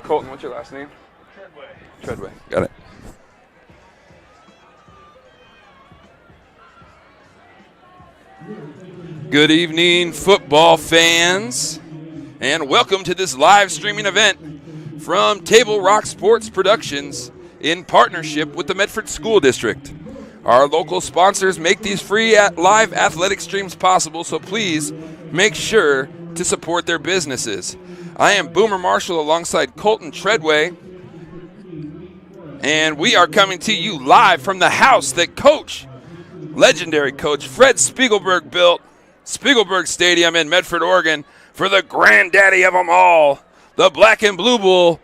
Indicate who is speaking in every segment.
Speaker 1: Colton, what's your last name? Treadway. Got it. Good evening, football fans, and welcome to this live streaming event from Table Rock Sports Productions in partnership with the Medford School District. Our local sponsors make these free live athletic streams possible, so please make sure to support their businesses. I am Boomer Marshall alongside Colton Treadway, and we are coming to you live from the house that legendary coach Fred Spiegelberg built, Spiegelberg Stadium in Medford, Oregon, for the granddaddy of them all, the Black and Blue Bull,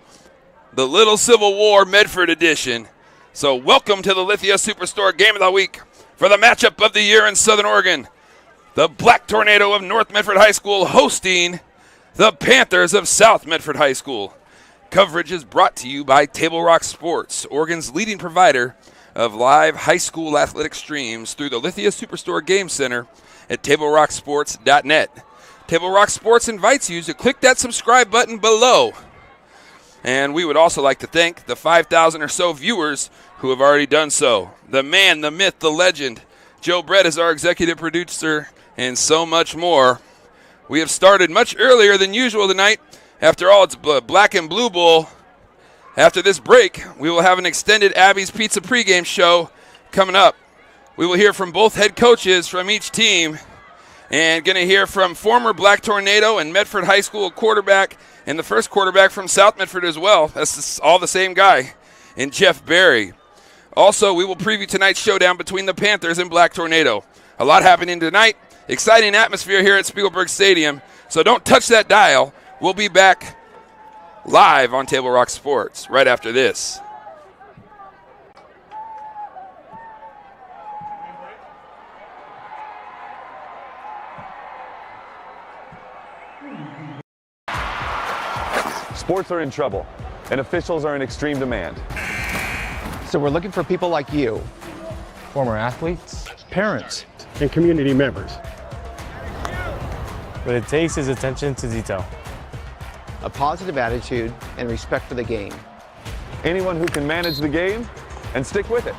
Speaker 1: the Little Civil War Medford edition. So welcome to the Lithia Superstore Game of the Week for the matchup of the year in Southern Oregon. The Black Tornado of North Medford High School hosting the Panthers of South Medford High School. Coverage is brought to you by Table Rock Sports, Oregon's leading provider of live high school athletic streams through the Lithia Superstore Game Center at TableRockSports.net. Table Rock Sports invites you to click that subscribe button below. And we would also like to thank the 5,000 or so viewers who have already done so. The man, the myth, the legend, Joe Brett is our executive producer, and so much more. We have started much earlier than usual tonight. After all, it's Black and Blue Bowl. After this break, we will have an extended Abby's Pizza pregame show coming up. We will hear from both head coaches from each team, and going to hear from former Black Tornado and Medford High School quarterback and the first quarterback from South Medford as well. That's all the same guy, and Jeff Berry. Also, we will preview tonight's showdown between the Panthers and Black Tornado. A lot happening tonight. Exciting atmosphere here at Spiegelberg Stadium. So don't touch that dial. We'll be back live on Table Rock Sports right after this.
Speaker 2: Sports are in trouble, and officials are in extreme demand.
Speaker 3: So we're looking for people like you, former athletes,
Speaker 4: parents, and community members.
Speaker 5: What it takes is attention to detail,
Speaker 3: a positive attitude, and respect for the game.
Speaker 2: Anyone who can manage the game and stick with it.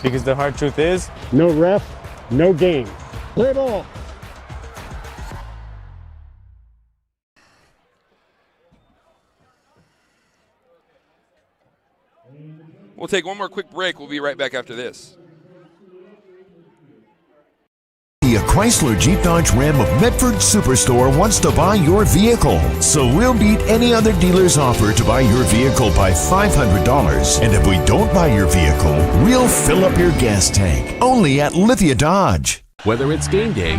Speaker 5: because the hard truth is,
Speaker 4: No ref, no game. Play ball.
Speaker 1: We'll take one more quick break. We'll be right back after this.
Speaker 6: The Chrysler Jeep Dodge Ram of Medford Superstore wants to buy your vehicle. So we'll beat any other dealer's offer to buy your vehicle by $500. And if we don't buy your vehicle, we'll fill up your gas tank. Only at Lithia Dodge.
Speaker 7: Whether it's game day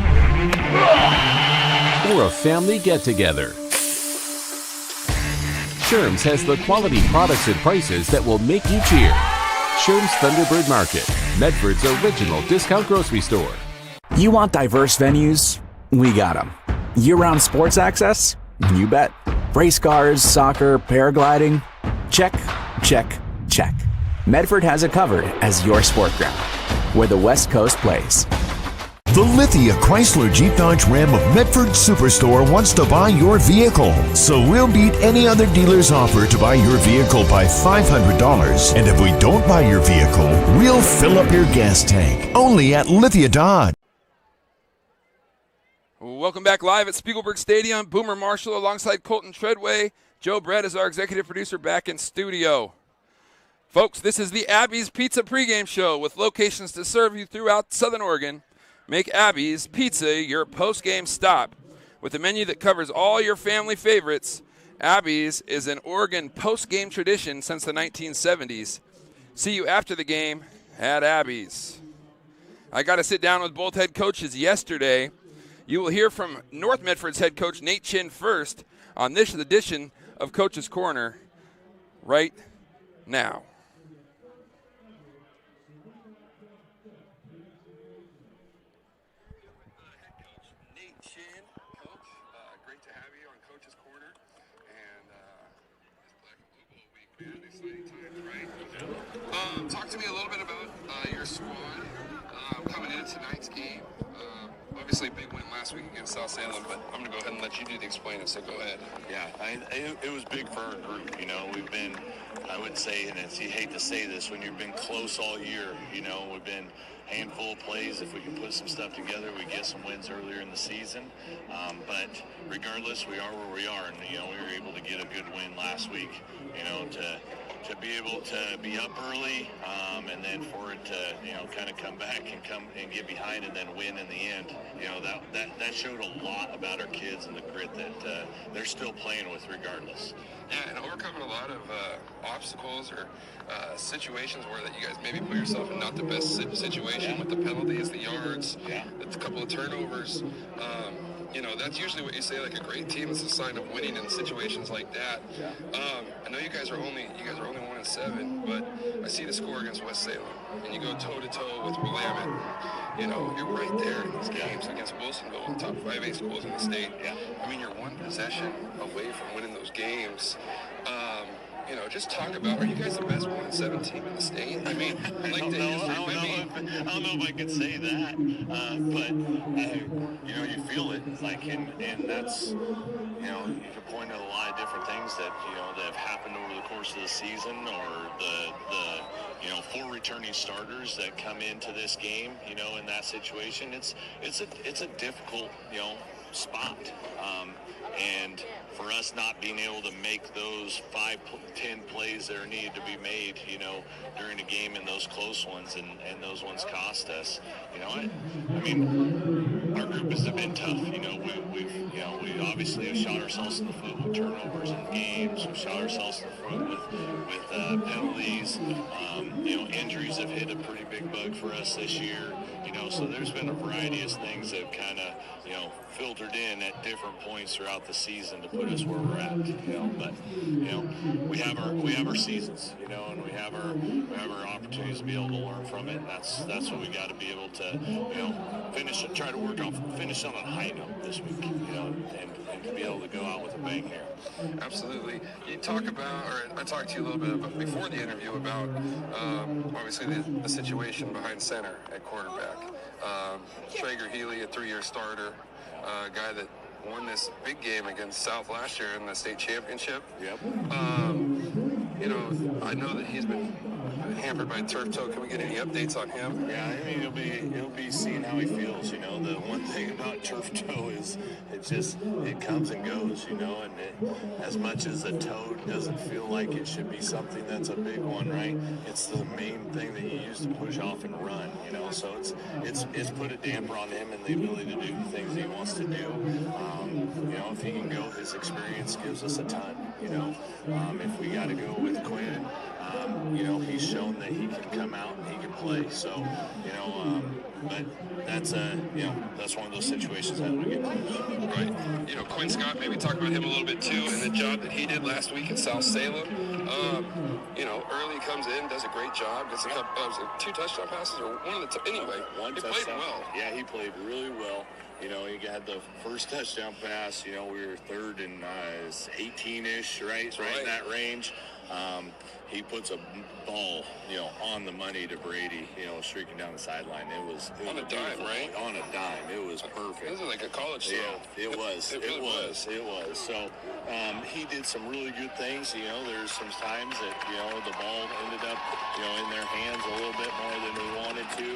Speaker 7: or a family get-together, Sherm's has the quality products and prices that will make you cheer. Sherm's Thunderbird Market, Medford's original discount grocery store.
Speaker 8: You want diverse venues? We got them. Year-round sports access? You bet. Race cars, soccer, paragliding? Check, check, check. Medford has it covered as your sport ground, where the West Coast plays.
Speaker 6: The Lithia Chrysler Jeep Dodge Ram of Medford Superstore wants to buy your vehicle. So we'll beat any other dealer's offer to buy your vehicle by $500. And if we don't buy your vehicle, we'll fill up your gas tank. Only at Lithia Dodge.
Speaker 1: Welcome back live at Spiegelberg Stadium. Boomer Marshall alongside Colton Treadway. Joe Brett is our executive producer back in studio. Folks, this is the Abby's Pizza pregame show with locations to serve you throughout Southern Oregon. Make Abby's Pizza your post-game stop. With a menu that covers all your family favorites, Abby's is an Oregon post-game tradition since the 1970s. See you after the game at Abby's. I got to sit down with both head coaches yesterday. You will hear from North Medford's head coach Nate Chin first on this edition of Coach's Corner right now.
Speaker 9: Talk to me a little bit about your squad coming into tonight's game.
Speaker 1: Obviously, big win last week against South Salem, but I'm going to go ahead and let you do the explaining, so go ahead.
Speaker 9: Yeah, it was big for our group. You know, we've been, I would say, and you hate to say this, when you've been close all year, you know, we've been handful of plays. If we can put some stuff together, we get some wins earlier in the season. But regardless, we are where we are, and, you know, we were able to get a good win last week, you know, to be able to be up early, and then for it to, you know, kind of come back and get behind and then win in the end. You know, that showed a lot about our kids and the grit that they're still playing with regardless.
Speaker 1: Yeah, and overcoming a lot of obstacles or situations where that you guys maybe put yourself in not the best situation with the penalties, the yards, a couple of turnovers. You know, that's usually what you say, like a great team is a sign of winning in situations like that. I know you guys are only 1-7, but I see the score against West Salem, and you go toe-to-toe with Willamette. You know, you're right there in these games against Wilsonville, the top 5A schools in the state. I mean, you're one possession away from winning those games. You know, just talk about, are you guys the best 1-7 team in the state? I mean, I don't
Speaker 9: know if I could say that, but you know, you feel it, like, and that's, you know, you can point at a lot of different things that, you know, that have happened over the course of the season, or the you know, 4 returning starters that come into this game, you know, in that situation. It's a difficult, you know, spot, and for us not being able to make those 5-10 plays that are needed to be made, you know, during the game, and those close ones, and those ones cost us. You know, I mean, our group has been tough. You know, we obviously have shot ourselves in the foot with turnovers in games. We've shot ourselves in the foot with penalties. You know, injuries have hit a pretty big bug for us this year. You know, so there's been a variety of things that kind of, you know, filtered in at different points throughout the season to put us where we're at. You know, but, you know, we have our seasons, you know, and we have our opportunities to be able to learn from it. And that's what we got to be able to, you know, finish on a high note this week, you know, and to be able to go out with a bang here. Absolutely. You talk about, or I talked to you a little bit about, before the interview about obviously the situation behind center at quarterback. Traeger Healy, a 3-year starter, a guy that won this big game against South last year in the state championship. Yep. You know, I know that he's been hampered by turf toe. Can we get any updates on him? Yeah, I mean, he'll be seeing how he feels. You know, the one thing about turf toe is it comes and goes. You know, and as much as a toe doesn't feel like it should be something that's a big one, right? It's the main thing that you use to push off and run. You know, so it's put a damper on him and the ability to do the things he wants to do. You know, if he can go, his experience gives us a ton. You know, if we got to go with Quinn, you know, he's shown that he can come out and he can play. So, you know, but that's you know, that's one of those situations that we get pushed. Right. You know, Quinn Scott, maybe talk about him a little bit too, and the job that he did last week in South Salem. You know, early comes in, does a great job, gets a couple, 2 touchdown passes or one of the anyway. He played well. Yeah, he played really well. You know, he got the first touchdown pass. You know, we were third and 18-ish, right in that range. He puts a ball, you know, on the money to Brady, you know, streaking down the sideline. It was on a dime, right? On a dime. It was perfect. This is like a college throw. Yeah, it was. It was. So he did some really good things. You know, there's some times that, you know, the ball ended up, you know, in their hands a little bit more than we wanted to,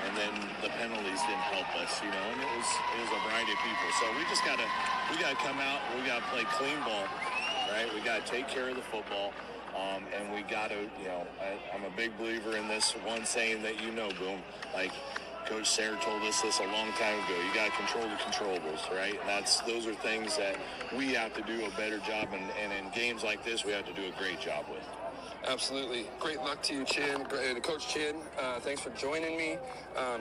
Speaker 9: and then the penalties didn't help us, you know, and it was a variety of people. So we gotta come out and we gotta play clean ball, right? We gotta take care of the football. And we got to, you know, I'm a big believer in this one saying that, you know, Boom, like Coach Sayre told us this a long time ago. You got to control the controllables, right? And those are things that we have to do a better job, and in games like this, we have to do a great job with. Absolutely. Great luck to you, Chin. Coach Chin, thanks for joining me.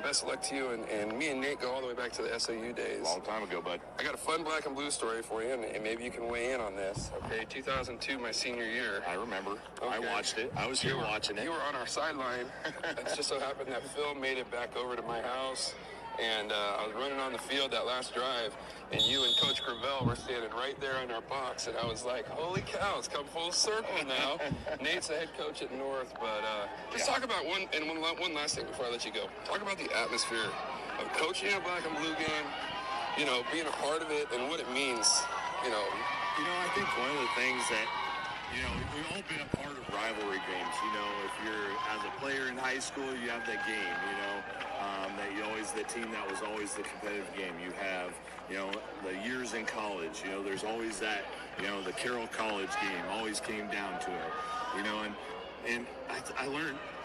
Speaker 9: Best of luck to you. And me and Nate go all the way back to the SAU days. Long time ago, bud. I got a fun black and blue story for you, and maybe you can weigh in on this. Okay, 2002, my senior year. I remember. Okay. I watched it. I was here watching it. You were on our sideline. It just so happened that Phil made it back over to my house. And I was running on the field that last drive, and you and Coach Gravel were standing right there on our box, and I was like, holy cow, it's come full circle now. Nate's the head coach at North, but just talk about one last thing before I let you go. Talk about the atmosphere
Speaker 10: of coaching a black and blue game, you know, being a part of it and what it means, you know.
Speaker 9: You know, I think one of the things that, you know, we've all been a part of rivalry games. You know, if you're as a player in high school, you have that game, you know, that you always, the team that was always the competitive game. You have, you know, the years in college, you know, there's always that, you know, the Carroll College game always came down to it, you know, and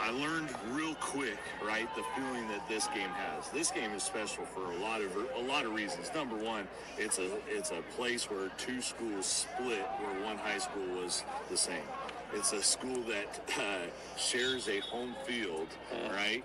Speaker 9: I learned real quick, right, the feeling that this game has. This game is special for a lot of reasons. Number one, it's a place where two schools split, where one high school was the same. It's a school that shares a home field, right,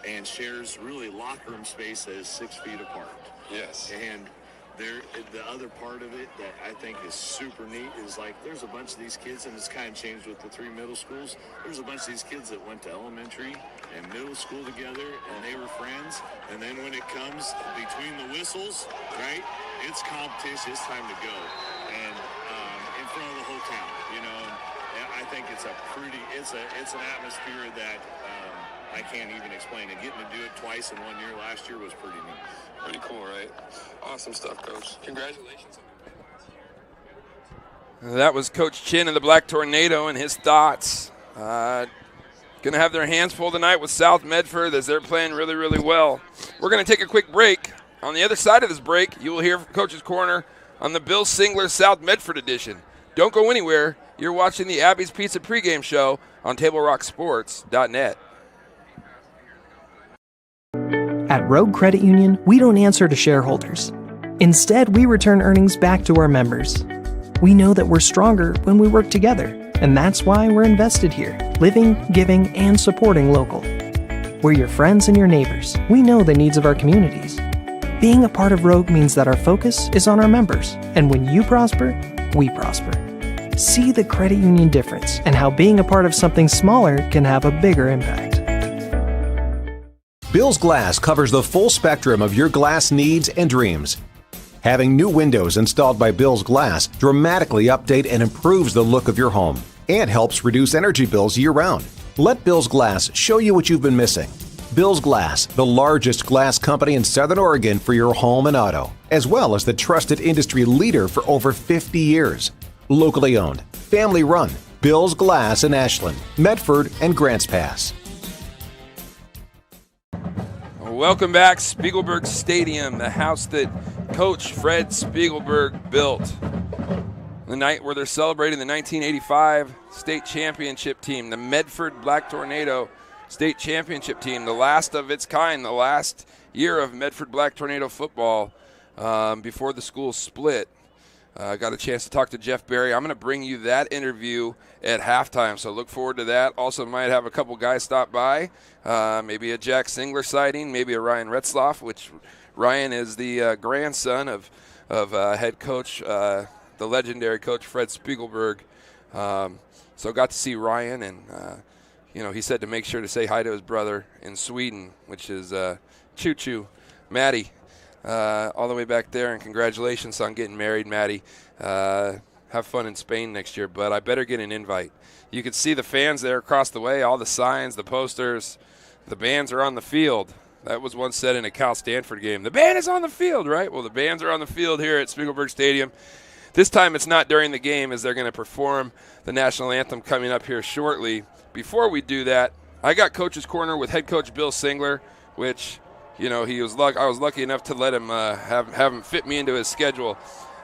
Speaker 9: and shares really locker room space that is 6 feet apart.
Speaker 10: Yes.
Speaker 9: And the other part of it that I think is super neat is, like, there's a bunch of these kids, and it's kind of changed with the 3 middle schools. There's a bunch of these kids that went to elementary and middle school together, and they were friends. And then when it comes between the whistles, right, it's competition. It's time to go, and in front of the whole town, you know. And I think it's an atmosphere that I can't even explain. And getting to do it twice in 1 year last year was pretty neat.
Speaker 10: Pretty cool, right? Awesome stuff, Coach. Congratulations.
Speaker 1: That was Coach Chin of the Black Tornado and his thoughts. Going to have their hands full tonight with South Medford as they're playing really, really well. We're going to take a quick break. On the other side of this break, you will hear from Coach's Corner on the Bill Singler South Medford edition. Don't go anywhere. You're watching the Abby's Pizza pregame show on TableRockSports.net.
Speaker 11: At Rogue Credit Union, we don't answer to shareholders. Instead, we return earnings back to our members. We know that we're stronger when we work together, and that's why we're invested here, living, giving, and supporting local. We're your friends and your neighbors. We know the needs of our communities. Being a part of Rogue means that our focus is on our members, and when you prosper, we prosper. See the credit union difference and how being a part of something smaller can have a bigger impact.
Speaker 12: Bill's Glass covers the full spectrum of your glass needs and dreams. Having new windows installed by Bill's Glass dramatically update and improves the look of your home and helps reduce energy bills year-round. Let Bill's Glass show you what you've been missing. Bill's Glass, the largest glass company in Southern Oregon for your home and auto, as well as the trusted industry leader for over 50 years. Locally owned, family run, Bill's Glass in Ashland, Medford, and Grants Pass.
Speaker 1: Welcome back, Spiegelberg Stadium, the house that Coach Fred Spiegelberg built. The night where they're celebrating the 1985 state championship team, the Medford Black Tornado state championship team, the last of its kind, the last year of Medford Black Tornado football before the school split. I got a chance to talk to Jeff Berry. I'm going to bring you that interview at halftime, so look forward to that. Also might have a couple guys stop by, maybe a Jack Singler sighting, maybe a Ryan Retzloff, which Ryan is the grandson of head coach, the legendary coach Fred Spiegelberg. So got to see Ryan, and he said to make sure to say hi to his brother in Sweden, which is Choo Choo, Maddie. All the way back there, and congratulations on getting married, Maddie. Have fun in Spain next year, but I better get an invite. You can see the fans there across the way, all the signs, the posters. The bands are on the field. That was once said in a Cal Stanford game. The band is on the field, right? Well, the bands are on the field here at Spiegelberg Stadium. This time it's not during the game, as they're going to perform the national anthem coming up here shortly. Before we do that, I got Coach's Corner with head coach Bill Singler, which – I was lucky enough to let him have him fit me into his schedule,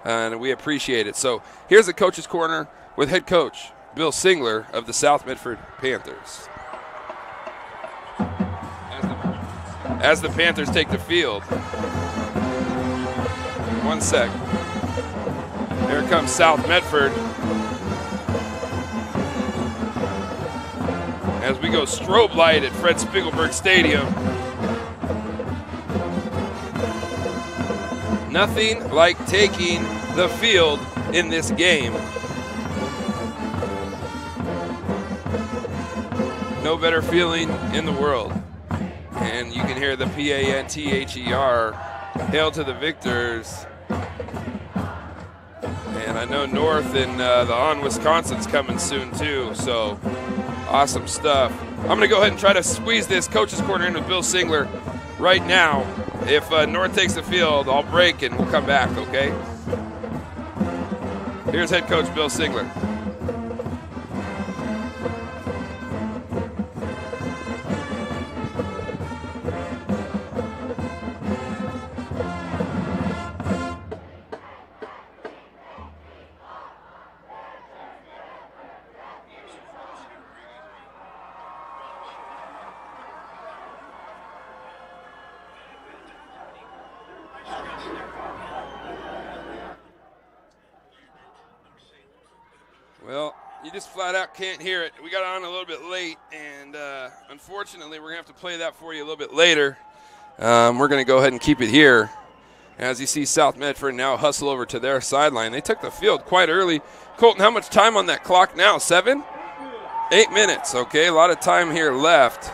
Speaker 1: and we appreciate it. So here's the Coach's Corner with head coach Bill Singler of the South Medford Panthers. As the Panthers take the field. 1 sec. Here comes South Medford. As we go strobe light at Fred Spiegelberg Stadium. Nothing like taking the field in this game. No better feeling in the world. And you can hear the P-A-N-T-H-E-R, hail to the victors. And I know North and the On Wisconsin's coming soon too, so awesome stuff. I'm going to go ahead and try to squeeze this Coach's Corner in with Bill Singler right now. If North takes the field, I'll break and we'll come back, okay? Here's head coach Bill Sigler. Well, you just flat out can't hear it. We got on a little bit late, and unfortunately, we're going to have to play that for you a little bit later. We're going to go ahead and keep it here. As you see South Medford now hustle over to their sideline. They took the field quite early. Colton, how much time on that clock now? 7? 8 minutes, okay? A lot of time here left.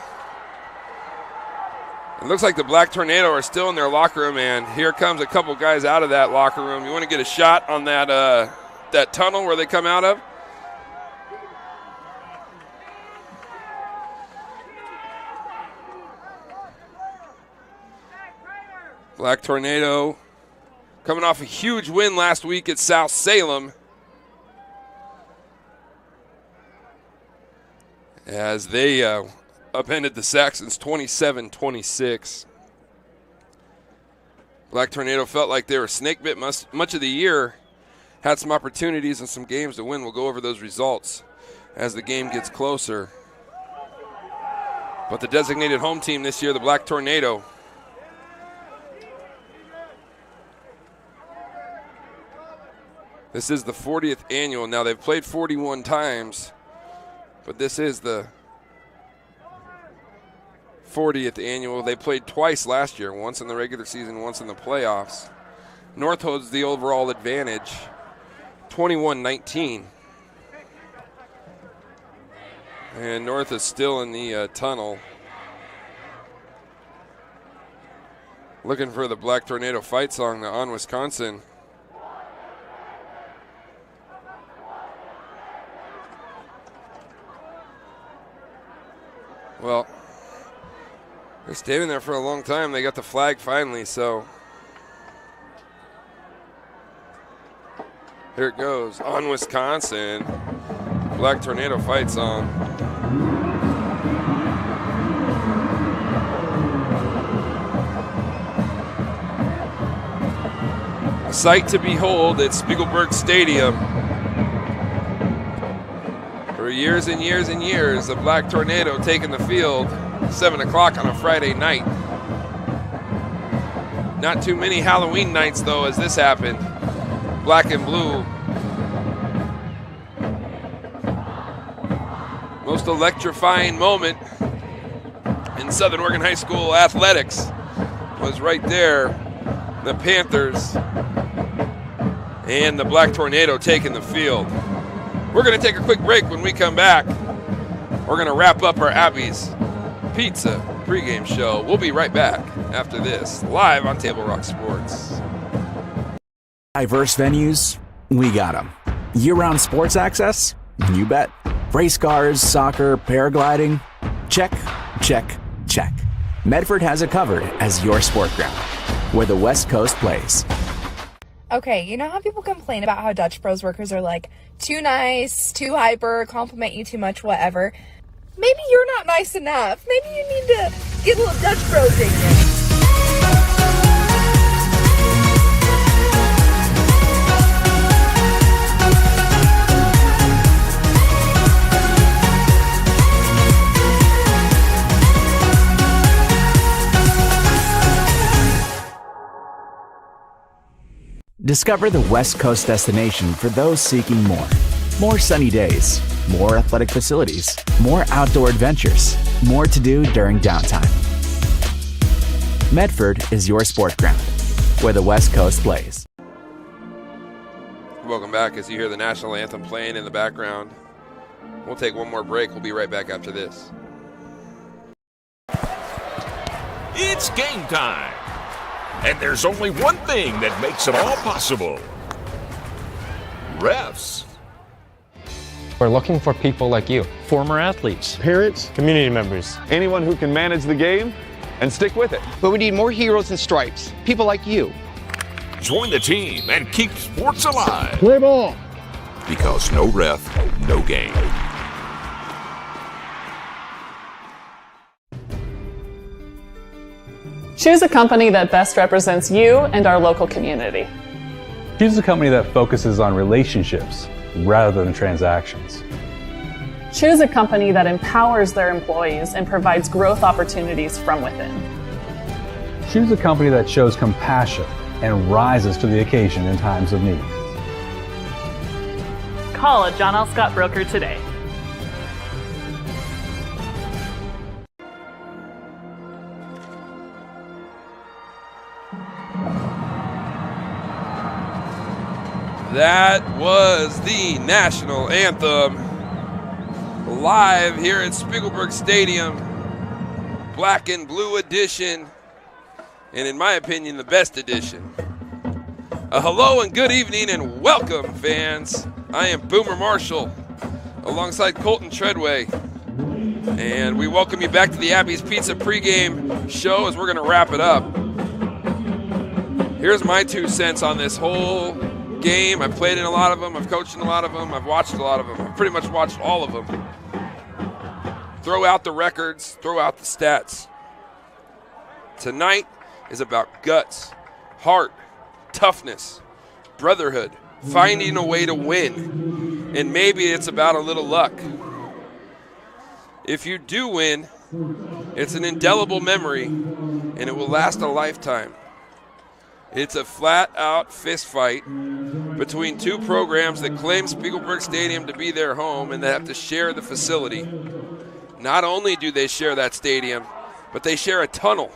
Speaker 1: It looks like the Black Tornado are still in their locker room, and here comes a couple guys out of that locker room. You want to get a shot on that tunnel where they come out of? Black Tornado coming off a huge win last week at South Salem, as they upended the Saxons 27-26. Black Tornado felt like they were snake bit much of the year, had some opportunities and some games to win. We'll go over those results as the game gets closer. But the designated home team this year, the Black Tornado, this is the 40th annual. Now, they've played 41 times, but this is the 40th annual. They played twice last year, once in the regular season, once in the playoffs. North holds the overall advantage, 21-19. And North is still in the tunnel, looking for the Black Tornado fight song, the On Wisconsin. Well, they're standing there for a long time. They got the flag finally, so here it goes. On Wisconsin, Black Tornado fight song. A sight to behold at Spiegelberg Stadium. For years and years and years, the Black Tornado taking the field, 7 o'clock on a Friday night. Not too many Halloween nights, though, as this happened. Black and blue. Most electrifying moment in Southern Oregon High School athletics was right there. The Panthers and the Black Tornado taking the field. We're going to take a quick break. When we come back, we're going to wrap up our Abby's Pizza pregame show. We'll be right back after this, live on Table Rock Sports.
Speaker 8: Diverse venues, we got them. Year-round sports access? You bet. Race cars, soccer, paragliding? Check, check, check. Medford has it covered as your sport ground, where the West Coast plays.
Speaker 13: Okay, you know how people complain about how Dutch Bros workers are like too nice, too hyper, compliment you too much, whatever? Maybe you're not nice enough. Maybe you need to get a little Dutch Bros in you.
Speaker 8: Discover the West Coast destination for those seeking more. More sunny days, more athletic facilities, more outdoor adventures, more to do during downtime. Medford is your sport ground, where the West Coast plays.
Speaker 1: Welcome back as you hear the national anthem playing in the background. We'll take one more break. We'll be right back after this.
Speaker 14: It's game time. And there's only one thing that makes it all possible. Refs.
Speaker 3: We're looking for people like you.
Speaker 4: Former athletes,
Speaker 5: Parents, community members.
Speaker 2: Anyone who can manage the game and stick with it.
Speaker 3: But we need more heroes in stripes, people like you.
Speaker 14: Join the team and keep sports alive.
Speaker 4: Play ball.
Speaker 14: Because no ref, no game.
Speaker 15: Choose a company that best represents you and our local community.
Speaker 16: Choose a company that focuses on relationships rather than transactions.
Speaker 15: Choose a company that empowers their employees and provides growth opportunities from within.
Speaker 16: Choose a company that shows compassion and rises to the occasion in times of need.
Speaker 15: Call a John L. Scott broker today.
Speaker 1: That was the national anthem live here at Spiegelberg Stadium. Black and blue edition, and in my opinion, the best edition. Hello and good evening and welcome, fans. I am Boomer Marshall alongside Colton Treadway, and we welcome you back to the Abby's Pizza pregame show as we're going to wrap it up. Here's my 2 cents on this whole game. I've played in a lot of them. I've coached in a lot of them. I've watched a lot of them. I've pretty much watched all of them. Throw out the records. Throw out the stats. Tonight is about guts, heart, toughness, brotherhood, finding a way to win. And maybe it's about a little luck. If you do win, it's an indelible memory, and it will last a lifetime. It's a flat-out fist fight between 2 programs that claim Spiegelberg Stadium to be their home and that have to share the facility. Not only do they share that stadium, but they share a tunnel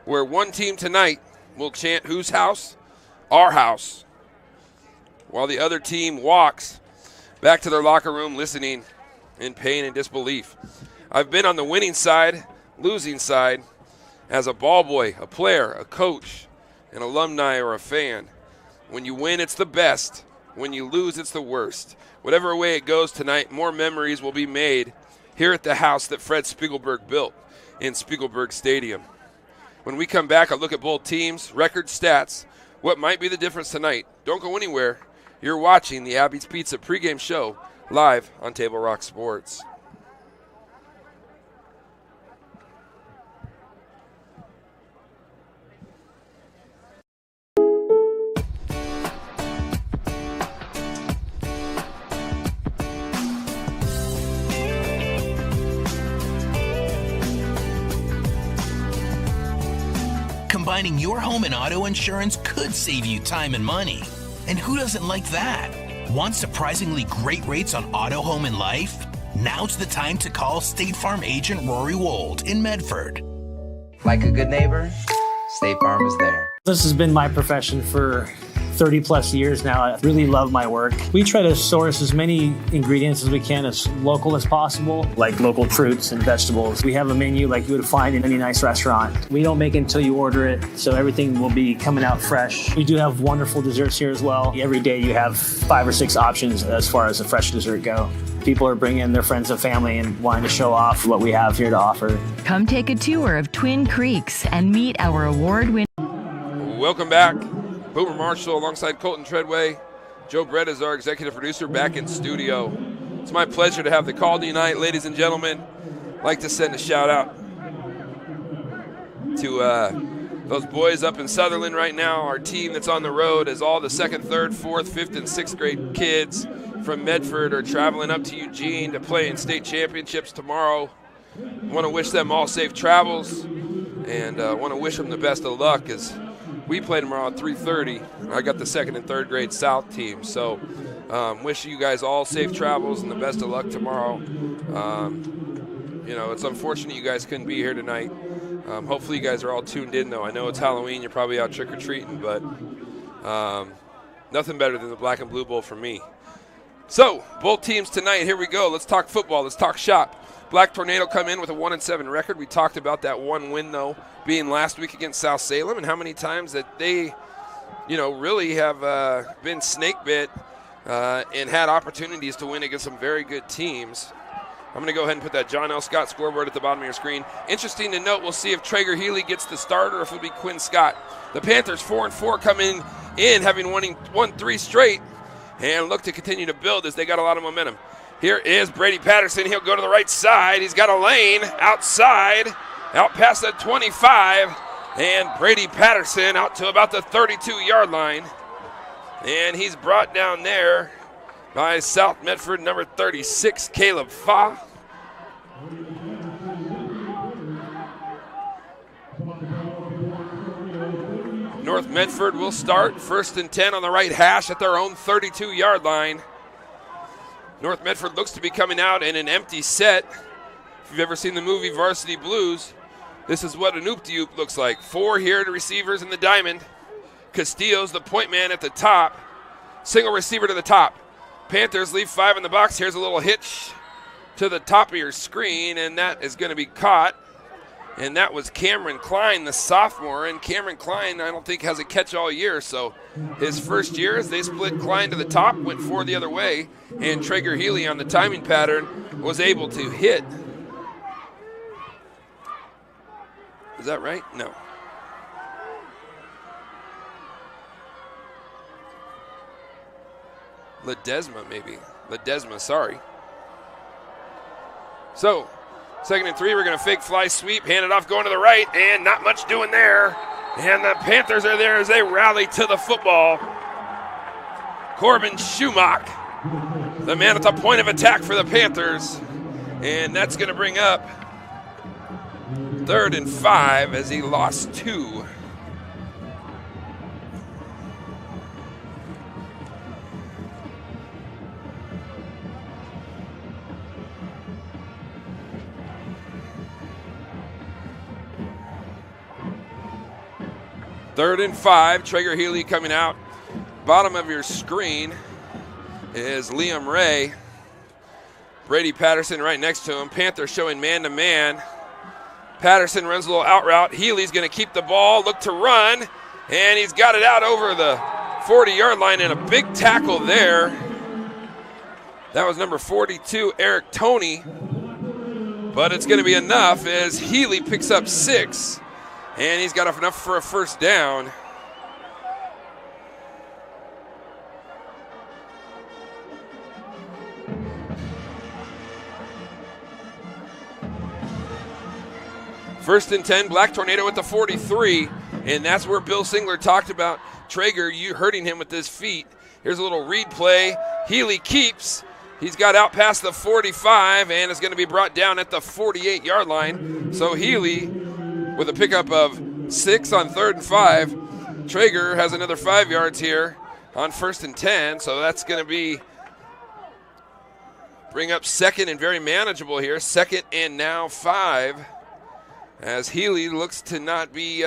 Speaker 1: where one team tonight will chant whose house? Our house, while the other team walks back to their locker room listening in pain and disbelief. I've been on the winning side, losing side, as a ball boy, a player, a coach, an alumni, or a fan. When you win, it's the best. When you lose, it's the worst. Whatever way it goes tonight, more memories will be made here at the house that Fred Spiegelberg built in Spiegelberg Stadium. When we come back, I'll look at both teams, record stats, what might be the difference tonight. Don't go anywhere. You're watching the Abby's Pizza pregame show live on Table Rock Sports.
Speaker 17: Combining your home and auto insurance could save you time and money. And who doesn't like that? Want surprisingly great rates on auto, home, and life? Now's the time to call State Farm agent Rory Wold in Medford.
Speaker 18: Like a good neighbor, State Farm is there.
Speaker 19: This has been my profession for 30 plus years now. I really love my work. We try to source as many ingredients as we can, as local as possible, like local fruits and vegetables. We have a menu like you would find in any nice restaurant. We don't make it until you order it, so everything will be coming out fresh. We do have wonderful desserts here as well. Every day you have 5 or 6 options as far as a fresh dessert go. People are bringing their friends and family and wanting to show off what we have here to offer.
Speaker 20: Come take a tour of Twin Creeks and meet our award-winning.
Speaker 1: Welcome back. Boomer Marshall alongside Colton Treadway. Joe Brett is our executive producer back in studio. It's my pleasure to have the call tonight, ladies and gentlemen. I'd like to send a shout out to those boys up in Sutherland right now. Our team that's on the road is all the 2nd, 3rd, 4th, 5th, and 6th grade kids from Medford are traveling up to Eugene to play in state championships tomorrow. Want to wish them all safe travels and want to wish them the best of luck as we play tomorrow at 3:30. I got the 2nd and 3rd grade South team. So wish you guys all safe travels and the best of luck tomorrow. You know, it's unfortunate you guys couldn't be here tonight. Hopefully you guys are all tuned in, though. I know it's Halloween. You're probably out trick-or-treating, but nothing better than the Black and Blue Bowl for me. So, both teams tonight, here we go. Let's talk football. Let's talk shop. Black Tornado come in with a 1-7 record. We talked about that one win, though, being last week against South Salem and how many times that they, you know, really have been snake bit and had opportunities to win against some very good teams. I'm going to go ahead and put that John L. Scott scoreboard at the bottom of your screen. Interesting to note, we'll see if Traeger Healy gets the start or if it'll be Quinn Scott. The Panthers 4-4 coming in, having won 3 straight, and look to continue to build as they got a lot of momentum. Here is Brady Patterson. He'll go to the right side. He's got a lane outside, out past the 25, and Brady Patterson out to about the 32-yard line. And he's brought down there by South Medford, number 36, Caleb Fa. North Medford will start 1st and 10 on the right hash at their own 32-yard line. North Medford looks to be coming out in an empty set. If you've ever seen the movie Varsity Blues, this is what an oop-de-oop looks like. 4 here to receivers in the diamond. Castillo's the point man at the top. Single receiver to the top. Panthers leave 5 in the box. Here's a little hitch to the top of your screen, and that is going to be caught. And that was Cameron Klein, the sophomore. And Cameron Klein, I don't think, has a catch all year. So his first year, as they split Klein to the top, went 4 the other way. And Traeger Healy on the timing pattern was able to hit. Is that right? No. Ledesma, maybe. Ledesma, sorry. So, 2nd and 3, we're going to fake fly sweep, hand it off, going to the right, and not much doing there. And the Panthers are there as they rally to the football. Corbin Schumach, the man at the point of attack for the Panthers. And that's going to bring up 3rd and 5 as he lost 2. Third and 5, Traeger Healy coming out. Bottom of your screen is Liam Ray. Brady Patterson right next to him. Panthers showing man-to-man. Patterson runs a little out route. Healy's going to keep the ball, look to run, and he's got it out over the 40-yard line, and a big tackle there. That was number 42, Eric Toney. But it's going to be enough as Healy picks up 6. And he's got enough for a first down. First and 10, Black Tornado at the 43. And that's where Bill Singler talked about Traeger, you hurting him with his feet. Here's a little read play. Healy keeps. He's got out past the 45 and is going to be brought down at the 48-yard line. So Healy, with a pickup of 6 on 3rd and 5. Traeger has another 5 yards here on 1st and 10, so that's going to bring up 2nd and very manageable here. 2nd and now 5 as Healy looks to not be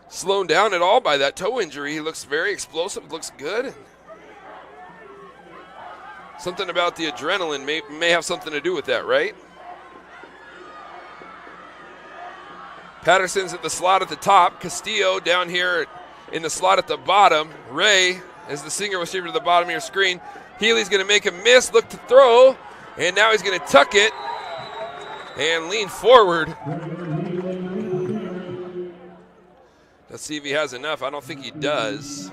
Speaker 1: slowed down at all by that toe injury. He looks very explosive, looks good. Something about the adrenaline may have something to do with that, right? Patterson's at the slot at the top. Castillo down here in the slot at the bottom. Ray is the single receiver to the bottom of your screen. Healy's going to make a miss, look to throw, and now he's going to tuck it and lean forward. Let's see if he has enough. I don't think he does.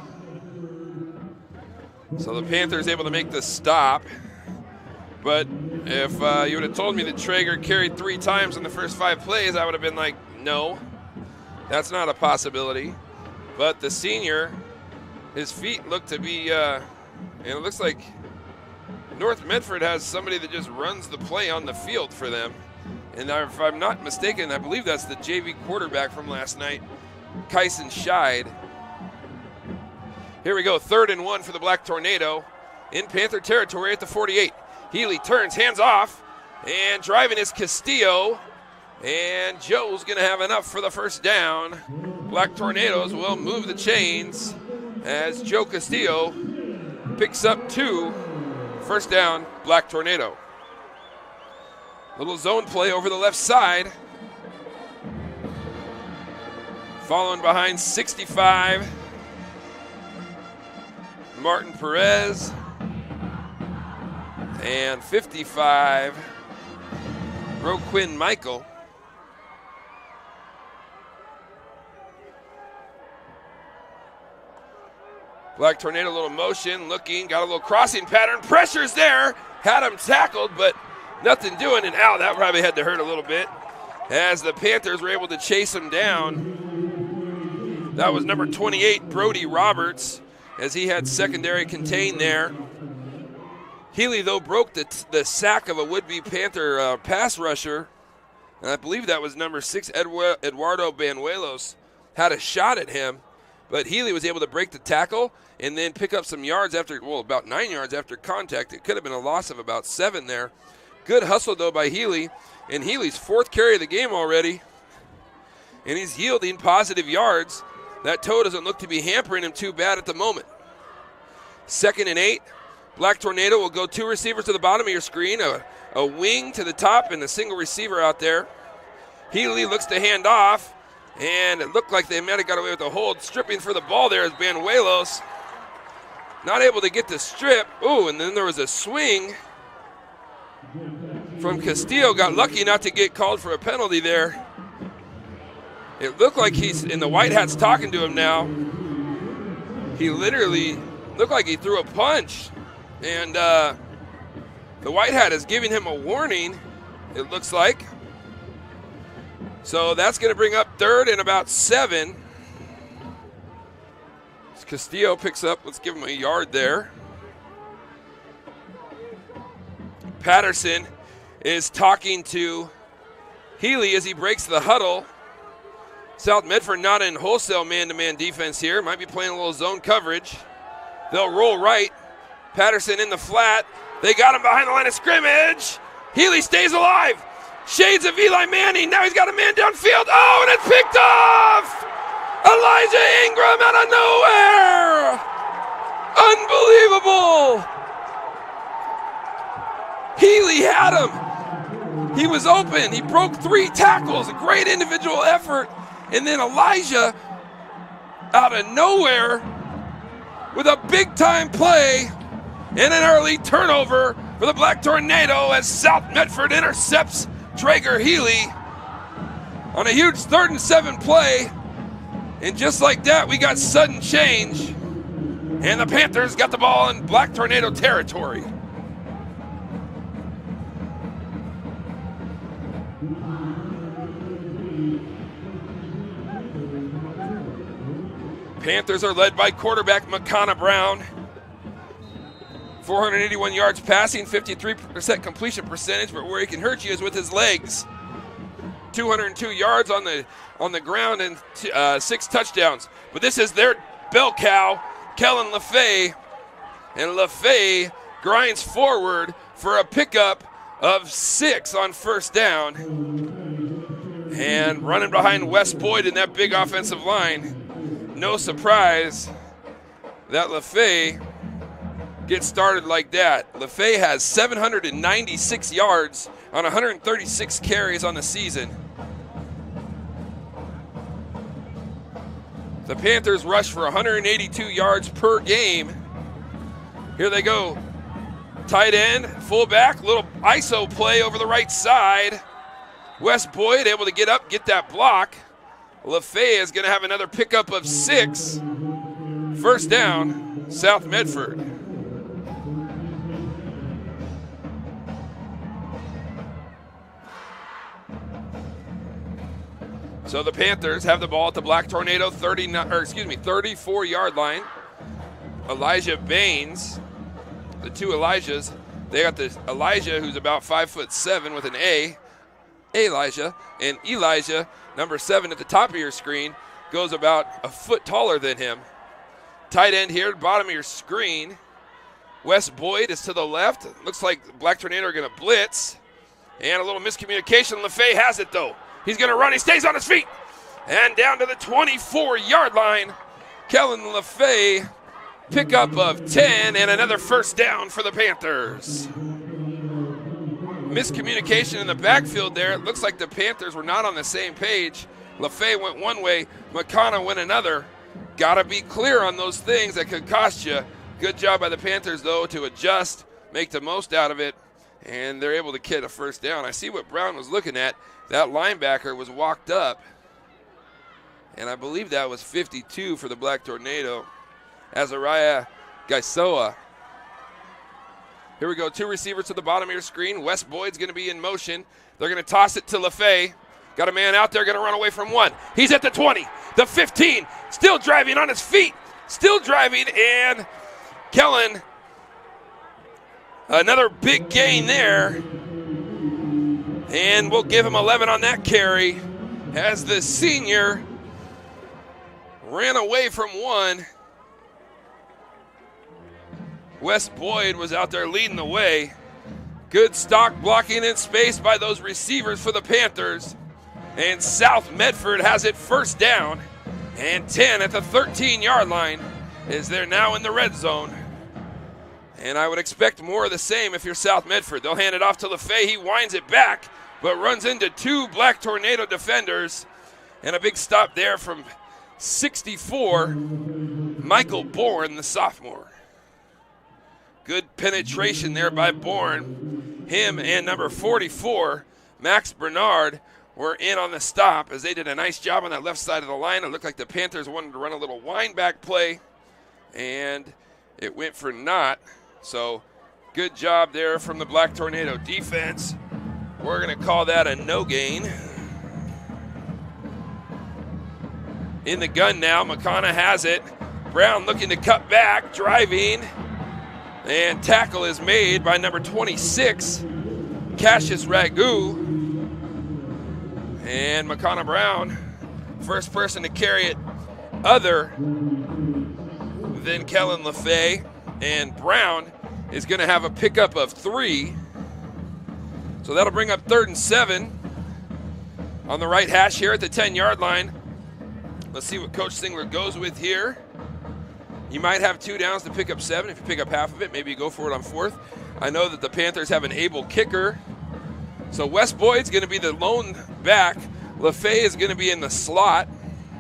Speaker 1: So the Panthers able to make the stop. But if you would have told me that Traeger carried 3 times in the first 5 plays, I would have been like, no, that's not a possibility. But the senior, his feet look to be, and it looks like North Medford has somebody that just runs the play on the field for them. And if I'm not mistaken, I believe that's the JV quarterback from last night, Kyson Scheid. Here we go, 3rd and 1 for the Black Tornado in Panther territory at the 48. Healy turns, hands off, and driving is Castillo. And Joe's going to have enough for the first down. Black Tornadoes will move the chains as Joe Castillo picks up 2. First down, Black Tornado. Little zone play over the left side. Following behind 65, Martin Perez. And 55, Roquin Michael. Black Tornado, a little motion, looking, got a little crossing pattern. Pressure's there. Had him tackled, but nothing doing. And ow, that probably had to hurt a little bit as the Panthers were able to chase him down. That was number 28, Brody Roberts, as he had secondary contained there. Healy, though, broke the sack of a would-be Panther pass rusher. And I believe that was number 6, Eduardo Banuelos, had a shot at him. But Healy was able to break the tackle and then pick up some yards after, well, about 9 yards after contact. It could have been a loss of about 7 there. Good hustle, though, by Healy. And Healy's 4th carry of the game already. And he's yielding positive yards. That toe doesn't look to be hampering him too bad at the moment. 2nd and 8. Black Tornado will go 2 receivers to the bottom of your screen, a wing to the top, and a single receiver out there. Healy looks to hand off. And it looked like they might have got away with a hold. Stripping for the ball there is Banuelos. Not able to get the strip. Ooh, and then there was a swing from Castillo. Got lucky not to get called for a penalty there. It looked like he's in the white hat's talking to him now. He literally looked like he threw a punch. And the white hat is giving him a warning, it looks like. So that's going to bring up 3rd and about 7. Castillo picks up, let's give him a yard there. Patterson is talking to Healy as he breaks the huddle. South Medford not in wholesale man-to-man defense here. Might be playing a little zone coverage. They'll roll right. Patterson in the flat. They got him behind the line of scrimmage. Healy stays alive. Shades of Eli Manning. Now he's got a man downfield. Oh, and it's picked off! Elijah Ingram out of nowhere! Unbelievable! Healy had him. He was open. He broke 3 tackles. A great individual effort. And then Elijah out of nowhere with a big-time play and an early turnover for the Black Tornado as South Medford intercepts Traeger Healy on a huge 3rd and 7 play. And just like that, we got sudden change. And the Panthers got the ball in Black Tornado territory. Panthers are led by quarterback McConnor Brown. 481 yards passing, 53% completion percentage, but where he can hurt you is with his legs. 202 yards on the ground and 6 touchdowns. But this is their bell cow, Kellen LaFay. And LaFay grinds forward for a pickup of 6 on 1st down. And running behind Wes Boyd in that big offensive line. No surprise that LaFay gets started like that. LaFay has 796 yards on 136 carries on the season. The Panthers rush for 182 yards per game. Here they go. Tight end, fullback, little ISO play over the right side. Wes Boyd able to get up, get that block. LaFay is going to have another pickup of 6. 1st down, South Medford. So the Panthers have the ball at the Black Tornado 34-yard line. Elijah Baines, the 2 Elijahs. They got the Elijah who's about 5'7" with an A, Elijah, and Elijah, number 7 at the top of your screen, goes about a foot taller than him. Tight end here, bottom of your screen. Wes Boyd is to the left. Looks like Black Tornado are going to blitz. And a little miscommunication. LaFay has it, though. He's going to run. He stays on his feet. And down to the 24-yard line. Kellen LaFay, pickup of 10 and another 1st down for the Panthers. Miscommunication in the backfield there. It looks like the Panthers were not on the same page. LaFay went one way. McConnell went another. Got to be clear on those things that could cost you. Good job by the Panthers, though, to adjust make the most out of it, and they're able to get a first down. I see what Brown was looking at. That linebacker was walked up, and I believe that was 52 for the Black Tornado, Azariah Gaisoa. Here we go, 2 receivers to the bottom of your screen. Wes Boyd's going to be in motion. They're going to toss it to LaFay. Got a man out there, going to run away from 1. He's at the 20, the 15, still driving on his feet, still driving, and Kellen, another big gain there. And we'll give him 11 on that carry as the senior ran away from 1. Wes Boyd was out there leading the way. Good stock blocking in space by those receivers for the Panthers. And South Medford has it first down and 10 at the 13-yard line as they're now in the red zone. And I would expect more of the same if you're South Medford. They'll hand it off to LaFay. He winds it back, but runs into 2 Black Tornado defenders. And a big stop there from 64, Michael Bourne, the sophomore. Good penetration there by Bourne. Him and number 44, Max Bernard, were in on the stop as they did a nice job on that left side of the line. It looked like the Panthers wanted to run a little wind back play, and it went for naught. So good job there from the Black Tornado defense. We're going to call that a no gain. In the gun now, McConnell has it. Brown looking to cut back, driving, and tackle is made by number 26, Cassius Ragu. And McConnell Brown, first person to carry it other than Kellen LaFay. And Brown is going to have a pickup of 3. So that'll bring up 3rd and 7 on the right hash here at the 10-yard line. Let's see what Coach Singler goes with here. You might have 2 downs to pick up 7. If you pick up half of it, maybe you go for it on 4th. I know that the Panthers have an able kicker. So Wes Boyd's going to be the lone back. LaFay is going to be in the slot,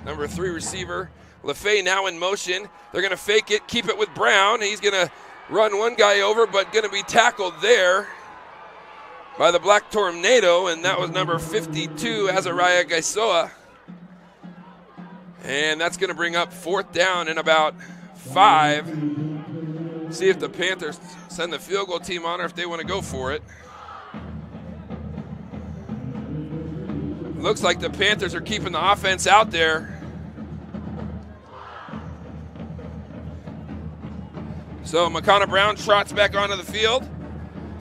Speaker 1: number 3 receiver. LaFay now in motion. They're going to fake it, keep it with Brown. He's going to run one guy over, but going to be tackled there by the Black Tornado, and that was number 52, Azariah Gaisoa. And that's going to bring up 4th down and about 5. See if the Panthers send the field goal team on or if they want to go for it. Looks like the Panthers are keeping the offense out there. So McConnell Brown trots back onto the field.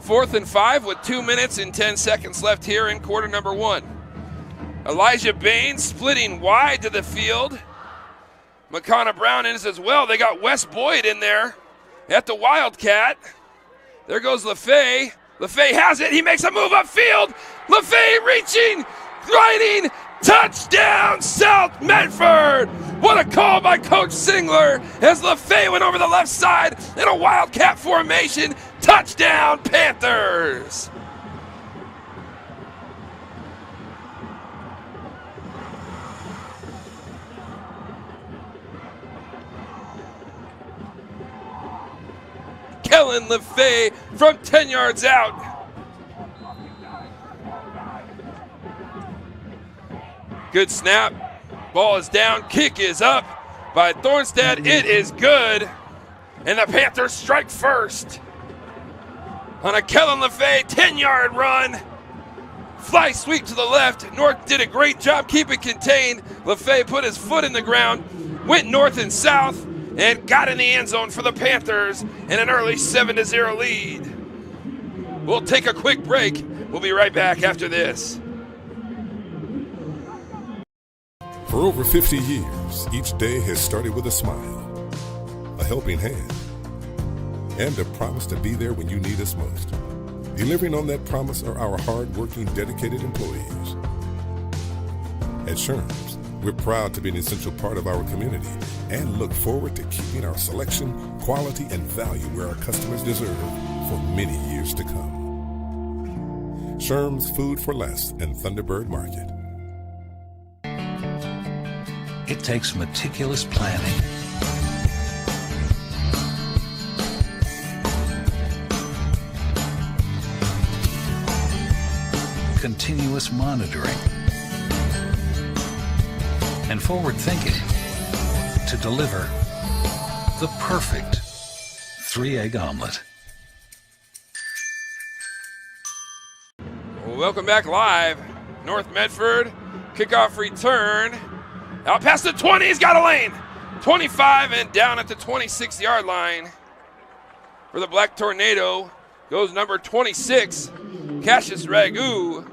Speaker 1: 4th and 5 with 2 minutes and 10 seconds left here in quarter number 1. Elijah Bain splitting wide to the field. McConnell Brown is as well. They got Wes Boyd in there at the Wildcat. There goes LaFay. LaFay has it. He makes a move upfield. LaFay reaching, gliding, touchdown, South Medford. What a call by Coach Singler as LaFay went over the left side in a Wildcat formation. Touchdown, Panthers. Kellen LaFay from 10 yards out. Good snap. Ball is down. Kick is up by Thornstead. It is good. And the Panthers strike first on a Kellen LaFay 10-yard run. Fly sweep to the left. North did a great job keeping contained. LaFay put his foot in the ground, went north and south, and got in the end zone for the Panthers in an early 7-0 lead. We'll take a quick break. We'll be right back after this.
Speaker 21: For over 50 years, each day has started with a smile, a helping hand, and a promise to be there when you need us most. Delivering on that promise are our hard-working, dedicated employees. At Sherms, we're proud to be an essential part of our community and look forward to keeping our selection, quality, and value where our customers deserve for many years to come. Sherms Food for Less and Thunderbird Market.
Speaker 22: It takes meticulous planning, continuous monitoring and forward thinking to deliver the perfect 3-egg omelet.
Speaker 1: Welcome back live. North Medford, kickoff return. Out past the 20, he's got a lane. 25 and down at the 26-yard line. For the Black Tornado goes number 26, Cassius Ragu.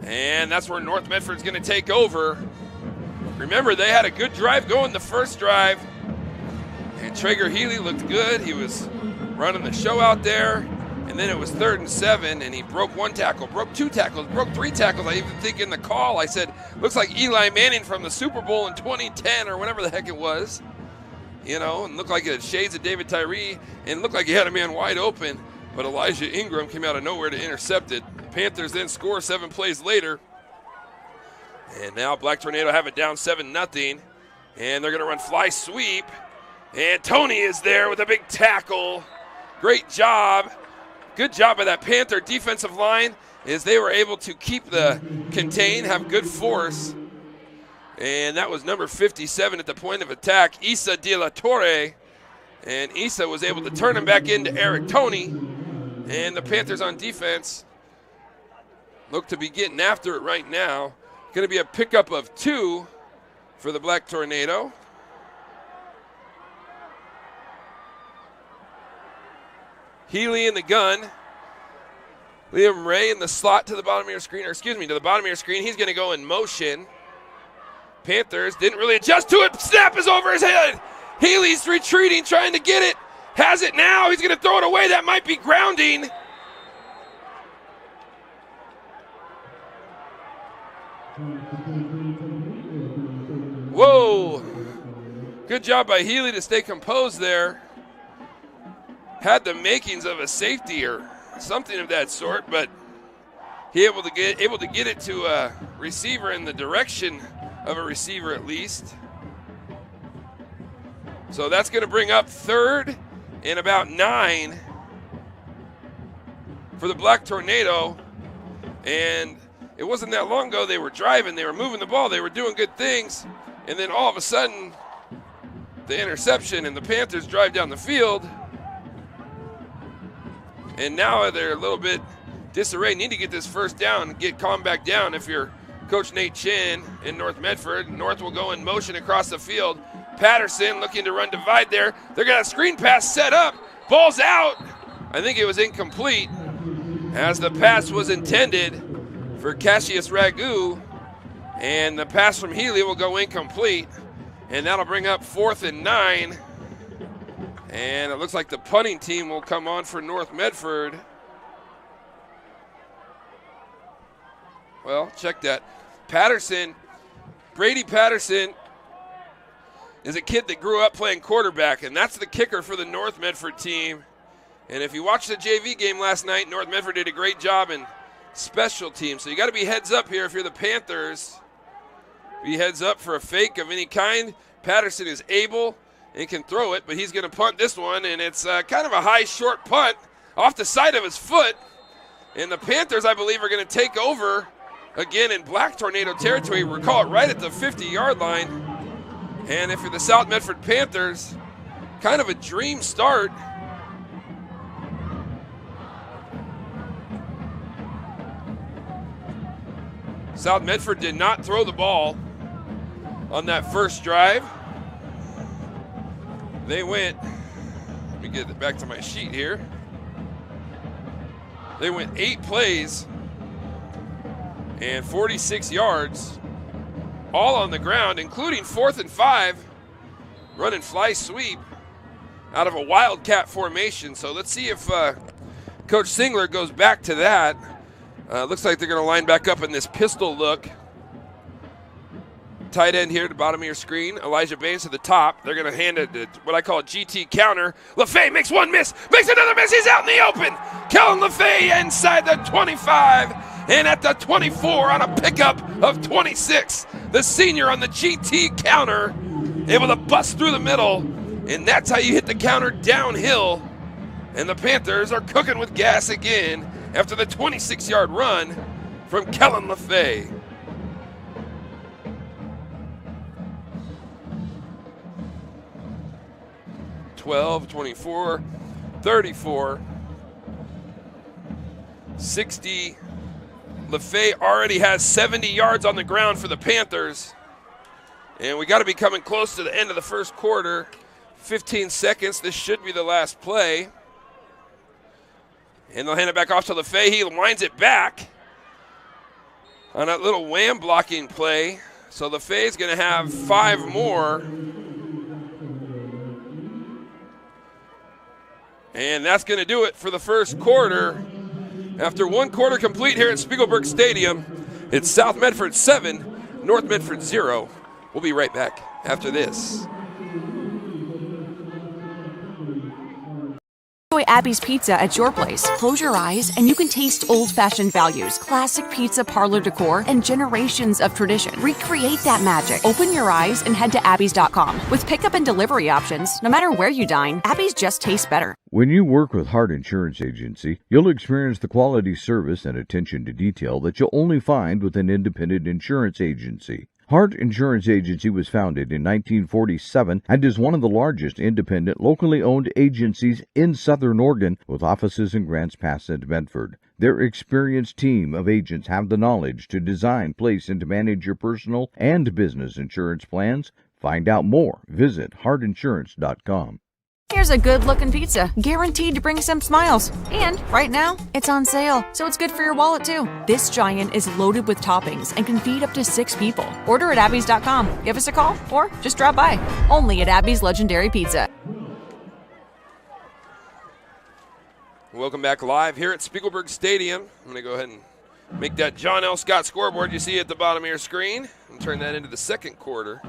Speaker 1: And that's where North Medford's going to take over. Remember, they had a good drive going the first drive. And Traeger Healy looked good. He was running the show out there. And then it was 3rd and 7, and he broke 1 tackle, broke 2 tackles, broke 3 tackles. I even think in the call, I said, looks like Eli Manning from the Super Bowl in 2010 or whatever the heck it was. You know, and looked like it had shades of David Tyree, and looked like he had a man wide open. But Elijah Ingram came out of nowhere to intercept it. Panthers then score 7 plays later. And now Black Tornado have it down 7-0. And they're going to run fly sweep. And Tony is there with a big tackle. Great job. Good job by that Panther defensive line as they were able to keep the contain, have good force. And that was number 57 at the point of attack, Issa De La Torre. And Issa was able to turn him back into Eric Tony. And the Panthers on defense look to be getting after it right now. Going to be a pickup of 2 for the Black Tornado. Healy in the gun. Liam Ray in the slot to the bottom of your screen, or excuse me, to the bottom of your screen. He's going to go in motion. Panthers didn't really adjust to it. Snap is over his head. Healy's retreating, trying to get it. Has it now. He's going to throw it away. That might be grounding. Whoa. Good job by Healy to stay composed there. Had the makings of a safety or something of that sort, but he able to get it to a receiver in the direction of a receiver at least. So that's going to bring up 3rd and about 9 for the Black Tornado. And it wasn't that long ago they were driving, they were moving the ball, they were doing good things, and then all of a sudden the interception and the Panthers drive down the field. And now they're a little bit disarray. Need to get this first down, get calmed back down. If you're Coach Nate Chin in North Medford, North will go in motion across the field. Patterson looking to run divide there. They're going to screen pass set up. Ball's out. I think it was incomplete as the pass was intended for Cassius Ragu. And the pass from Healy will go incomplete. And that'll bring up 4th and 9. And it looks like the punting team will come on for North Medford. Well, check that. Patterson, Brady Patterson, is a kid that grew up playing quarterback, and that's the kicker for the North Medford team. And if you watched the JV game last night, North Medford did a great job in special teams. So you got to be heads up here if you're the Panthers. Be heads up for a fake of any kind. Patterson is able and can throw it, but he's going to punt this one, and it's kind of a high, short punt off the side of his foot. And the Panthers, I believe, are going to take over again in Black Tornado territory. Recall it right at the 50-yard line. And if you're the South Medford Panthers, kind of a dream start. South Medford did not throw the ball on that first drive. They went, let me get it back to my sheet here. They went 8 plays and 46 yards, all on the ground, including 4th and 5, running fly sweep out of a wildcat formation. So let's see if Coach Singler goes back to that. Looks like they're going to line back up in this pistol look. Tight end here at the bottom of your screen. Elijah Baines to the top. They're going to hand it to what I call a GT counter. LaFay makes one miss, makes another miss. He's out in the open. Kellen LaFay inside the 25 and at the 24 on a pickup of 26. The senior on the GT counter, able to bust through the middle, and that's how you hit the counter downhill. And the Panthers are cooking with gas again after the 26-yard run from Kellen LaFay. (12, 24, 34, 60). LaFay already has 70 yards on the ground for the Panthers. And we got to be coming close to the end of the first quarter. 15 seconds. This should be the last play. And they'll hand it back off to LaFay. He winds it back on that little wham blocking play. So LaFay's going to have 5 more. And that's going to do it for the first quarter. After 1 quarter complete here at Spiegelberg Stadium, it's South Medford 7, North Medford 0. We'll be right back after this.
Speaker 6: Enjoy Abby's Pizza at your place. Close your eyes and you can taste old-fashioned values, classic pizza parlor decor, and generations of tradition. Recreate that magic. Open your eyes and head to abbys.com. With pickup and delivery options, no matter where you dine, Abby's just tastes better.
Speaker 7: When you work with Hart Insurance Agency, you'll experience the quality service and attention to detail that you'll only find with an independent insurance agency. Hart Insurance Agency was founded in 1947 and is one of the largest independent, locally owned agencies in Southern Oregon, with offices in Grants Pass and Medford. Their experienced team of agents have the knowledge to design, place, and to manage your personal and business insurance plans. Find out more. Visit hartinsurance.com.
Speaker 6: Here's a good-looking pizza, guaranteed to bring some smiles. And right now, it's on sale, so it's good for your wallet too. This giant is loaded with toppings and can feed up to 6 people. Order at abbys.com. Give us a call or just drop by. Only at Abby's Legendary Pizza.
Speaker 1: Welcome back live here at Spiegelberg Stadium. I'm going to go ahead and make that John L. Scott scoreboard you see at the bottom of your screen and turn that into the second quarter.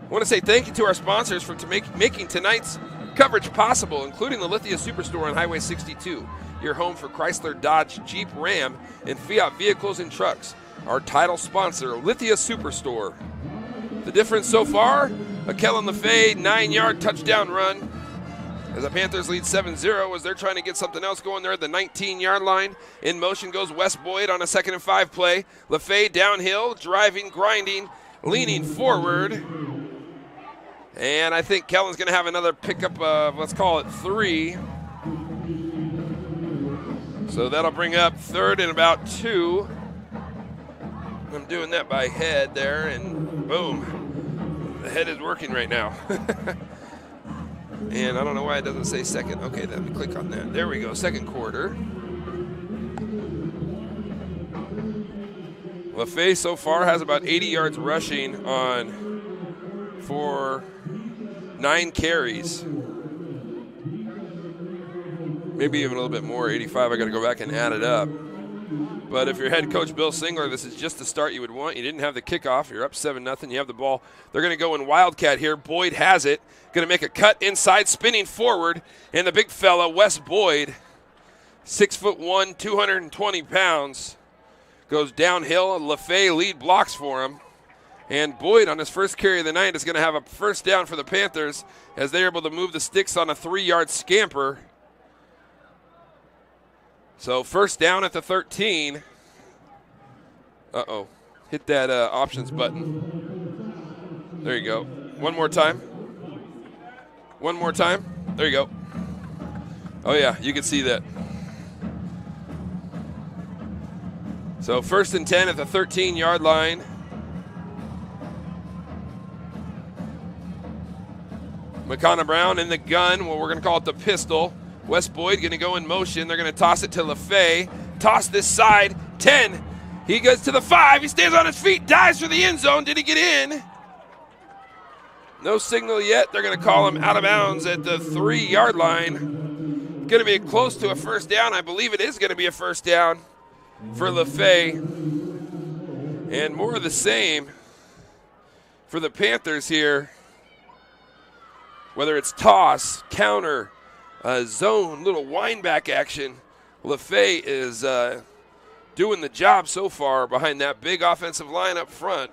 Speaker 1: I want to say thank you to our sponsors for making tonight's coverage possible, including the Lithia Superstore on Highway 62, your home for Chrysler, Dodge, Jeep, Ram, and Fiat vehicles and trucks. Our title sponsor, Lithia Superstore. The difference so far, a Kellen LaFay 9-yard touchdown run as the Panthers lead 7-0 as they're trying to get something else going there at the 19-yard line. In motion goes Wes Boyd on a 2nd and 5 play. LaFay downhill, driving, grinding, leaning forward. And I think Kellen's going to have another pickup of, let's call it 3. So that'll bring up 3rd and about 2. I'm doing that by head there, and boom. The head is working right now. And I don't know why it doesn't say second. Okay, let me click on that. There we go, second quarter. LaFay so far has about 80 yards rushing for 9 carries. Maybe even a little bit more, 85. I got to go back and add it up. But if you're head coach Bill Singler, this is just the start you would want. You didn't have the kickoff. You're up 7-0. You have the ball. They're going to go in Wildcat here. Boyd has it. Going to make a cut inside, spinning forward. And the big fella, Wes Boyd, 6'1", 220 pounds, goes downhill. LaFay lead blocks for him. And Boyd on his first carry of the night is going to have a first down for the Panthers as they're able to move the sticks on a 3-yard scamper. So first down at the 13. Uh-oh. Hit that options button. There you go. One more time. One more time. There you go. Oh, yeah, you can see that. So 1st and 10 at the 13-yard line. McConnell Brown in the gun. Well, we're going to call it the pistol. Wes Boyd going to go in motion. They're going to toss it to LaFay. Toss this side. 10. He goes to the 5. He stays on his feet. Dives for the end zone. Did he get in? No signal yet. They're going to call him out of bounds at the 3-yard line. Going to be close to a first down. I believe it is going to be a first down for LaFay. And more of the same for the Panthers here. Whether it's toss, counter, zone, little wind-back action, LaFay is doing the job so far behind that big offensive line up front.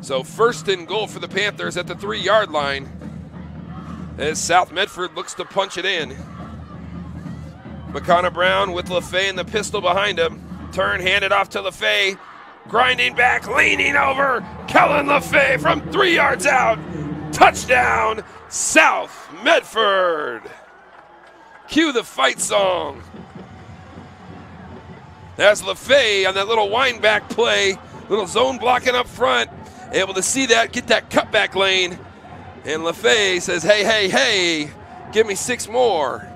Speaker 1: So 1st and goal for the Panthers at the 3-yard line as South Medford looks to punch it in. McConnor Brown with LaFay and the pistol behind him. Turn, handed off to LaFay. Grinding back, leaning over. Kellen LaFay from 3 yards out. Touchdown, South Medford. Cue the fight song. As LaFay on that little wind back play, little zone blocking up front, able to see that, get that cutback lane. And LaFay says, hey, give me 6 more.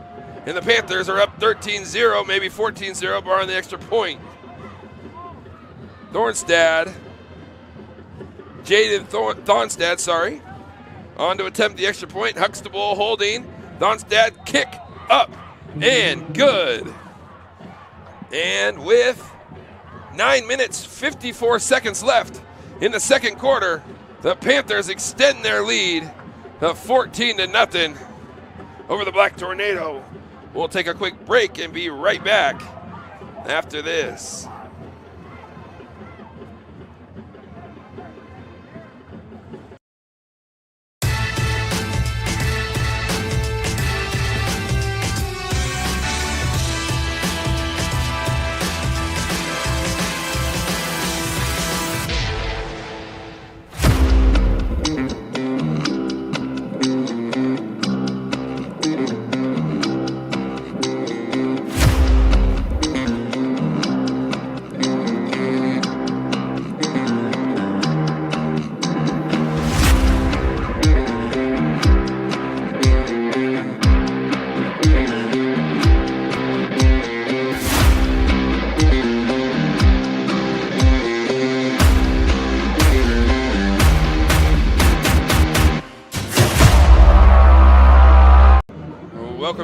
Speaker 1: And the Panthers are up 13-0, maybe 14-0, barring the extra point. Jaden Thornstad, on to attempt the extra point. Huxtable holding. Thornstad kick up and good. And with 9 minutes, 54 seconds left in the second quarter, the Panthers extend their lead to 14-0 over the Black Tornado. We'll take a quick break and be right back after this.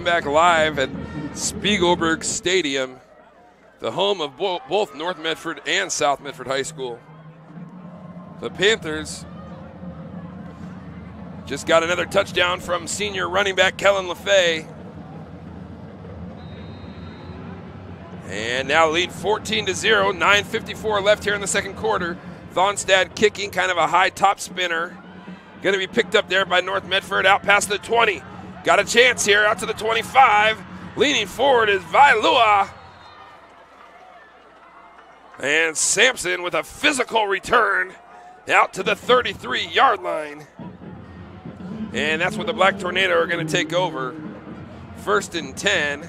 Speaker 1: Back live at Spiegelberg Stadium, the home of both North Medford and South Medford High School. The Panthers just got another touchdown from senior running back Kellen LaFay. And now lead 14-0, 9:54 left here in the second quarter. Thornstad kicking, kind of a high top spinner. Going to be picked up there by North Medford out past the 20. Got a chance here out to the 25. Leaning forward is Vailua. And Sampson with a physical return out to the 33-yard line. And that's what the Black Tornado are going to take over. 1st and 10.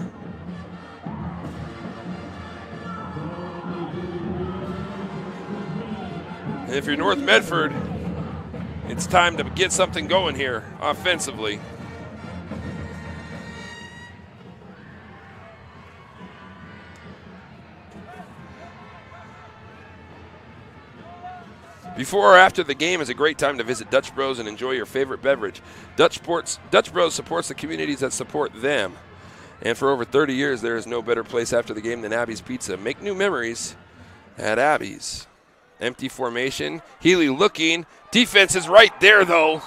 Speaker 1: And if you're North Medford, it's time to get something going here offensively. Before or after the game is a great time to visit Dutch Bros and enjoy your favorite beverage. Dutch Bros supports the communities that support them. And for over 30 years, there is no better place after the game than Abby's Pizza. Make new memories at Abby's. Empty formation. Healy looking. Defense is right there, though.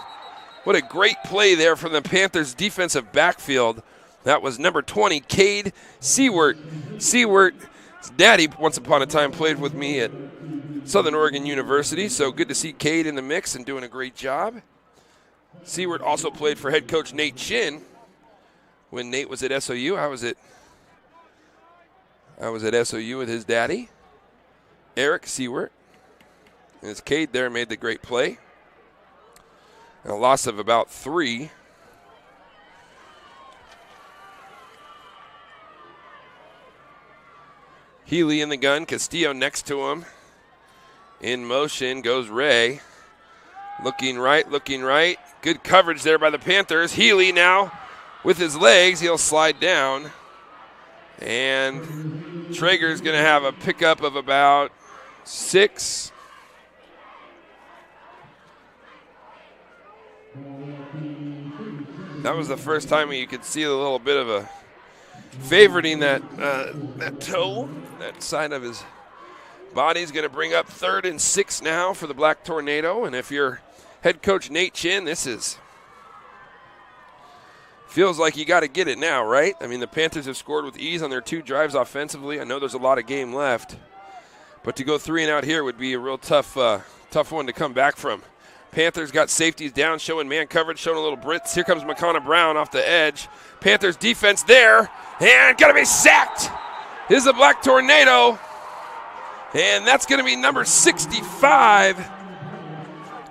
Speaker 1: What a great play there from the Panthers' defensive backfield. That was number 20, Cade Seward. Seward's daddy, once upon a time, played with me at Southern Oregon University, so good to see Cade in the mix and doing a great job. Seward also played for head coach Nate Chin when Nate was at SOU. I was at SOU with his daddy, Eric Seward. And as Cade there made the great play. And a loss of about 3. Healy in the gun, Castillo next to him. In motion goes Ray. Looking right. Good coverage there by the Panthers. Healy now with his legs. He'll slide down. And Traeger's going to have a pickup of about 6. That was the first time you could see a little bit of a favoriting that toe, that side of his body's going to bring up 3rd and 6 now for the Black Tornado. And if you're head coach Nate Chin, feels like you got to get it now, right? I mean, the Panthers have scored with ease on their 2 drives offensively. I know there's a lot of game left, but to go 3 and out here would be a real tough one to come back from. Panthers got safeties down, showing man coverage, showing a little blitz. Here comes McConnor Brown off the edge. Panthers defense there, And going to be sacked is the Black Tornado. And that's going to be number 65,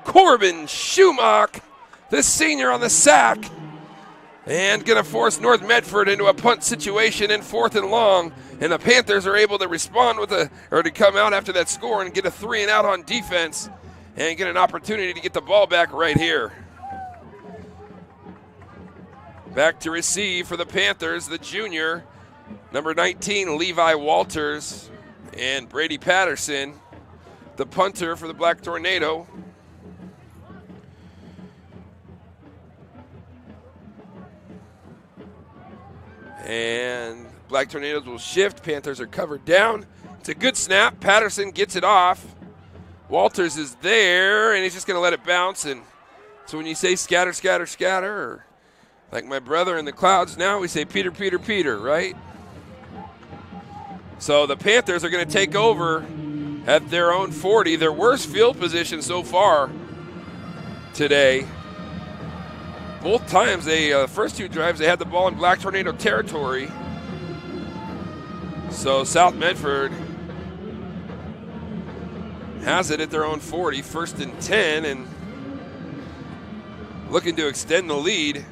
Speaker 1: Corbin Schumach, the senior on the sack. And going to force North Medford into a punt situation in 4th and long. And the Panthers are able to respond to come out after that score and get a 3-and-out on defense and get an opportunity to get the ball back right here. Back to receive for the Panthers, the junior, number 19, Levi Walters, and Brady Patterson, the punter for the Black Tornado. And Black Tornadoes will shift. Panthers are covered down. It's a good snap. Patterson gets it off. Walters is there, and he's just going to let it bounce. And so when you say scatter, scatter, scatter, or like my brother in the clouds now, we say Peter, Peter, Peter, right? So the Panthers are going to take over at their own 40, their worst field position so far today. Both times, first 2 drives, they had the ball in Black Tornado territory. So South Medford has it at their own 40, 1st and 10, and looking to extend the lead.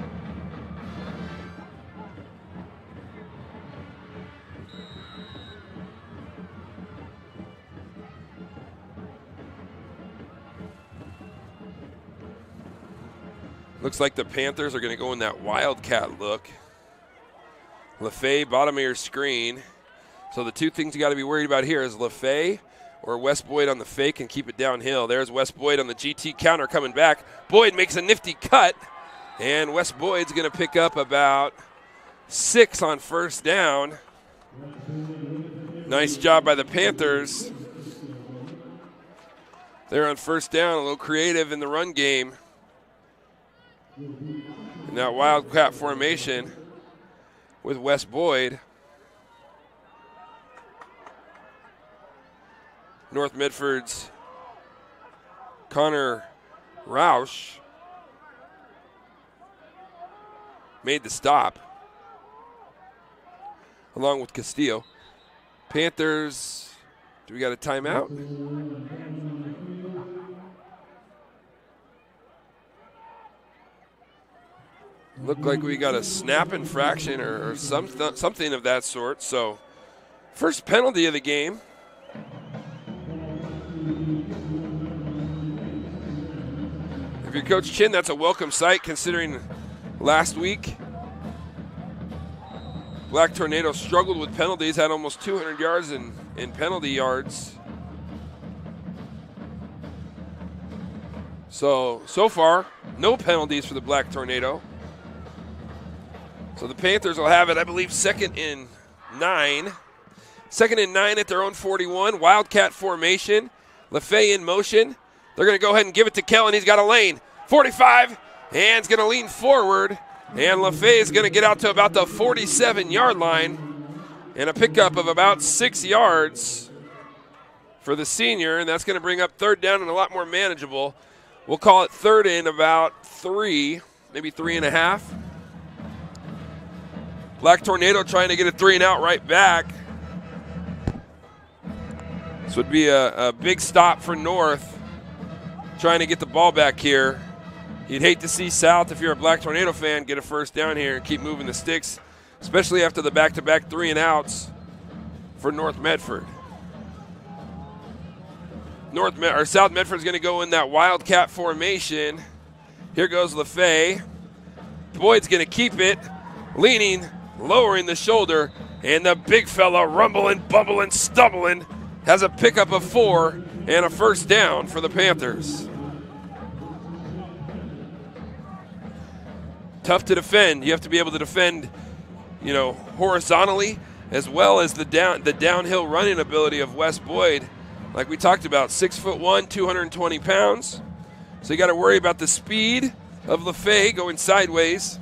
Speaker 1: Looks like the Panthers are going to go in that Wildcat look. LaFay, bottom of your screen. So the 2 things you got to be worried about here is LaFay or Wes Boyd on the fake and keep it downhill. There's Wes Boyd on the GT counter coming back. Boyd makes a nifty cut, and Wes Boyd's going to pick up about 6 on 1st down. Nice job by the Panthers. They're on 1st down, a little creative in the run game. In that Wildcat formation with Wes Boyd. North Medford's Connor Roush made the stop along with Castillo. Panthers, do we got a timeout? Looked like we got a snap infraction or something of that sort. So, first penalty of the game. If you're Coach Chin, that's a welcome sight considering last week Black Tornado struggled with penalties, had almost 200 yards in penalty yards. So far, no penalties for the Black Tornado. So the Panthers will have it, I believe, 2nd and 9. 2nd and 9 at their own 41. Wildcat formation. LaFay in motion. They're going to go ahead and give it to Kellen. He's got a lane. 45. And he's going to lean forward. And LaFay is going to get out to about the 47-yard line. And a pickup of about 6 yards for the senior. And that's going to bring up 3rd down and a lot more manageable. We'll call it 3rd and about 3, maybe 3.5. Black Tornado trying to get a 3-and-out right back. This would be a big stop for North, trying to get the ball back here. You'd hate to see South, if you're a Black Tornado fan, get a 1st down here and keep moving the sticks, especially after the back-to-back 3-and-outs for North Medford. South Medford's going to go in that Wildcat formation. Here goes LaFay. Boyd's going to keep it, leaning, lowering the shoulder, and the big fella rumbling, bumbling, stumbling has a pickup of 4 and a 1st down for the Panthers. Tough to defend. You have to be able to defend, horizontally, as well as the downhill running ability of Wes Boyd. Like we talked about, 6'1", 220 pounds. So you got to worry about the speed of LaFay going sideways.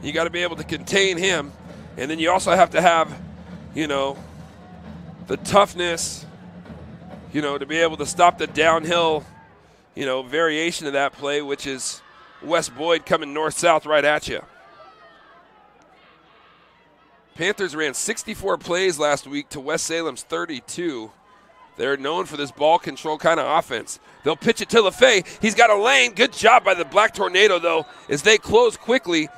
Speaker 1: You got to be able to contain him. And then you also have to have, the toughness, to be able to stop the downhill, variation of that play, which is Wes Boyd coming north-south right at you. Panthers ran 64 plays last week to West Salem's 32. They're known for this ball control kind of offense. They'll pitch it to LaFay. He's got a lane. Good job by the Black Tornado, though, as they close quickly.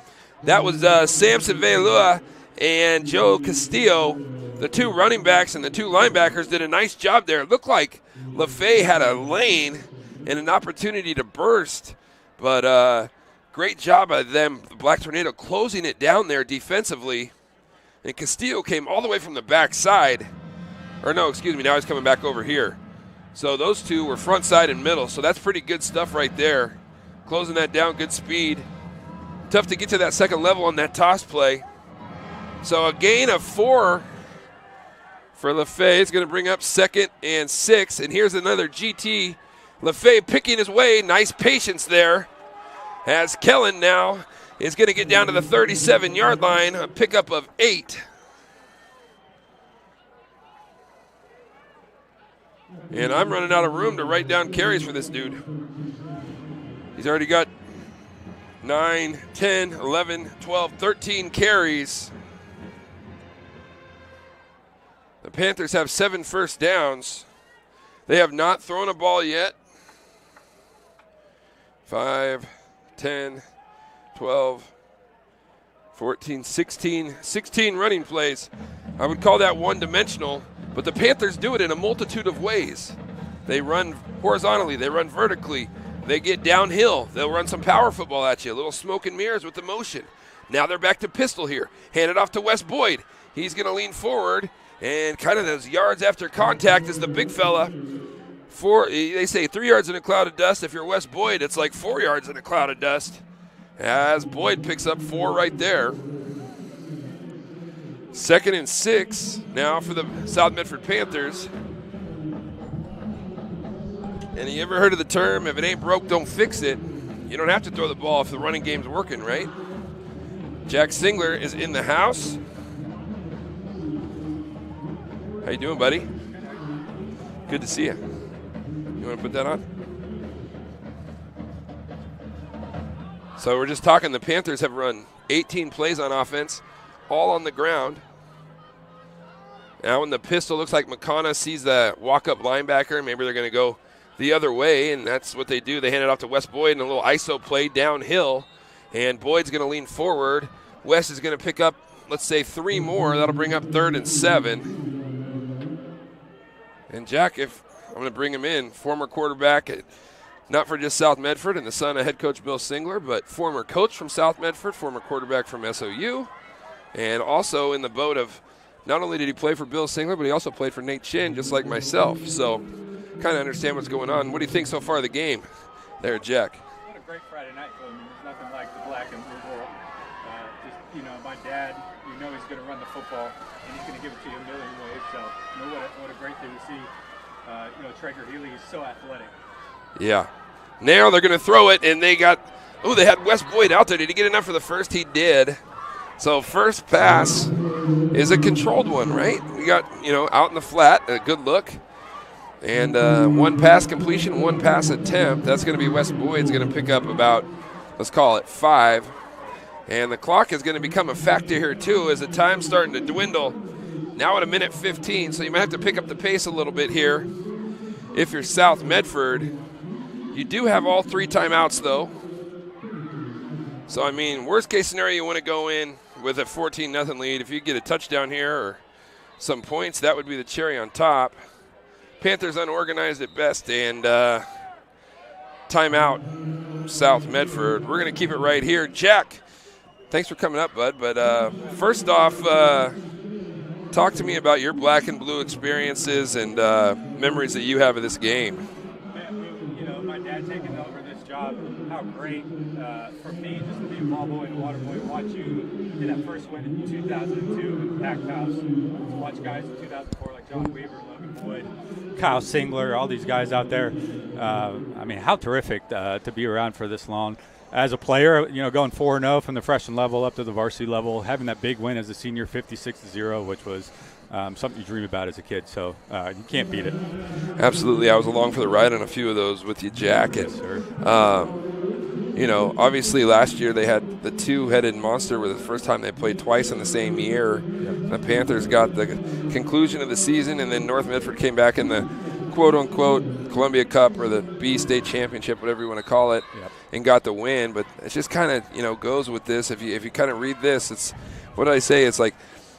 Speaker 1: That was Samson Veilua and Joe Castillo. The two running backs and the two linebackers did a nice job there. It looked like LaFay had a lane and an opportunity to burst, but great job by them, the Black Tornado, closing it down there defensively. And Castillo came all the way from the backside. Or no, excuse me, now he's coming back over here. So those two were front side and middle, so that's pretty good stuff right there. Closing that down, good speed. Tough to get to that second level on that toss play. So a gain of 4 for LaFay. It's going to bring up 2nd and 6. And here's another GT. LaFay picking his way. Nice patience there. As Kellen now is going to get down to the 37-yard line. A pickup of 8. And I'm running out of room to write down carries for this dude. He's already got 9, 10, 11, 12, 13 carries. The Panthers have 7 first downs. They have not thrown a ball yet. 5, 10, 12, 14, 16 running plays. I would call that one-dimensional, but the Panthers do it in a multitude of ways. They run horizontally. They run vertically. They get downhill. They'll run some power football at you, a little smoke and mirrors with the motion. Now they're back to pistol here. Hand it off to Wes Boyd. He's going to lean forward, and kind of those yards after contact is the big fella. They say 3 yards in a cloud of dust. If you're Wes Boyd, it's like 4 yards in a cloud of dust. As Boyd picks up 4 right there. 2nd and 6 now for the South Medford Panthers. And you ever heard of the term, if it ain't broke, don't fix it? You don't have to throw the ball if the running game's working, right? Jack Singler is in the house. How you doing, buddy? Good to see you. You want to put that on? So we're just talking, the Panthers have run 18 plays on offense, all on the ground. Now in the pistol, looks like McConnell sees the walk-up linebacker. Maybe they're going to go the other way, and that's what they do. They hand it off to Wes Boyd in a little ISO play downhill, and Boyd's going to lean forward. Wes is going to pick up, let's say, 3 more. That'll bring up 3rd and 7. And Jack, if I'm going to bring him in, former quarterback at not for just South Medford and the son of head coach Bill Singler, but former coach from South Medford, former quarterback from SOU, and also in the boat of not only did he play for Bill Singler, but he also played for Nate Chin, just like myself. So kind of understand what's going on. What do you think so far of the game there, Jack?
Speaker 9: What a great Friday night for them. There's nothing like the black and blue world. My dad, he's going to run the football, and he's going to give it to you a million ways. So, what a great thing to see. Traeger Healy is so athletic.
Speaker 1: Yeah. Now they're going to throw it, and they had Wes Boyd out there. Did he get enough for the first? He did. So first pass is a controlled one, right? We got, out in the flat, a good look. And 1 pass completion, 1 pass attempt. That's going to be Wes Boyd's going to pick up about, let's call it 5. And the clock is going to become a factor here, too, as the time's starting to dwindle. Now at 1:15, so you might have to pick up the pace a little bit here. If you're South Medford, you do have all 3 timeouts, though. So, worst case scenario, you want to go in with a 14-0 lead. If you get a touchdown here or some points, that would be the cherry on top. Panthers unorganized at best, and timeout, South Medford. We're going to keep it right here. Jack, thanks for coming up, bud. But first off, talk to me about your black and blue experiences and memories that you have of this game.
Speaker 9: My dad taking over this job, how great for me just to be a ball boy and a water boy, watch you get that first win in 2002 in the Packed House, watch guys in 2004 like John Weaver, Logan Boyd, Kyle Singler, all these guys out there. How terrific to be around for this long. As a player, going 4-0 from the freshman level up to the varsity level, having that big win as a senior, 56-0, which was something you dream about as a kid. So you can't beat it.
Speaker 1: Absolutely. I was along for the ride on a few of those with you, Jack.
Speaker 9: Yes, sir.
Speaker 1: Obviously last year they had the two-headed monster were the first time they played twice in the same year. The Panthers got the conclusion of the season, and then North Medford came back in the quote-unquote Columbia Cup or the B-State Championship, whatever you want to call it, and got the win. But it just kind of, goes with this. If you kind of read this, it's, what did I say? It's like,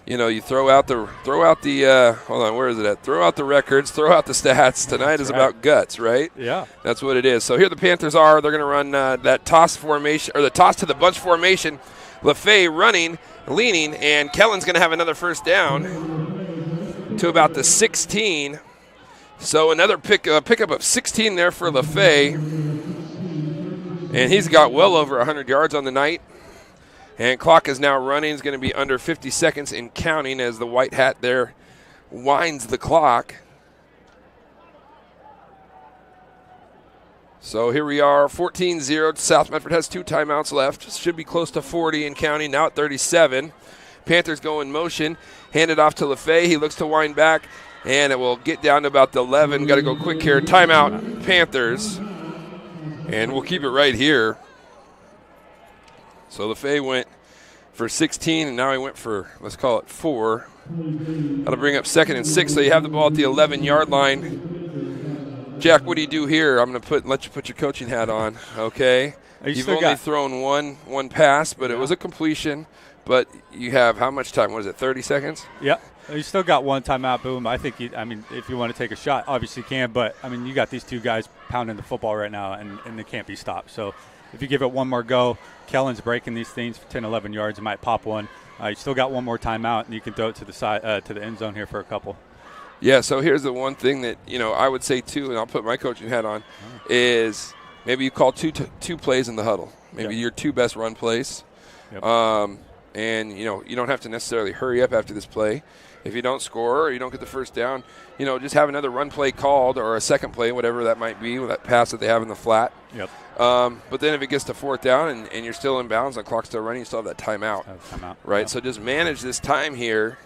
Speaker 1: you throw out the hold on, where is it at? Throw out the records, throw out the stats. Tonight is about guts, right?
Speaker 10: Yeah.
Speaker 1: That's what it is. So here the Panthers are. They're going to run that toss formation, or the toss to the bunch formation. LaFay running, leaning, and Kellen's going to have another first down to about the 16. So another pickup of 16 there for LaFay. And he's got well over 100 yards on the night. And clock is now running. It's going to be under 50 seconds and counting as the white hat there winds the clock. So here we are, 14-0. South Medford has 2 timeouts left. Should be close to 40 and counting, now at 37. Panthers go in motion. Hand it off to LaFay. He looks to wind back, and it will get down to about the 11. Got to go quick here. Timeout, Panthers. And we'll keep it right here. So LaFay went for 16, and now he went for, let's call it 4. That'll bring up 2nd and 6, so you have the ball at the 11-yard line. Jack, what do you do here? I'm going to let you put your coaching hat on, okay? You've only thrown one pass, but it was a completion. But you have how much time? What is it, 30 seconds?
Speaker 10: Yeah. You still got one timeout, Boom. I think, if you want to take a shot, obviously you can. But, you got these 2 guys pounding the football right now, and they can't be stopped. So if you give it one more go, Kellen's breaking these things for 10, 11 yards. It might pop one. You still got one more timeout, and you can throw it to the side, to the end zone here for a couple.
Speaker 1: Yeah, so here's the one thing that, I would say, too, and I'll put my coaching hat on, is maybe you call two plays in the huddle. Maybe your 2 best run plays.
Speaker 10: Yep.
Speaker 1: And, you don't have to necessarily hurry up after this play. If you don't score or you don't get the first down, just have another run play called or a second play, whatever that might be, with that pass that they have in the flat.
Speaker 10: Yep.
Speaker 1: But then if it gets to 4th down and you're still in bounds, the clock's still running, you still have that timeout. Right? Yep. So just manage this time here.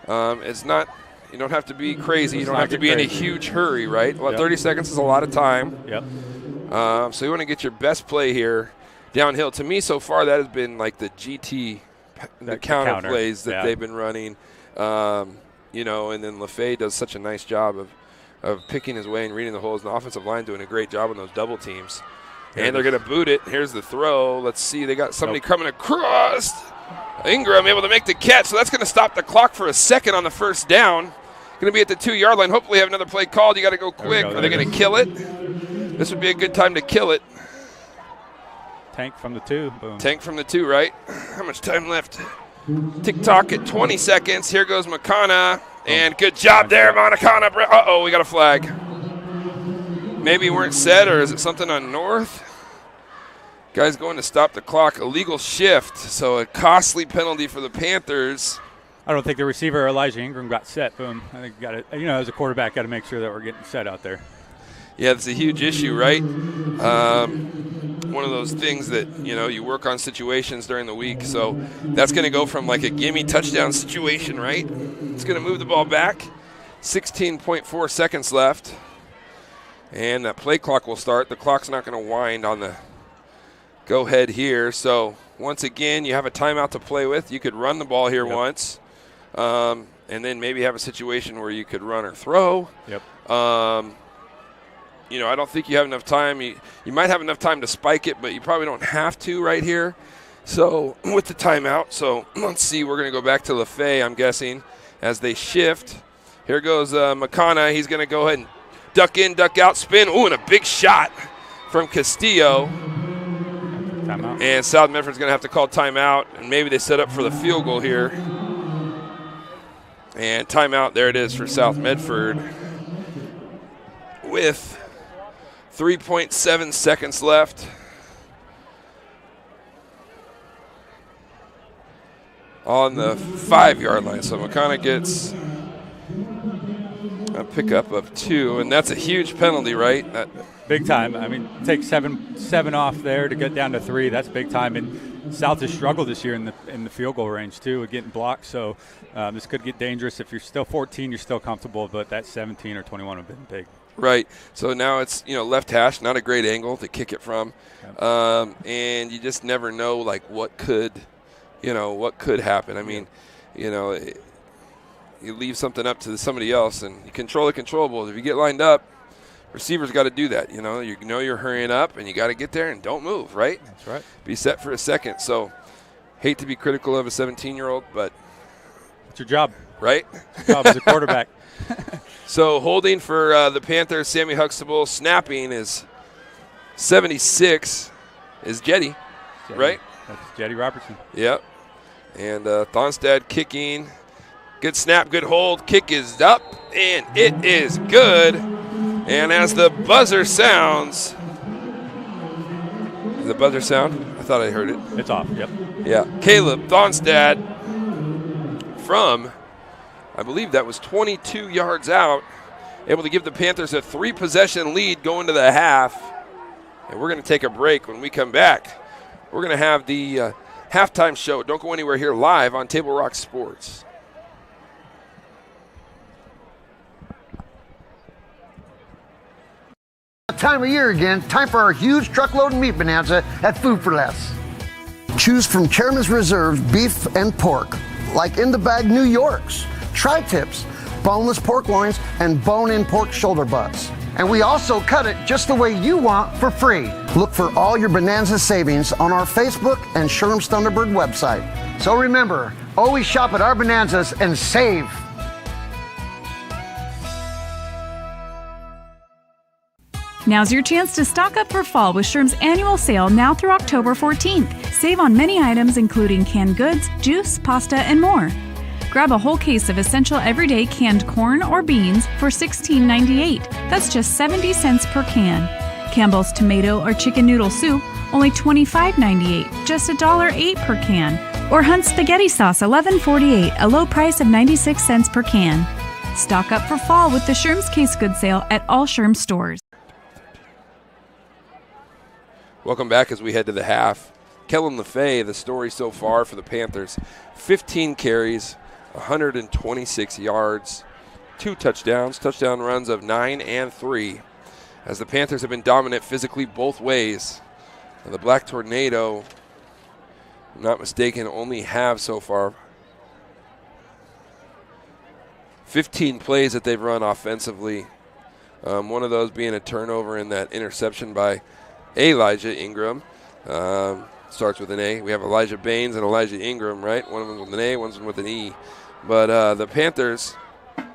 Speaker 1: It's not – you don't have to be crazy. You don't have to be in a huge hurry, right? Well, 30 seconds is a lot of time.
Speaker 10: Yep.
Speaker 1: So you want to get your best play here downhill. To me, so far, that has been like the GT – the counter plays that they've been running, and then LaFay does such a nice job of picking his way and reading the holes. And the offensive line doing a great job on those double teams. And they're going to boot it. Here's the throw. Let's see. They got somebody coming across. Ingram able to make the catch. So that's going to stop the clock for a second on the first down. Going to be at the 2-yard line. Hopefully have another play called. You got to go quick. Are they going to kill it? This would be a good time to kill it.
Speaker 10: Tank from the 2. Boom.
Speaker 1: Tank from the 2, right? How much time left? Tick-tock at 20 seconds. Here goes McConna. And good job there, McConna. Uh-oh, we got a flag. Maybe weren't set, or is it something on North? Guy's going to stop the clock. Illegal shift, so a costly penalty for the Panthers.
Speaker 10: I don't think the receiver, Elijah Ingram, got set. Boom. I think as a quarterback, got to make sure that we're getting set out there.
Speaker 1: Yeah, that's a huge issue, right? One of those things that, you work on situations during the week. So that's going to go from like a gimme touchdown situation, right? It's going to move the ball back. 16.4 seconds left. And that play clock will start. The clock's not going to wind on the go-ahead here. So once again, you have a timeout to play with. You could run the ball here once. And then maybe have a situation where you could run or throw.
Speaker 10: Yep.
Speaker 1: I don't think you have enough time. You might have enough time to spike it, but you probably don't have to right here. So with the timeout, so let's see. We're going to go back to LaFay, I'm guessing, as they shift. Here goes McConna. He's going to go ahead and duck in, duck out, spin. Ooh, and a big shot from Castillo.
Speaker 10: Timeout.
Speaker 1: And South Medford's going to have to call timeout, and maybe they set up for the field goal here. And timeout, there it is for South Medford with 3.7 seconds left. On the 5-yard line. So McConna gets a pickup of 2, and that's a huge penalty, right?
Speaker 10: Big time. I mean, take seven off there to get down to 3. That's big time. And South has struggled this year in the field goal range too, with getting blocked. So this could get dangerous. If you're still 14, you're still comfortable, but that 17 or 21 would have been big.
Speaker 1: Right. So now it's, left hash, not a great angle to kick it from. And you just never know, like, what could happen. I mean, you leave something up to somebody else, and you control the controllables. If you get lined up, receivers got to do that. You're hurrying up, and you got to get there and don't move, right?
Speaker 10: That's right.
Speaker 1: Be set for a second. So hate to be critical of a 17-year-old, but
Speaker 10: it's your job.
Speaker 1: Right?
Speaker 10: It's your job as a quarterback.
Speaker 1: So holding for the Panthers, Sammy Huxtable. Snapping is 76 is Jetty, right?
Speaker 10: That's Jetty Robertson.
Speaker 1: Yep. And Thonstad kicking. Good snap, good hold. Kick is up, and it is good. And as the buzzer sounds, does the buzzer sound? I thought I heard it.
Speaker 10: It's off, yep.
Speaker 1: Yeah. Caleb Thonstad from, I believe that was 22 yards out, able to give the Panthers a 3-possession lead going to the half. And we're going to take a break. When we come back, we're going to have the halftime show. Don't go anywhere here live on Table Rock Sports.
Speaker 11: Time of year again, time for our huge truckload meat bonanza at Food for Less. Choose from Chairman's Reserve beef and pork, like in the bag New York's, tri-tips, boneless pork loins, and bone-in pork shoulder butts. And we also cut it just the way you want for free. Look for all your bonanza savings on our Facebook and Sherm's Thunderbird website. So remember, always shop at our bonanzas and save.
Speaker 12: Now's your chance to stock up for fall with Sherm's annual sale now through October 14th. Save on many items including canned goods, juice, pasta, and more. Grab a whole case of essential everyday canned corn or beans for $16.98. That's just 70 cents per can. Campbell's tomato or chicken noodle soup, only $25.98, just $1.08 per can. Or Hunt's spaghetti sauce, $11.48, a low price of 96 cents per can. Stock up for fall with the Sherm's Case Goods sale at all Sherm's stores.
Speaker 1: Welcome back as we head to the half. Kellen LaFay, the story so far for the Panthers, 15 carries, 126 yards, 2 touchdowns, touchdown runs of 9 and 3. As the Panthers have been dominant physically both ways. The Black Tornado, if I'm not mistaken, only have so far 15 plays that they've run offensively. One of those being a turnover in that interception by Elijah Ingram. Starts with an A. We have Elijah Baines and Elijah Ingram, right? One of them with an A, one's with an E. But the Panthers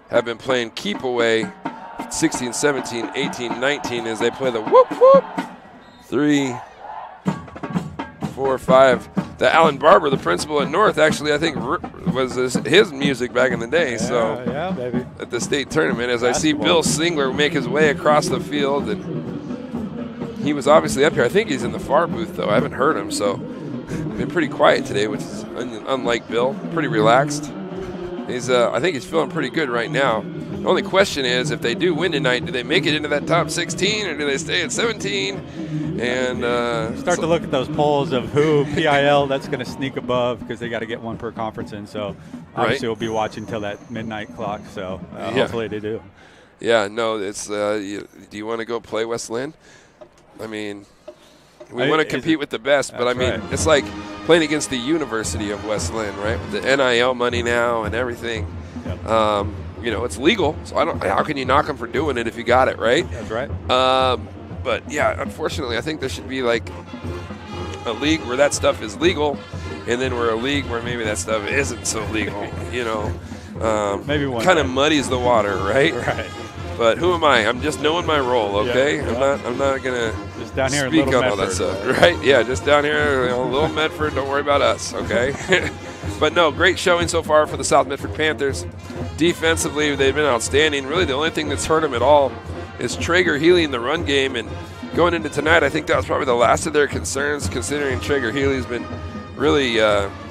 Speaker 1: have been playing keep away 16, 17, 18, 19 as they play the whoop, whoop. 3, 4, 5. The Alan Barber, the principal at North, actually, I think was his music back in the day.
Speaker 10: Yeah, baby.
Speaker 1: At the state tournament, as I see Bill Singler make his way across the field, and he was obviously up here. I think he's in the far booth, though. I haven't heard him, so been pretty quiet today, which is unlike Bill. Pretty relaxed. I think he's feeling pretty good right now. The only question is, if they do win tonight, do they make it into that top 16, or do they stay at 17? And
Speaker 10: start to look at those polls of who PIL that's going to sneak above, because they got to get one per conference in. So obviously we'll be watching till that midnight clock. So hopefully they do.
Speaker 1: Yeah, no, it's. Do you want to go play West Lynn? I mean, we want to compete with the best, but I mean, It's like playing against the University of West Lynn, right? With the NIL money now and everything. Yep. It's legal, so how can you knock them for doing it if you got it, right?
Speaker 10: That's right.
Speaker 1: But yeah, unfortunately, I think there should be like a league where that stuff is legal, and then we're a league where maybe that stuff isn't so legal.
Speaker 10: Maybe one
Speaker 1: kind of muddies the water, right?
Speaker 10: Right.
Speaker 1: But who am I? I'm just knowing my role, okay?
Speaker 10: Yeah.
Speaker 1: I'm not gonna
Speaker 10: just down here
Speaker 1: speak
Speaker 10: in
Speaker 1: on
Speaker 10: Medford,
Speaker 1: all that stuff, right? Yeah, just down here, little Medford. Don't worry about us, okay? But no, great showing so far for the South Medford Panthers. Defensively, they've been outstanding. Really, the only thing that's hurt them at all is Traeger Healy in the run game. And going into tonight, I think that was probably the last of their concerns, considering Traeger Healy's been really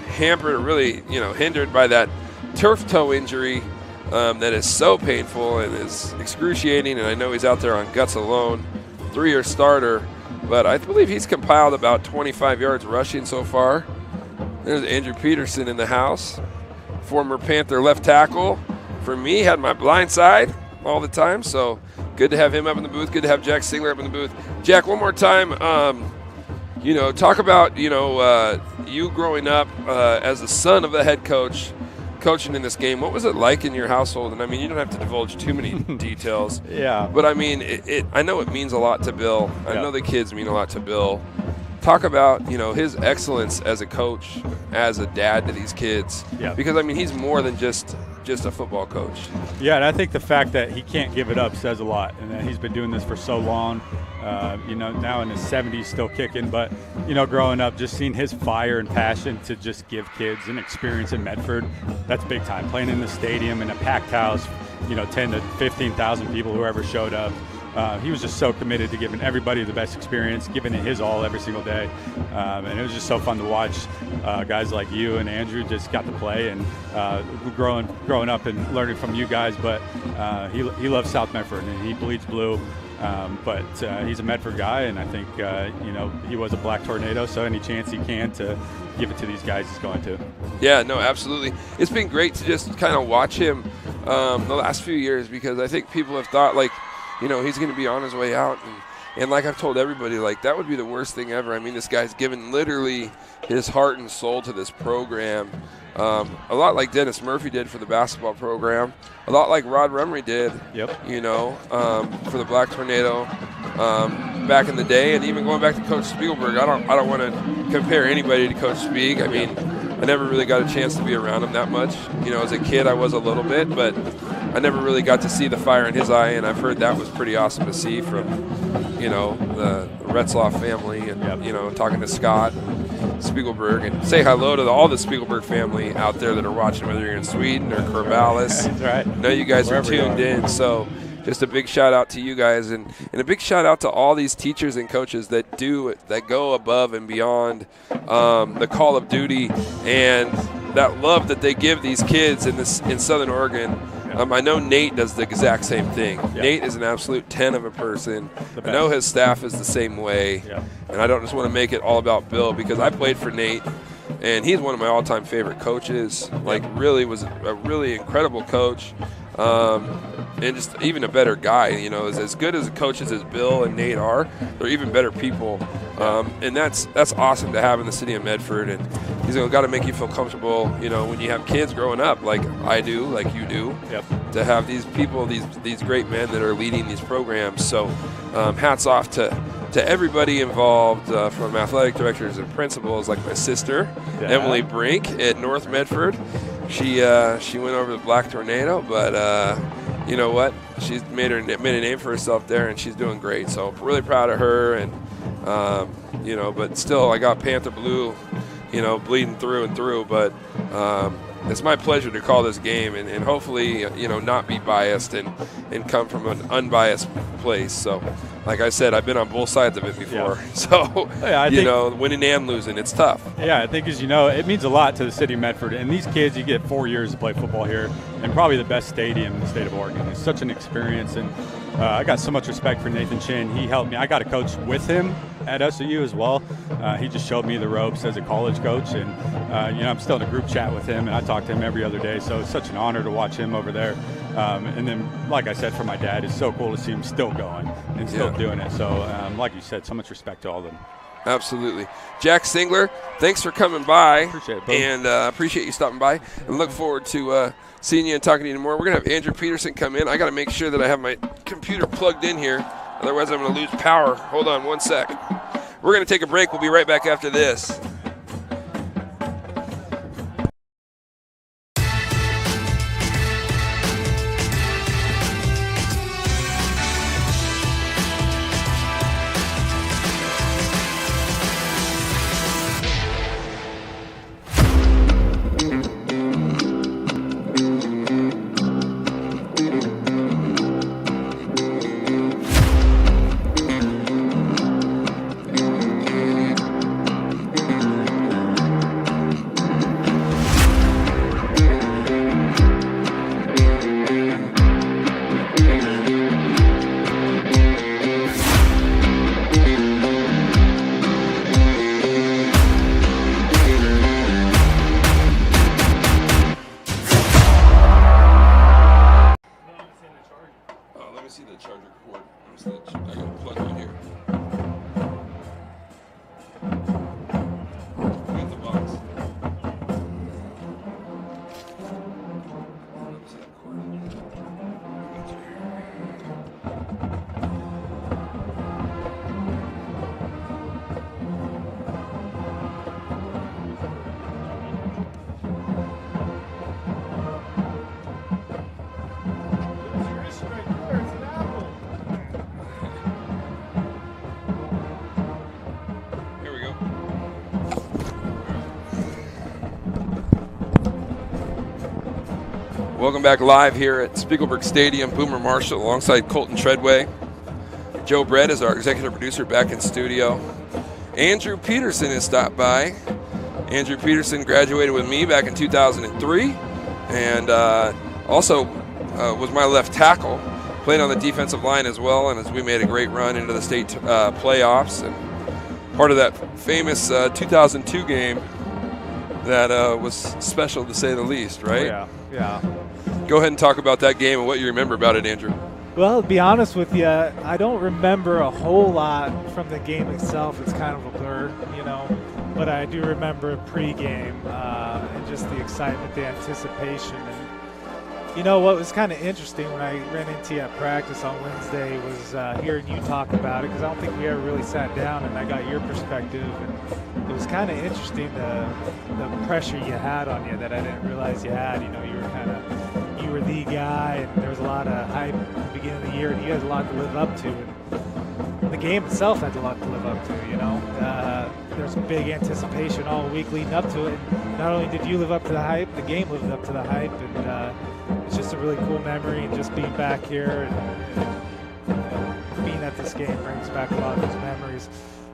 Speaker 1: hampered, really hindered by that turf toe injury. That is so painful and is excruciating, and I know he's out there on guts alone, 3-year starter, but I believe he's compiled about 25 yards rushing so far. There's Andrew Peterson in the house, former Panther left tackle. For me, had my blind side all the time, so good to have him up in the booth. Good to have Jack Singler up in the booth. Jack, one more time, talk about, you growing up as the son of the head coach, coaching in this game. What was it like in your household? And, I mean, you don't have to divulge too many details.
Speaker 10: Yeah.
Speaker 1: But, I mean, I know it means a lot to Bill. I know the kids mean a lot to Bill. Talk about, his excellence as a coach, as a dad to these kids.
Speaker 10: Yeah.
Speaker 1: Because, I mean, he's more than just a football coach.
Speaker 10: Yeah, and I think the fact that he can't give it up says a lot, and that he's been doing this for so long. Now in his 70s, still kicking. But, growing up, just seeing his fire and passion to just give kids an experience in Medford, that's big time. Playing in the stadium in a packed house, 10 to 15,000 people, whoever showed up. He was just so committed to giving everybody the best experience, giving it his all every single day. And it was just so fun to watch guys like you and Andrew just got to play and growing up and learning from you guys. But he loves South Medford and he bleeds blue. But he's a Medford guy, and I think, he was a Black Tornado, so any chance he can to give it to these guys he's going to.
Speaker 1: Yeah, no, absolutely. It's been great to just kind of watch him the last few years, because I think people have thought, he's going to be on his way out. And like I've told everybody, that would be the worst thing ever. I mean, this guy's given literally his heart and soul to this program. A lot like Dennis Murphy did for the basketball program. A lot like Rod Rumry did, for the Black Tornado back in the day. And even going back to Coach Spiegelberg, I don't want to compare anybody to Coach Spieg. I mean, I never really got a chance to be around him that much. As a kid I was a little bit, but I never really got to see the fire in his eye, and I've heard that was pretty awesome to see from, the Retzloff family and, talking to Scott and Spiegelberg, and say hello to all the Spiegelberg family out there that are watching, whether you're in Sweden or Corvallis.
Speaker 10: That's right.
Speaker 1: I know you guys are tuned in, so just a big shout out to you guys, and a big shout out to all these teachers and coaches that go above and beyond the call of duty and that love that they give these kids in Southern Oregon. I know Nate does the exact same thing. Yep. Nate is an absolute 10 of a person. I know his staff is the same way. Yep. And I don't just want to make it all about Bill, because I played for Nate, and he's one of my all-time favorite coaches. Really was a really incredible coach. And just even a better guy, as good as coaches as Bill and Nate are, they're even better people. And that's awesome to have in the city of Medford. And he's got to make you feel comfortable, when you have kids growing up like I do, like you do, to have these people, these great men that are leading these programs. So hats off to everybody involved, from athletic directors and principals, like my sister, Emily Brink at North Medford. She went over to Black Tornado, but you know what? She's made a name for herself there, and she's doing great. So really proud of her, and but still, I got Panther Blue, bleeding through and through. But it's my pleasure to call this game, and hopefully, not be biased and come from an unbiased place. So, like I said, I've been on both sides of it before. Yeah. So, winning and losing, it's tough.
Speaker 10: Yeah, I think, as it means a lot to the city of Medford. And these kids, you get 4 years to play football here, and probably the best stadium in the state of Oregon. It's such an experience, and I got so much respect for Nathan Chin. He helped me. I got to coach with him at SOU as well. He just showed me the ropes as a college coach, and I'm still in a group chat with him, and I talk to him every other day. So it's such an honor to watch him over there. And then, like I said, for my dad, it's so cool to see him still going and still doing it. So, like you said, so much respect to all of them.
Speaker 1: Absolutely. Jack Singler, thanks for coming by.
Speaker 10: Appreciate it, Bo.
Speaker 1: And appreciate you stopping by. And look forward to seeing you and talking to you more. We're going to have Andrew Peterson come in. I got to make sure that I have my computer plugged in here. Otherwise, I'm going to lose power. Hold on one sec. We're going to take a break. We'll be right back after this. Welcome back live here at Spiegelberg Stadium. Boomer Marshall alongside Colton Treadway. Joe Brett is our executive producer back in studio. Andrew Peterson has stopped by. Andrew Peterson graduated with me back in 2003 and also was my left tackle. Played on the defensive line as well, and as we made a great run into the state playoffs and part of that famous 2002 game that was special to say the least, right?
Speaker 8: Oh, yeah.
Speaker 1: Go ahead and talk about that game and what you remember about it, Andrew.
Speaker 8: Well, to be honest with you, I don't remember a whole lot from the game itself. It's kind of a blur, but I do remember pregame and just the excitement, the anticipation. And what was kind of interesting when I ran into you at practice on Wednesday was hearing you talk about it, because I don't think we ever really sat down and I got your perspective. And it was kind of interesting the pressure you had on you that I didn't realize you had. You were the guy, and there was a lot of hype at the beginning of the year, and you had a lot to live up to. And the game itself had a lot to live up to, There's a big anticipation all week leading up to it. And not only did you live up to the hype, the game lived up to the hype, and it's just a really cool memory, and just being back here and being at this game brings back a lot of those memories.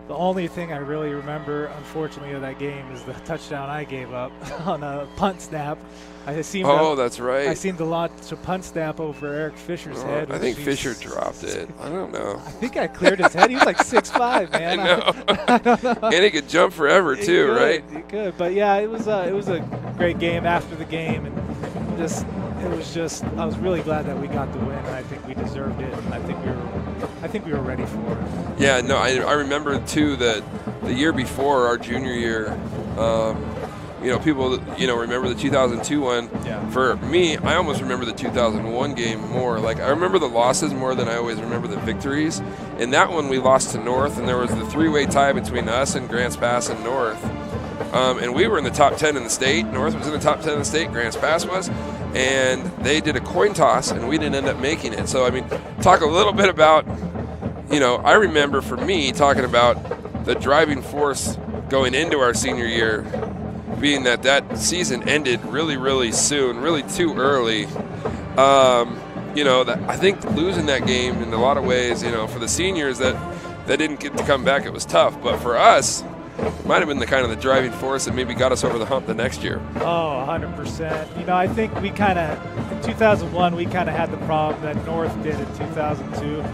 Speaker 8: The only thing I really remember, unfortunately, of that game is the touchdown I gave up on a punt snap.
Speaker 1: That's right.
Speaker 8: I seemed to launch a punt snap over Eric Fisher's head.
Speaker 1: I think Fisher dropped it. I don't know.
Speaker 8: I think I cleared his head. He was like 6'5", man.
Speaker 1: I know.
Speaker 8: I don't know.
Speaker 1: And he could jump forever too, right?
Speaker 8: He could. But yeah, it was a great game after the game, and I was really glad that we got the win, and I think we deserved it, and I think we were ready for it.
Speaker 1: Yeah, no, I remember too that the year before, our junior year, people remember the 2002 one.
Speaker 8: Yeah.
Speaker 1: For me, I almost remember the 2001 game more. Like, I remember the losses more than I always remember the victories. In that one, we lost to North, and there was the three-way tie between us and Grants Pass and North. And we were in the top 10 in the state. North was in the top 10 in the state. Grants Pass was. And they did a coin toss, and we didn't end up making it. So, talk a little bit about, I remember for me talking about the driving force going into our senior year being that season ended really, really soon, really too early. I think losing that game in a lot of ways, for the seniors that didn't get to come back, it was tough. But for us, it might have been the driving force that maybe got us over the hump the next year.
Speaker 8: Oh, 100%. I think we in 2001, we kind of had the problem that North did in 2002,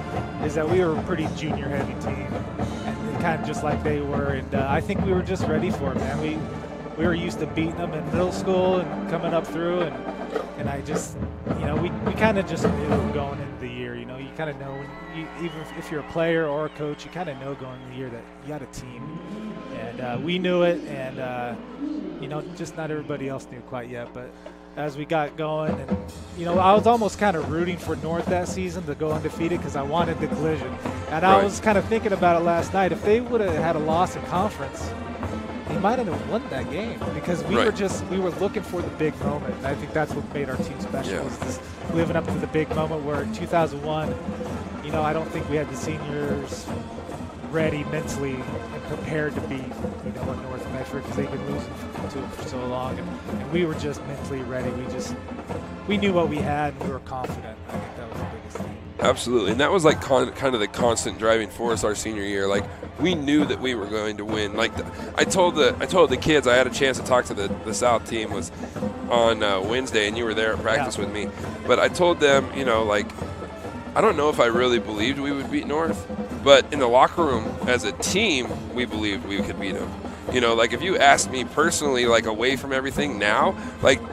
Speaker 8: is that we were a pretty junior-heavy team, and kind of just like they were. And I think we were just ready for it, man. We were used to beating them in middle school and coming up through, and I just, we kind of just knew going into the year. You kind of know, even if you're a player or a coach, you kind of know going into the year that you got a team. And we knew it, and, just not everybody else knew quite yet. But as we got going, and, I was almost kind of rooting for North that season to go undefeated because I wanted the collision. And I was kind of thinking about it last night. If they would have had a loss in conference, they might have won that game, because we were looking for the big moment. And I think that's what made our team special, is just living up to the big moment, where in 2001, I don't think we had the seniors ready mentally and prepared to beat, a North Medford, because they've been losing to it for so long, and we were just mentally ready. We knew what we had, and we were confident. I think that was the biggest thing.
Speaker 1: Absolutely, and that was kind of the constant driving force our senior year. Like, we knew that we were going to win. Like, I told the kids, I had a chance to talk to the South team was on Wednesday, and you were there at practice with me. But I told them, I don't know if I really believed we would beat North, but in the locker room as a team, we believed we could beat them. If you asked me personally, away from everything now,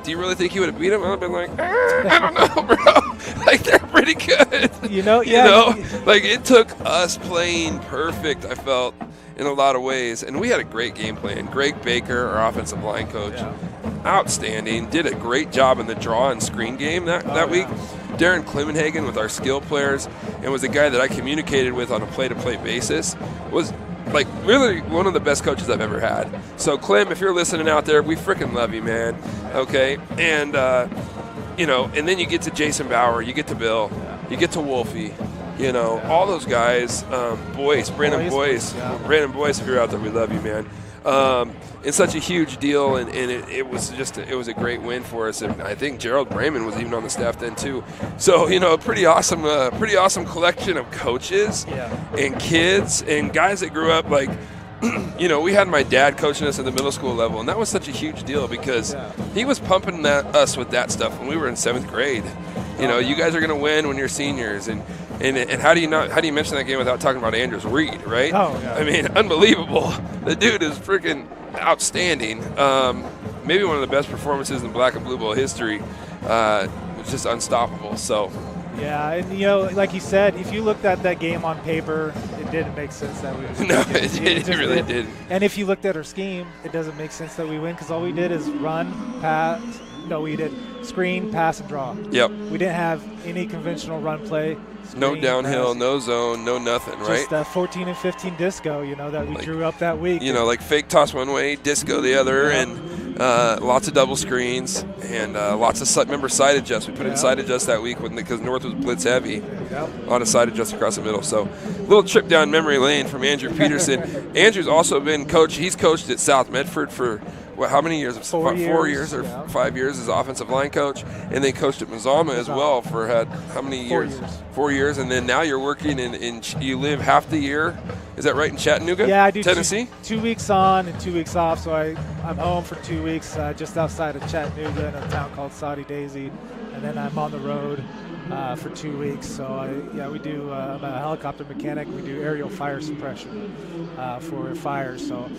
Speaker 1: do you really think you would have beat them? I'd have been like, I don't know, bro. They're pretty good. It took us playing perfect, I felt, in a lot of ways. And we had a great game plan. Greg Baker, our offensive line coach, outstanding. Did a great job in the draw and screen game that week. Darren Clemenhagen with our skill players, and was a guy that I communicated with on a play-to-play basis, was really one of the best coaches I've ever had. So, Clem, if you're listening out there, we freaking love you, man. Okay? And, and then you get to Jason Bauer, you get to Bill, you get to Wolfie, all those guys, Boyce, Brandon Boyce. Brandon Boyce, if you're out there, we love you, man. It's such a huge deal, and it was a great win for us. And I think Gerald Brayman was even on the staff then too. So pretty awesome collection of coaches and kids and guys that grew up like. We had my dad coaching us at the middle school level, and that was such a huge deal because he was pumping us with that stuff when we were in 7th grade. You guys are going to win when you're seniors, and how do you mention that game without talking about Andrews Reed, right?
Speaker 8: Oh, yeah.
Speaker 1: I mean, unbelievable. The dude is freaking outstanding. Maybe one of the best performances in Black and Blue Bowl history. Was just unstoppable. So.
Speaker 8: Yeah, and like you said, if you looked at that game on paper, it didn't make sense that we would.
Speaker 1: No, it really didn't.
Speaker 8: And if you looked at our scheme, it doesn't make sense that we win because all we did is run, pass. No, we did screen, pass, and draw.
Speaker 1: Yep.
Speaker 8: We didn't have any conventional run play. Screen,
Speaker 1: no downhill,
Speaker 8: pass.
Speaker 1: No zone, no nothing, right?
Speaker 8: Just 14 and 15 disco, that we drew up that week.
Speaker 1: Like fake toss one way, disco the other, and lots of double screens and lots of side adjusts. We put in side adjusts that week because North was blitz heavy. A lot of side adjusts across the middle. So a little trip down memory lane from Andrew Peterson. Andrew's also been coach. He's coached at South Medford for how many years?
Speaker 8: 4
Speaker 1: years or 5 years as offensive line coach, and then coached at Mazama as well for how many years?
Speaker 8: 4 years.
Speaker 1: 4 years, and then now you're working in you live half the year. Is that right, in Chattanooga?
Speaker 8: Yeah, I do.
Speaker 1: Tennessee.
Speaker 8: 2 weeks on and 2 weeks off, so I'm home for 2 weeks just outside of Chattanooga in a town called Saudi Daisy, and then I'm on the road for 2 weeks. So we do. I'm a helicopter mechanic. We do aerial fire suppression for fires. So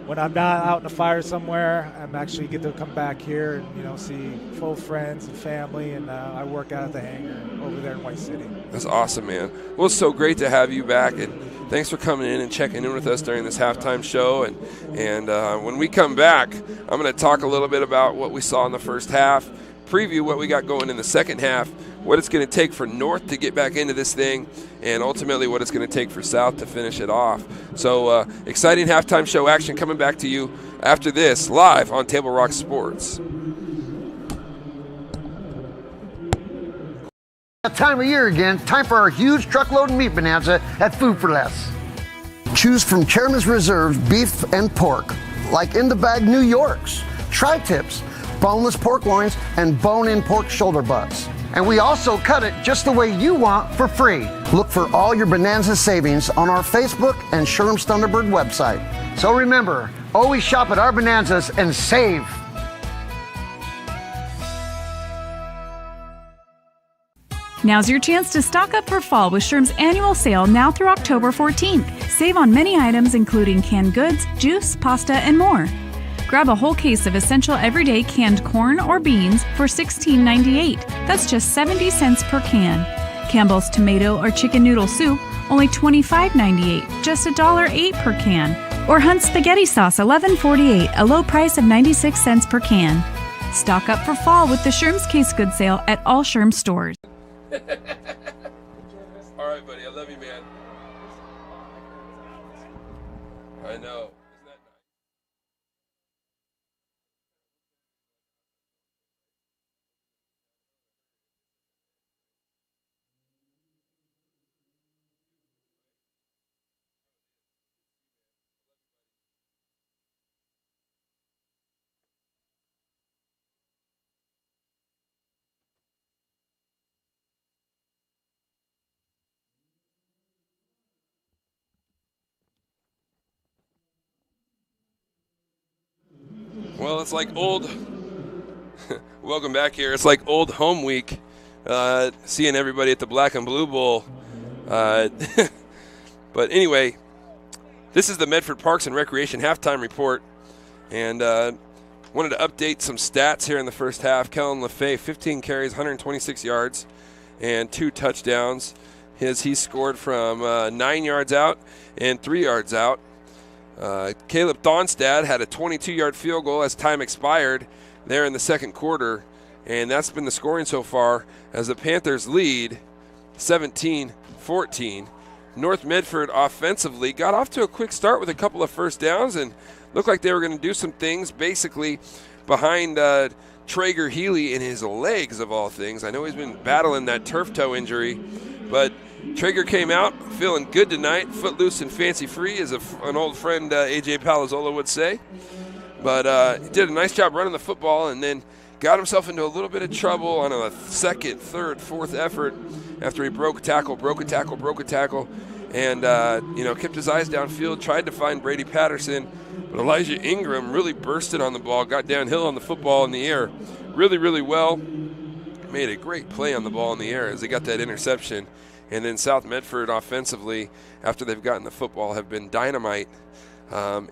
Speaker 8: when I'm not out in a fire somewhere, I'm actually get to come back here and see full friends and family, and I work out at the hangar over there in White City.
Speaker 1: That's awesome, man. Well, it's so great to have you back, and thanks for coming in and checking in with us during this halftime show. And when we come back, I'm going to talk a little bit about what we saw in the first half, preview what we got going in the second half, what it's going to take for North to get back into this thing, and ultimately what it's going to take for South to finish it off. So exciting halftime show action coming back to you after this, live on Table Rock Sports.
Speaker 11: That time of year again, time for our huge truckload meat bonanza at Food for Less. Choose from Chairman's Reserve beef and pork, like in the bag New Yorks, tri-tips, boneless pork loins, and bone-in pork shoulder butts. And we also cut it just the way you want for free. Look for all your bonanza savings on our Facebook and Sherm's Thunderbird website. So remember, always shop at our bonanzas and save.
Speaker 12: Now's your chance to stock up for fall with Sherm's annual sale now through October 14th. Save on many items including canned goods, juice, pasta, and more. Grab a whole case of essential everyday canned corn or beans for $16.98. That's just 70 cents per can. Campbell's tomato or chicken noodle soup, only $25.98, just $1.08 per can. Or Hunt's spaghetti sauce, $11.48, a low price of 96 cents per can. Stock up for fall with the Sherm's Case Goods sale at all Sherm's stores.
Speaker 1: All right, buddy. I love you, man. I know. Well, it's like old. Welcome back here. It's like old home week. Seeing everybody at the Black and Blue Bowl. But anyway, this is the Medford Parks and Recreation halftime report, and wanted to update some stats here in the first half. Kellen LaFay, 15 carries, 126 yards, and 2 touchdowns. He scored from 9 yards out and 3 yards out. Caleb Thonstad had a 22-yard field goal as time expired there in the second quarter, and that's been the scoring so far as the Panthers lead 17-14. North Medford offensively got off to a quick start with a couple of first downs and looked like they were going to do some things basically behind Traeger Healy in his legs, of all things. I know he's been battling that turf toe injury, but Traeger came out feeling good tonight, footloose and fancy-free, as an old friend A.J. Palazzolo would say. But he did a nice job running the football and then got himself into a little bit of trouble on a second, third, fourth effort after he broke a tackle, and kept his eyes downfield, tried to find Brady Patterson, but Elijah Ingram really bursted on the ball, got downhill on the football in the air really, really well, made a great play on the ball in the air as they got that interception. And then South Medford offensively, after they've gotten the football, have been dynamite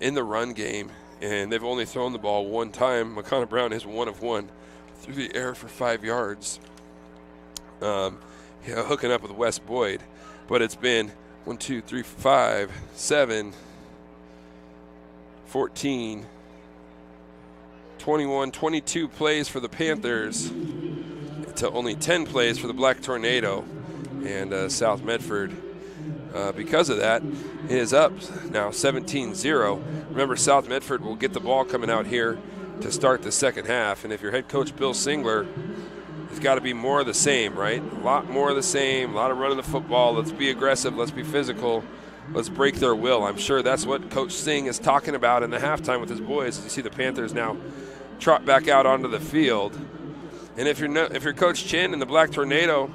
Speaker 1: in the run game. And they've only thrown the ball one time. McConnell Brown is 1 of 1 through the air for 5 yards, hooking up with Wes Boyd. But it's been 1, 2, 3, 5, 7, 14, 21, 22 plays for the Panthers to only 10 plays for the Black Tornado. And South Medford, because of that, is up now 17-0. Remember, South Medford will get the ball coming out here to start the second half. And if your head coach, Bill Singler, it's got to be more of the same, right? A lot more of the same, a lot of running the football. Let's be aggressive. Let's be physical. Let's break their will. I'm sure that's what Coach Singh is talking about in the halftime with his boys as you see the Panthers now trot back out onto the field. And if you're Coach Chin and the Black Tornado,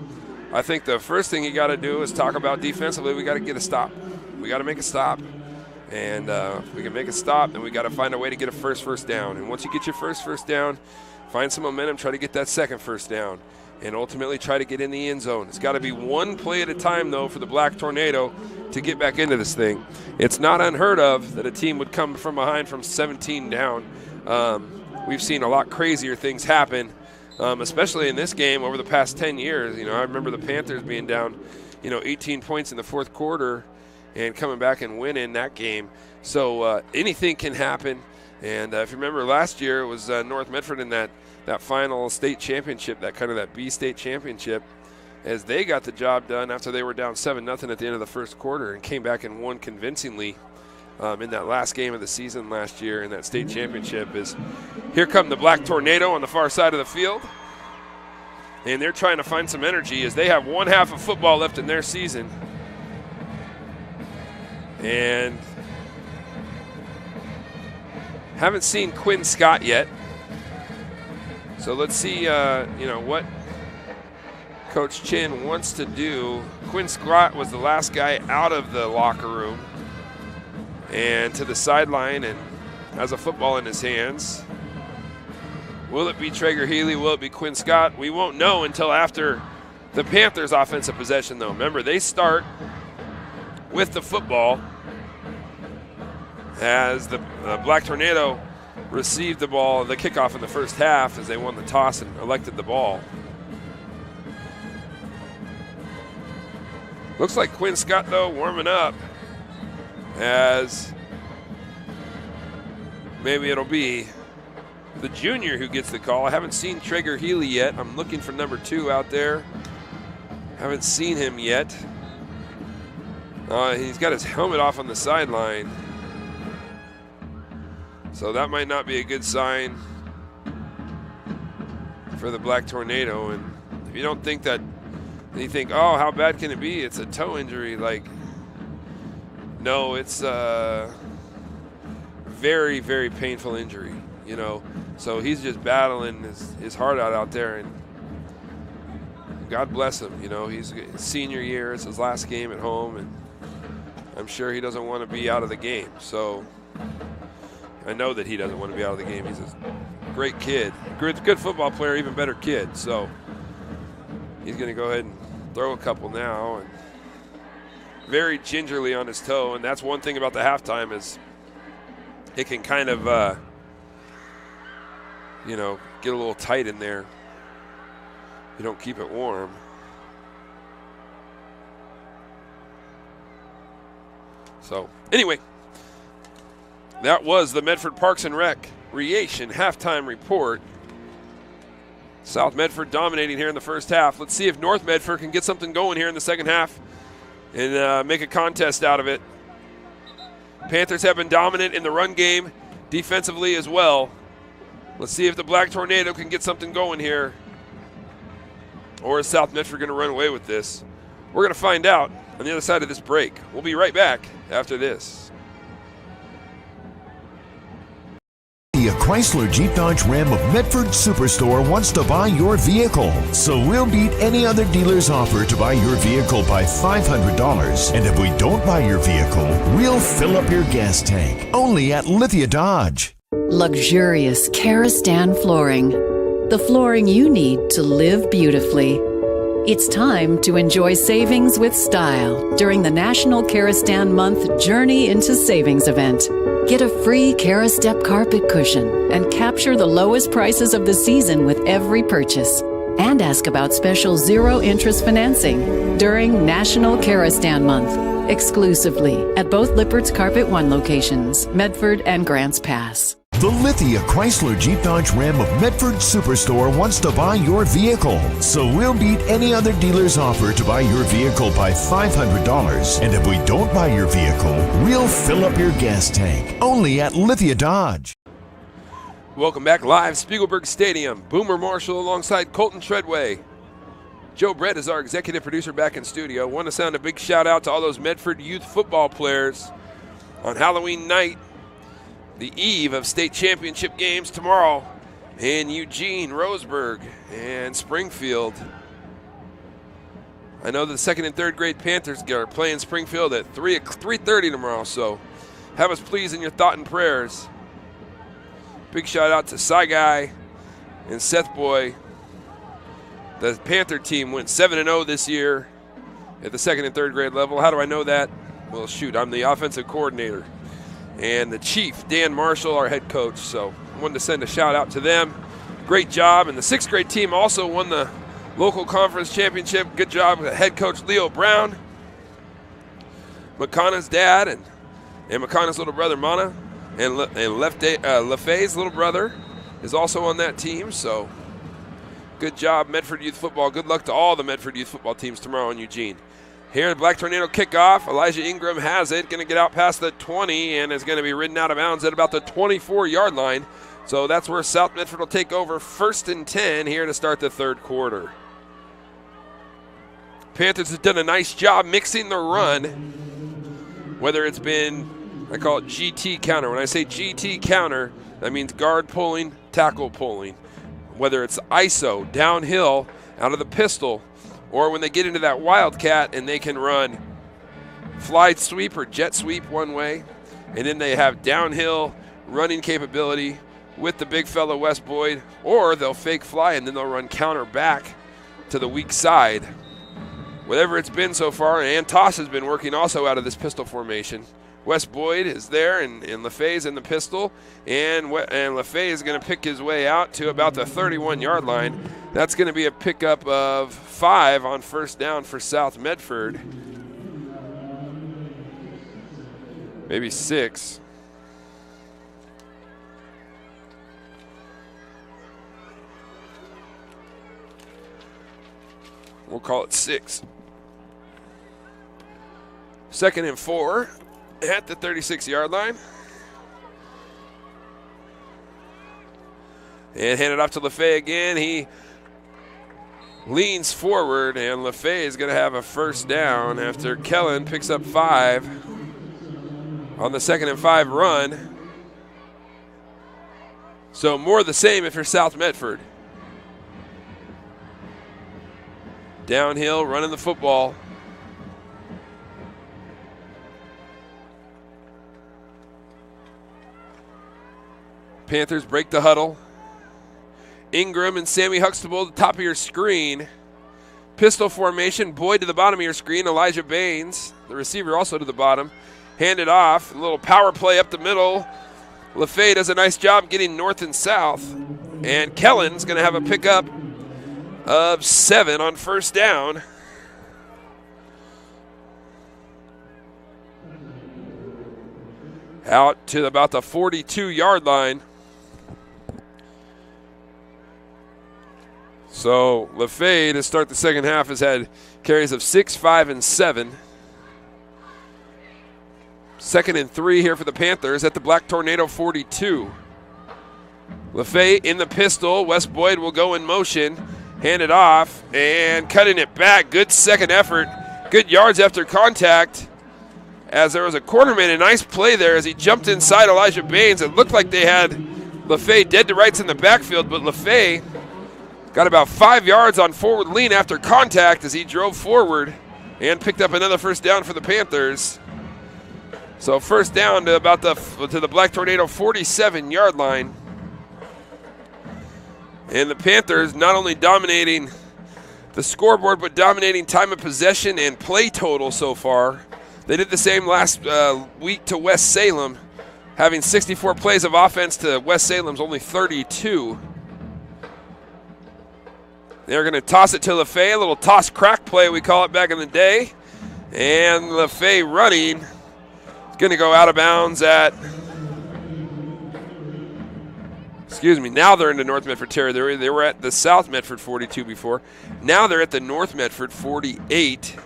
Speaker 1: I think the first thing you got to do is talk about defensively. We got to get a stop. We got to make a stop. And if we can make a stop, then we got to find a way to get a first down. And once you get your first down, find some momentum, try to get that second first down, and ultimately try to get in the end zone. It's got to be one play at a time, though, for the Black Tornado to get back into this thing. It's not unheard of that a team would come from behind from 17 down. We've seen a lot crazier things happen, especially in this game over the past 10 years. I remember the Panthers being down, 18 points in the fourth quarter and coming back and winning that game. So anything can happen. And if you remember last year, it was North Medford in that final state championship, that B state championship, as they got the job done after they were down 7-0 at the end of the first quarter and came back and won convincingly in that last game of the season last year in that state championship. Here come the Black Tornado on the far side of the field. And they're trying to find some energy as they have one half of football left in their season. And haven't seen Quinn Scott yet. So let's see, what Coach Chin wants to do. Quinn Scott was the last guy out of the locker room and to the sideline and has a football in his hands. Will it be Traeger Healy? Will it be Quinn Scott? We won't know until after the Panthers' offensive possession, though. Remember, they start with the football as the Black Tornado received the ball, the kickoff in the first half as they won the toss and elected the ball. Looks like Quinn Scott, though, warming up as maybe it'll be the junior who gets the call. I haven't seen Traeger Healy yet. I'm looking for number 2 out there. Haven't seen him yet. He's got his helmet off on the sideline. So that might not be a good sign for the Black Tornado. And if you don't think that, you think, oh, how bad can it be? It's a toe injury. No, it's a very, very painful injury, So he's just battling his heart out there. And God bless him. He's his senior year. It's his last game at home. And I'm sure he doesn't want to be out of the game. So I know that he doesn't want to be out of the game. He's a great kid, good football player, even better kid. So he's going to go ahead and throw a couple now, and very gingerly on his toe. And that's one thing about the halftime is it can kind of, get a little tight in there. You don't keep it warm. So anyway, that was the Medford Parks and Recreation halftime report. South Medford dominating here in the first half. Let's see if North Medford can get something going here in the second half and make a contest out of it. Panthers have been dominant in the run game, defensively as well. Let's see if the Black Tornado can get something going here. Or is South Medford going to run away with this? We're going to find out on the other side of this break. We'll be right back after this.
Speaker 5: The Chrysler Jeep Dodge Ram of Medford Superstore wants to buy your vehicle. So we'll beat any other dealer's offer to buy your vehicle by $500. And if we don't buy your vehicle, we'll fill up your gas tank. Only at Lithia Dodge.
Speaker 13: Luxurious Karastan flooring. The flooring you need to live beautifully. It's time to enjoy savings with style during the National Karastan Month Journey into Savings event. Get a free Karastep carpet cushion and capture the lowest prices of the season with every purchase. And ask about special zero-interest financing during National Karastan Month, exclusively at both Lippert's Carpet One locations, Medford and Grants Pass.
Speaker 5: The Lithia Chrysler Jeep Dodge Ram of Medford Superstore wants to buy your vehicle. So we'll beat any other dealer's offer to buy your vehicle by $500. And if we don't buy your vehicle, we'll fill up your gas tank. Only at Lithia Dodge.
Speaker 1: Welcome back live, Spiegelberg Stadium. Boomer Marshall alongside Colton Treadway. Joe Brett is our executive producer back in studio. Want to sound a big shout out to all those Medford youth football players on Halloween night. The eve of state championship games tomorrow in Eugene, Roseburg, and Springfield. I know the second and third grade Panthers are playing Springfield at 3:30 tomorrow, so have us please in your thought and prayers. Big shout out to Cy Guy and Seth Boy. The Panther team went 7-0 this year at the second and third grade level. How do I know that? Well, shoot, I'm the offensive coordinator. And the chief, Dan Marshall, our head coach. So I wanted to send a shout out to them. Great job. And the sixth grade team also won the local conference championship. Good job with head coach Leo Brown, McConaughey's dad, and McConaughey's little brother Mana, and LaFay's little brother is also on that team. So good job, Medford Youth Football. Good luck to all the Medford Youth Football teams tomorrow in Eugene. Here in Black Tornado kickoff, Elijah Ingram has it, going to get out past the 20 and is going to be ridden out of bounds at about the 24-yard line. So that's where South Medford will take over 1st and 10 here to start the third quarter. Panthers have done a nice job mixing the run, whether it's been, I call it GT counter. When I say GT counter, that means guard pulling, tackle pulling. Whether it's ISO, downhill, out of the pistol, or when they get into that wildcat and they can run fly sweep or jet sweep one way, and then they have downhill running capability with the big fellow Wes Boyd, or they'll fake fly and then they'll run counter back to the weak side. Whatever it's been so far, and Toss has been working also out of this pistol formation. Wes Boyd is there, and LaFay's in the pistol, and LaFay is going to pick his way out to about the 31-yard line. That's going to be a pickup of 5 on first down for South Medford. Maybe 6. We'll call it 6. 2nd and 4 at the 36-yard line. And hand it off to LaFay again. He leans forward, and LaFay is going to have a first down after Kellen picks up 5 on the 2nd and 5 run. So more of the same if you're South Medford. Downhill, running the football. Panthers break the huddle. Ingram and Sammy Huxtable at the top of your screen. Pistol formation, Boyd to the bottom of your screen. Elijah Baines, the receiver, also to the bottom. Hand it off. A little power play up the middle. LaFay does a nice job getting north and south. And Kellen's going to have a pickup of 7 on first down. Out to about the 42-yard line. So LaFay to start the second half has had carries of 6, 5, and 7. 2nd and 3 here for the Panthers at the Black Tornado 42. LaFay in the pistol. Wes Boyd will go in motion. Hand it off and cutting it back. Good second effort good yards after contact, as there was a cornerman, a nice play there as he jumped inside Elijah Baines. It looked like they had LaFay dead to rights in the backfield, but LaFay got about 5 yards on forward lean after contact as he drove forward and picked up another first down for the Panthers. So first down to about to the Black Tornado 47-yard line. And the Panthers not only dominating the scoreboard, but dominating time of possession and play total so far. They did the same last week to West Salem, having 64 plays of offense to West Salem's only 32. They're going to toss it to LaFay, a little toss-crack play, we call it back in the day. And LaFay running. It's going to go out of bounds at, now they're into North Medford territory. They were at the South Medford 42 before. Now they're at the North Medford 48.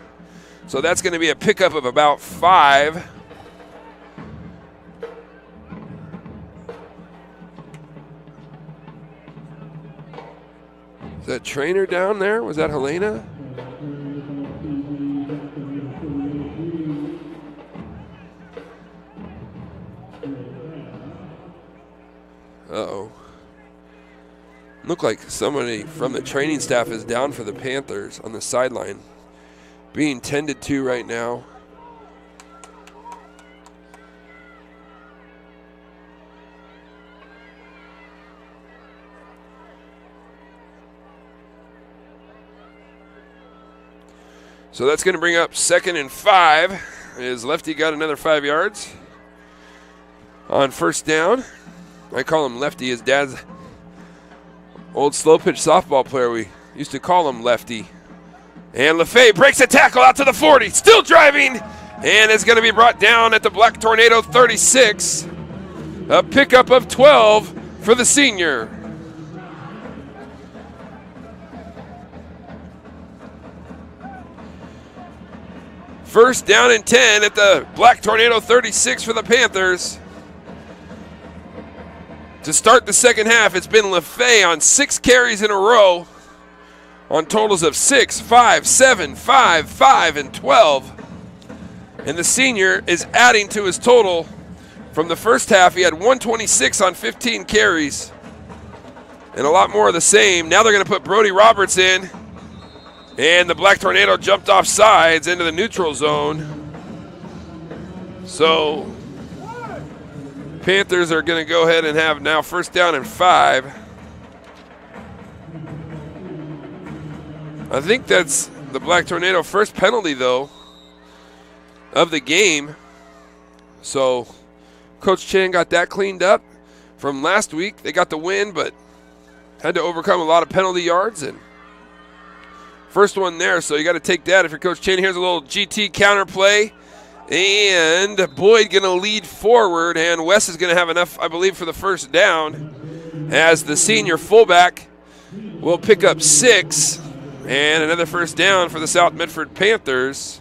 Speaker 1: So that's going to be a pickup of about 5. Is that Trainer down there? Was that Helena? Uh-oh. Looked like somebody from the training staff is down for the Panthers on the sideline. Being tended to right now. So that's going to bring up 2nd and 5. As Lefty got another 5 yards on first down. I call him Lefty. His dad's old slow pitch softball player. We used to call him Lefty. And LaFay breaks a tackle out to the 40. Still driving. And it's going to be brought down at the Black Tornado 36. A pickup of 12 for the senior. First down and 10 at the Black Tornado 36 for the Panthers. To start the second half, it's been LaFay on 6 carries in a row on totals of 6, 5, 7, 5, 5, and 12. And the senior is adding to his total from the first half. He had 126 on 15 carries and a lot more of the same. Now they're going to put Brody Roberts in. And the Black Tornado jumped off sides into the neutral zone. So Panthers are going to go ahead and have now first down and 5. I think that's the Black Tornado first penalty, though, of the game. So Coach Chan got that cleaned up from last week. They got the win, but had to overcome a lot of penalty yards. And first one there, so you got to take that if you're Coach Chan. Here's a little GT counter play. And Boyd going to lead forward, and Wes is going to have enough, I believe, for the first down, as the senior fullback will pick up 6, and another first down for the South Medford Panthers.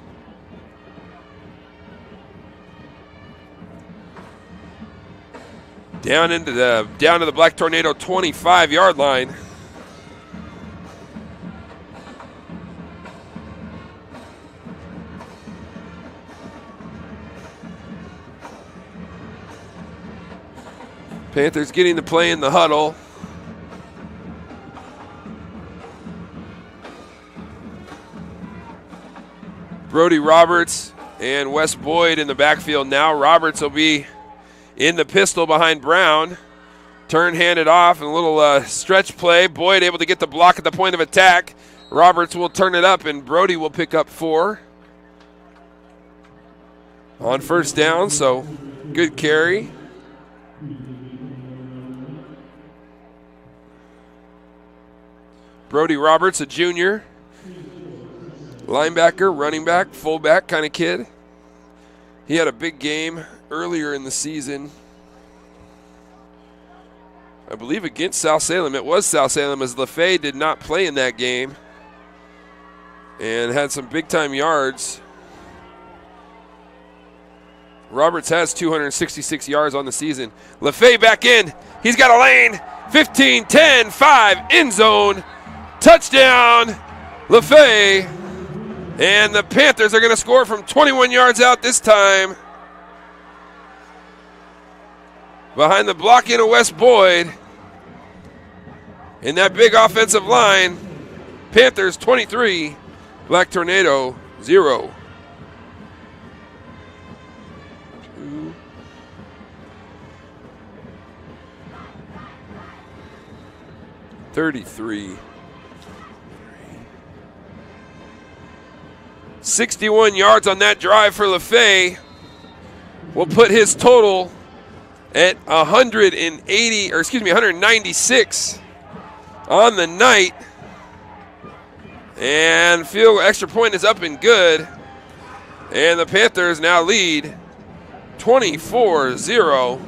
Speaker 1: Down to the Black Tornado 25-yard line. Panthers getting the play in the huddle. Brody Roberts and Wes Boyd in the backfield now. Roberts will be in the pistol behind Brown. Turn handed off and a little stretch play. Boyd able to get the block at the point of attack. Roberts will turn it up and Brody will pick up 4 on first down, so good carry. Brody Roberts, a junior, linebacker, running back, fullback kind of kid. He had a big game earlier in the season, I believe against South Salem. It was South Salem, as LaFay did not play in that game and had some big-time yards. Roberts has 266 yards on the season. LaFay back in. He's got a lane. 15, 10, 5, end zone. Touchdown, LaFay. And the Panthers are going to score from 21 yards out this time. Behind the blocking of Wes Boyd. In that big offensive line, Panthers 23, Black Tornado 0. 33. 61 yards on that drive for LaFay. Will put his total at 196 on the night. And field extra point is up and good. And the Panthers now lead 24-0.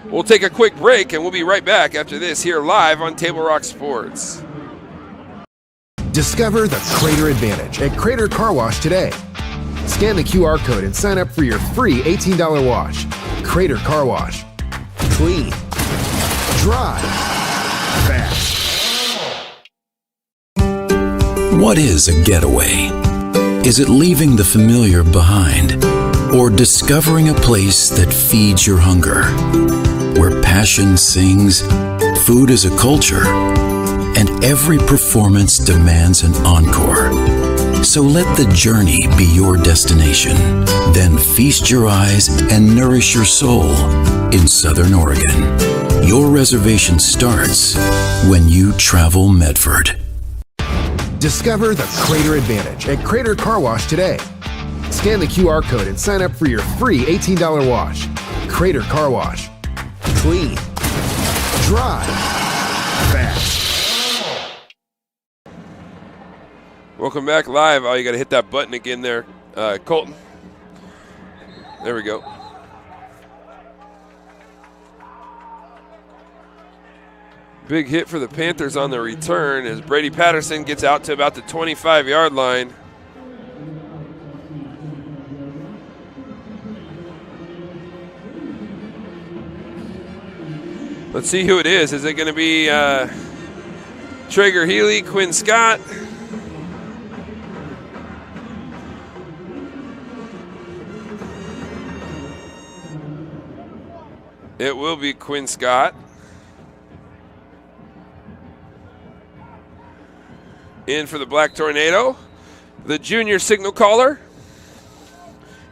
Speaker 1: We'll take a quick break, and we'll be right back after this here live on Table Rock Sports.
Speaker 2: Discover the Crater Advantage at Crater Car Wash today. Scan the QR code and sign up for your free $18 wash. Crater Car Wash. Clean. Dry. Fast.
Speaker 3: What is a getaway? Is it leaving the familiar behind? Or discovering a place that feeds your hunger? Where passion sings, food is a culture, and every performance demands an encore. So let the journey be your destination. Then feast your eyes and nourish your soul in Southern Oregon. Your reservation starts when you travel Medford.
Speaker 2: Discover the Crater Advantage at Crater Car Wash today. Scan the QR code and sign up for your free $18 wash. Crater Car Wash. Clean. Dry. Fast.
Speaker 1: Welcome back live. Oh, you got to hit that button again there, Colton. There we go. Big hit for the Panthers on the return as Brady Patterson gets out to about the 25-yard line. Let's see who it is. Is it going to be Traeger Healy, Quinn Scott? It will be Quinn Scott. In for the Black Tornado, the junior signal caller.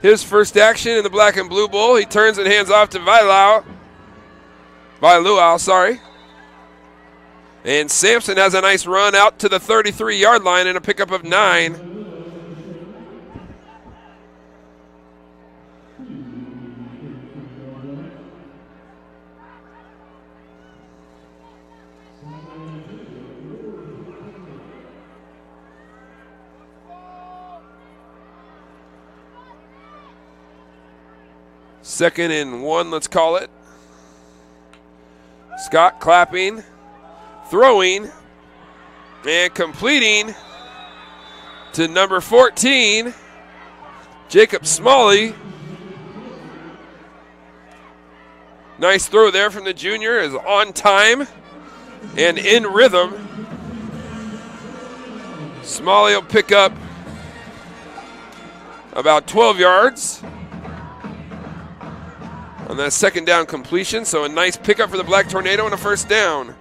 Speaker 1: His first action in the Black and Blue Bowl. He turns and hands off to Vailuau, sorry. And Sampson has a nice run out to the 33-yard line and a pickup of 9. Second and 1, let's call it. Scott clapping, throwing, and completing to number 14, Jacob Smalley. Nice throw there from the junior, is on time and in rhythm. Smalley will pick up about 12 yards on that second down completion, so a nice pickup for the Black Tornado and a first down.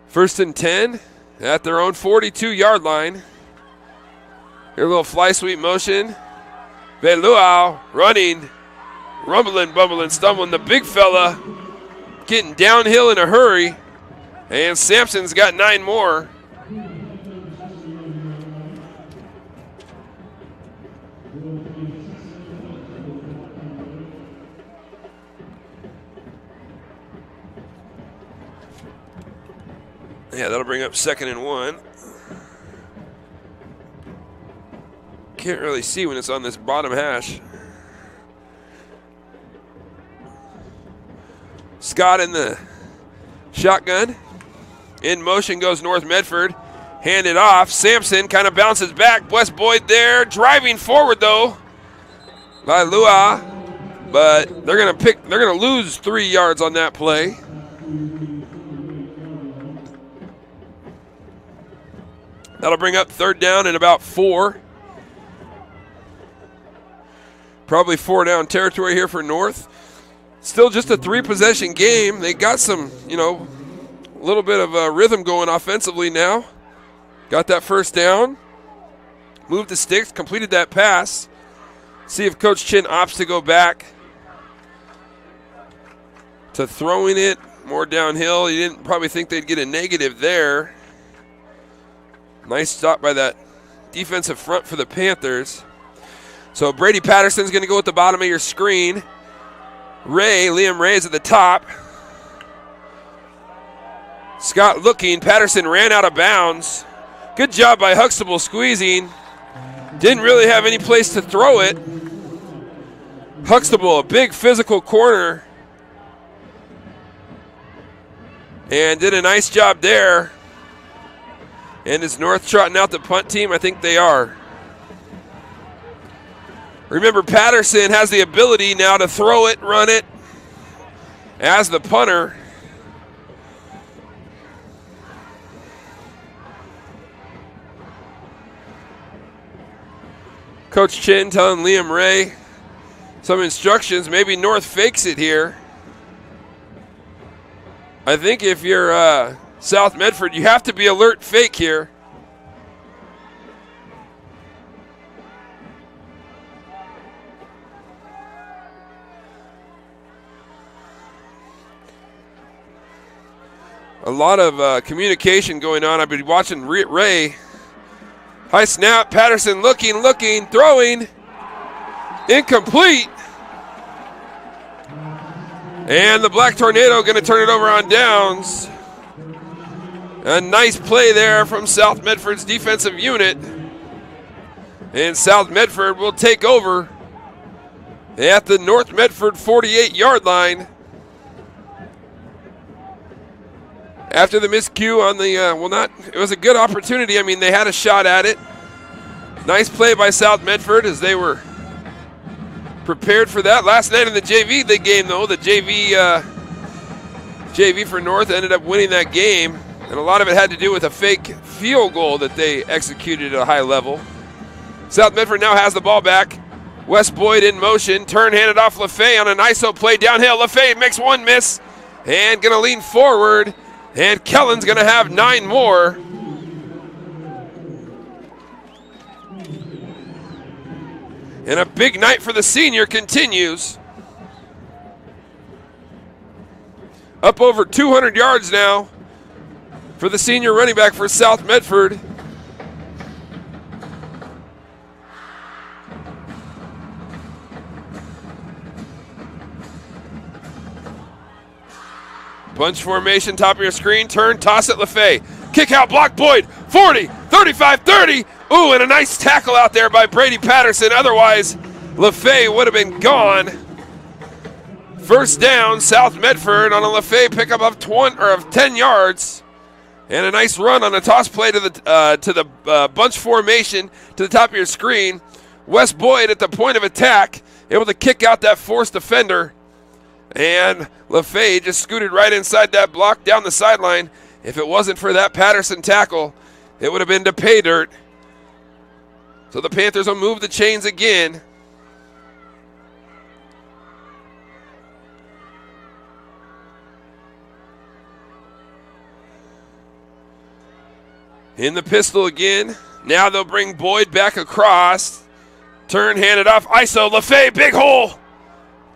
Speaker 1: First and 10 at their own 42-yard line. Here a little fly sweep motion. Vailuau running, rumbling, bumbling, stumbling. The big fella getting downhill in a hurry. And Sampson's got 9 more. Yeah, that'll bring up second and 1. Can't really see when it's on this bottom hash. Scott in the shotgun. In motion goes North Medford. Handed off. Sampson kind of bounces back. Wes Boyd there. Driving forward though by Lua. But they're gonna lose 3 yards on that play. That'll bring up third down and about 4. Probably 4 down territory here for North. Still just a 3-possession game. They got some, a little bit of rhythm going offensively now. Got that first down. Moved the sticks, completed that pass. See if Coach Chin opts to go back to throwing it more downhill. He didn't probably think they'd get a negative there. Nice stop by that defensive front for the Panthers. So Brady Patterson's going to go at the bottom of your screen. Liam Ray is at the top. Scott looking. Patterson ran out of bounds. Good job by Huxtable squeezing. Didn't really have any place to throw it. Huxtable, a big physical corner. And did a nice job there. And is North trotting out the punt team? I think they are. Remember, Patterson has the ability now to throw it, run it as the punter. Coach Chin telling Liam Ray some instructions. Maybe North fakes it here. I think if you're South Medford, you have to be alert fake here. A lot of communication going on. I've been watching Ray. High snap, Patterson looking, throwing. Incomplete. And the Black Tornado going to turn it over on downs. A nice play there from South Medford's defensive unit. And South Medford will take over at the North Medford 48-yard line. After the miscue on the, it was a good opportunity. I mean, they had a shot at it. Nice play by South Medford as they were prepared for that. Last night in the JV game, though, the JV for North ended up winning that game. And a lot of it had to do with a fake field goal that they executed at a high level. South Medford now has the ball back. Wes Boyd in motion. Turn handed off LaFay on an ISO play downhill. LaFay makes one miss and going to lean forward. And Kellen's going to have 9 more. And a big night for the senior continues. Up over 200 yards now for the senior running back for South Medford. Bunch formation, top of your screen, turn, toss it, LaFay. Kick out, block, Boyd, 40, 35, 30. Ooh, and a nice tackle out there by Brady Patterson. Otherwise, LaFay would have been gone. First down, South Medford on a LaFay pickup of 10 yards. And a nice run on a toss play to the bunch formation to the top of your screen. Wes Boyd at the point of attack, able to kick out that forced defender. And LaFay just scooted right inside that block down the sideline. If it wasn't for that Patterson tackle, it would have been to pay dirt. So the Panthers will move the chains again. In the pistol again. Now they'll bring Boyd back across. Turn, hand it off. ISO, LaFay, big hole.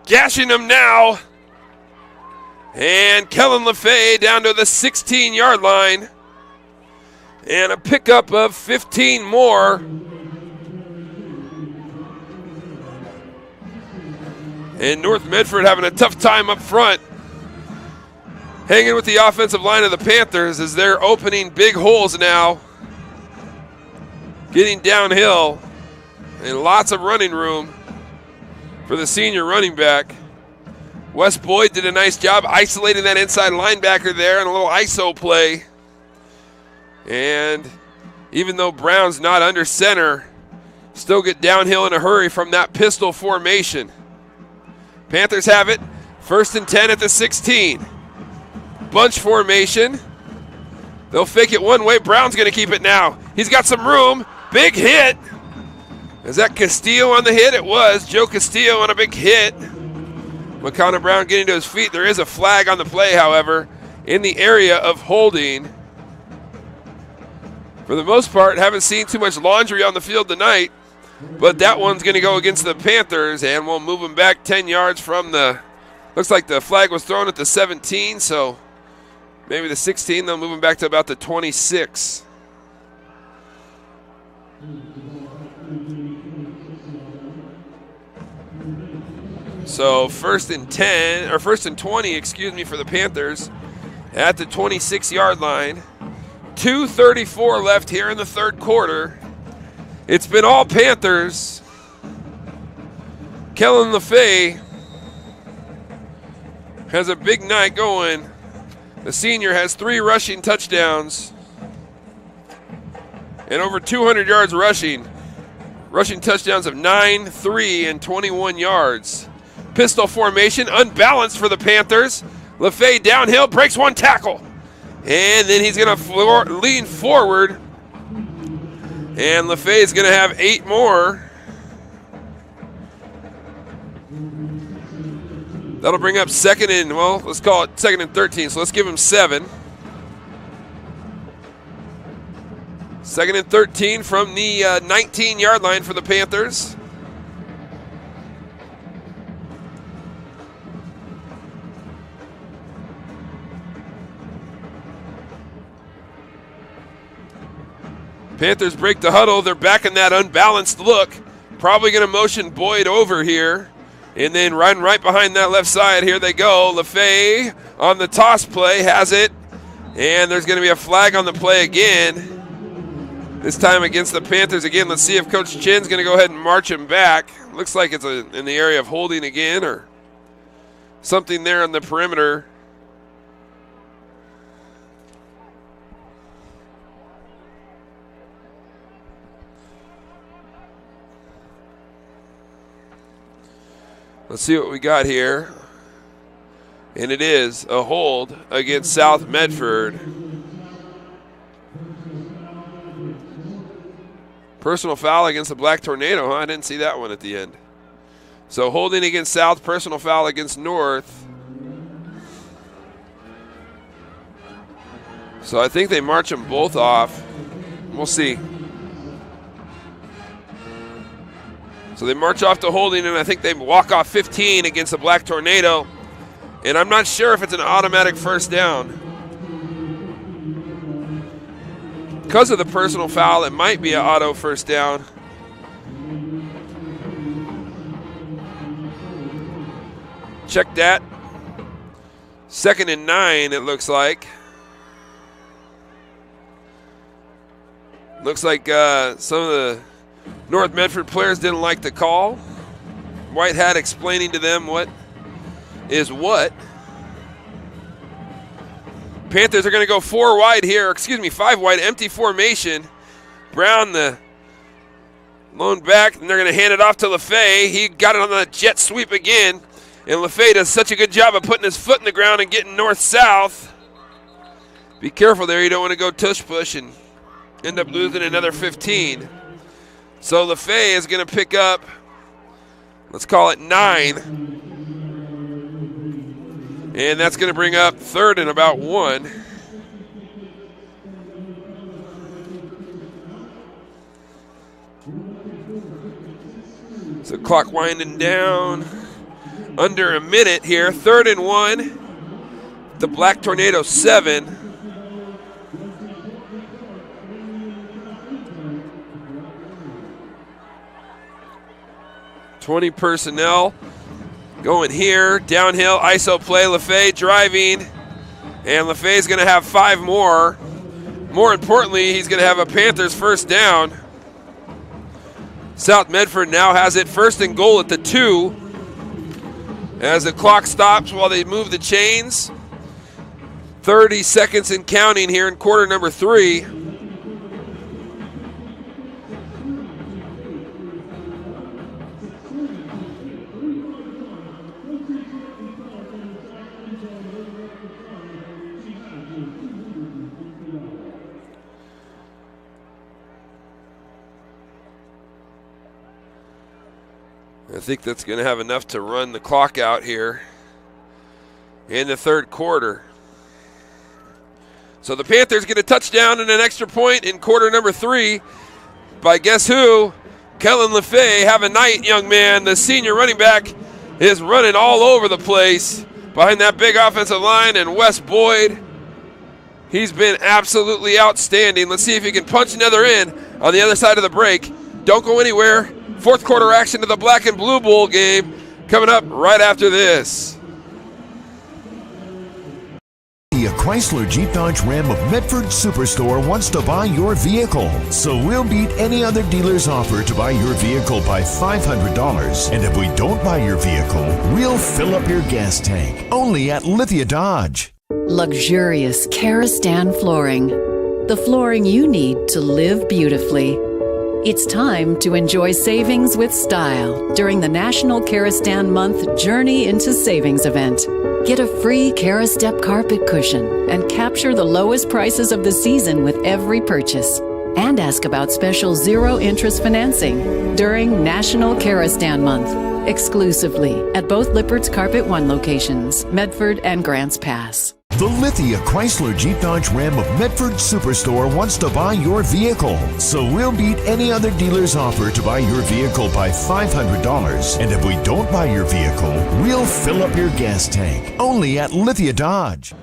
Speaker 1: Gashing him now. And Kellen LaFay down to the 16-yard line. And a pickup of 15 more. And North Medford having a tough time up front. Hanging with the offensive line of the Panthers as they're opening big holes now. Getting downhill. And lots of running room for the senior running back. Wes Boyd did a nice job isolating that inside linebacker there in a little ISO play. And even though Brown's not under center, still get downhill in a hurry from that pistol formation. Panthers have it. 1st and 10 at the 16. Bunch formation. They'll fake it one way. Brown's going to keep it now. He's got some room. Big hit. Is that Castillo on the hit? It was. Joe Castillo on a big hit. McConnell Brown getting to his feet. There is a flag on the play, however, in the area of holding. For the most part, haven't seen too much laundry on the field tonight, but that one's going to go against the Panthers, and we'll move them back 10 yards from the, looks like the flag was thrown at the 17, so maybe the 16. They'll move them back to about the 26. So first and 20, excuse me, for the Panthers at the 26-yard line. 2:34 left here in the third quarter. It's been all Panthers. Kellen LaFay has a big night going. The senior has 3 rushing touchdowns and over 200 yards rushing. Rushing touchdowns of 9, 3, and 21 yards. Pistol formation, unbalanced for the Panthers. LaFay downhill, breaks one tackle. And then he's going to lean forward. And LaFay is going to have 8 more. That'll bring up second and, well, let's call it second and 13. So let's give him 7. Second and 13 from the 19-yard line for the Panthers. Panthers break the huddle. They're back in that unbalanced look. Probably going to motion Boyd over here. And then riding right behind that left side, here they go. LaFay on the toss play has it. And there's going to be a flag on the play again. This time against the Panthers again. Let's see if Coach Chin's going to go ahead and march him back. Looks like it's in the area of holding again or something there on the perimeter. Let's see what we got here. And it is a hold against South Medford. Personal foul against the Black Tornado, huh? I didn't see that one at the end. So holding against South, personal foul against North. So I think they march them both off. We'll see. So they march off to holding, and I think they walk off 15 against the Black Tornado. And I'm not sure if it's an automatic first down. Because of the personal foul, it might be an auto first down. Check that. Second and 9, it looks like. Looks like some of the North Medford players didn't like the call. White Hat explaining to them what is what. Panthers are going to go 5 wide, empty formation. Brown, the lone back, and they're going to hand it off to LaFay. He got it on the jet sweep again, and LaFay does such a good job of putting his foot in the ground and getting north-south. Be careful there. You don't want to go tush-push and end up losing another 15. So LaFay is going to pick up, let's call it 9. And that's going to bring up third and about 1. So clock winding down. Under a minute here. 3rd and 1. The Black Tornado 7. .20 personnel going here, downhill, ISO play, LaFay driving, and LaFay's going to have 5 more. More importantly, he's going to have a Panthers first down. South Medford now has it 1st and goal at the 2. As the clock stops while they move the chains. 30 seconds and counting here in quarter number 3. I think that's going to have enough to run the clock out here in the third quarter. So the Panthers get a touchdown and an extra point in quarter number 3 by guess who? Kellen LeFay. Have a night, young man. The senior running back is running all over the place behind that big offensive line, and Wes Boyd, he's been absolutely outstanding. Let's see if he can punch another in on the other side of the break. Don't go anywhere. Fourth quarter action to the Black and Blue Bowl game coming up right after this.
Speaker 5: The Chrysler Jeep Dodge Ram of Medford Superstore wants to buy your vehicle. So we'll beat any other dealer's offer to buy your vehicle by $500. And if we don't buy your vehicle, we'll fill up your gas tank. Only at Lithia Dodge.
Speaker 13: Luxurious Karastan flooring. The flooring you need to live beautifully. It's time to enjoy savings with style during the National Karastan Month Journey into Savings event. Get a free Karastep carpet cushion and capture the lowest prices of the season with every purchase. And ask about special zero-interest financing during National Karastan Month, exclusively at both Lippert's Carpet One locations, Medford and Grants Pass.
Speaker 5: The Lithia Chrysler Jeep Dodge Ram of Medford Superstore wants to buy your vehicle. So we'll beat any other dealer's offer to buy your vehicle by $500. And if we don't buy your vehicle, we'll fill up your gas tank. Only at Lithia Dodge.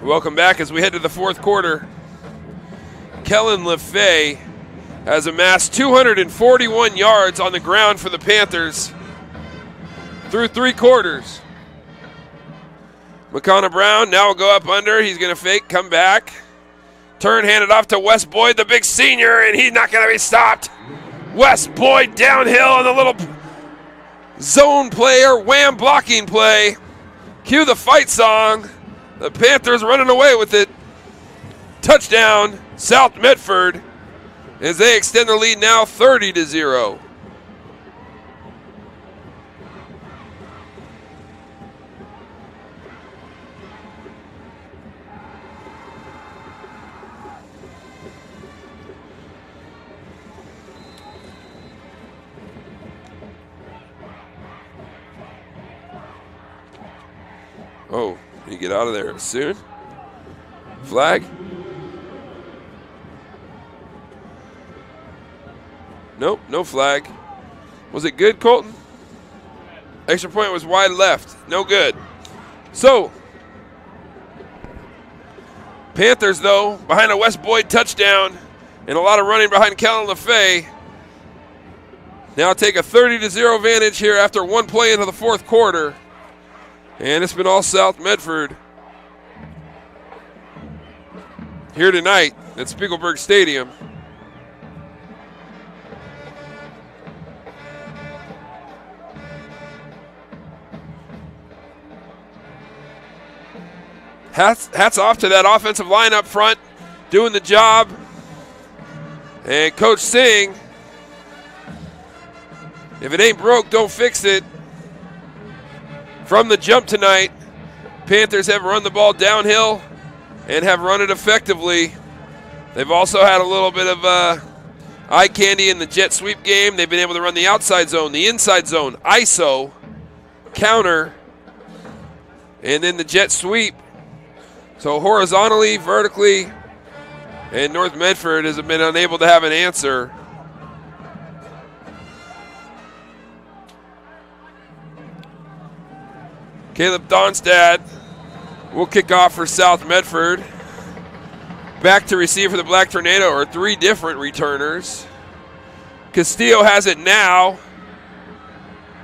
Speaker 1: Welcome back as we head to the fourth quarter. Kellen LeFay has amassed 241 yards on the ground for the Panthers through 3 quarters. McConnell Brown now will go up under. He's going to fake, come back. Turn, handed off to Wes Boyd, the big senior, and he's not going to be stopped. Wes Boyd downhill on the little zone player, wham blocking play. Cue the fight song. The Panthers running away with it. Touchdown, South Medford, as they extend the lead now 30-0. Oh, you get out of there soon. Flag. Nope, no flag. Was it good, Colton? Extra point was wide left. No good. So, Panthers, though, behind a Wes Boyd touchdown and a lot of running behind Kellen LeFay, now take a 30-0 advantage here after 1 play into the fourth quarter. And it's been all South Medford here tonight at Spiegelberg Stadium. Hats off to that offensive line up front, doing the job. And Coach Singh, if it ain't broke, don't fix it. From the jump tonight, Panthers have run the ball downhill and have run it effectively. They've also had a little bit of eye candy in the jet sweep game. They've been able to run the outside zone, the inside zone, ISO, counter, and then the jet sweep. So horizontally, vertically, and North Medford has been unable to have an answer. Caleb Donstad will kick off for South Medford. Back to receive for the Black Tornado are 3 different returners. Castillo has it now.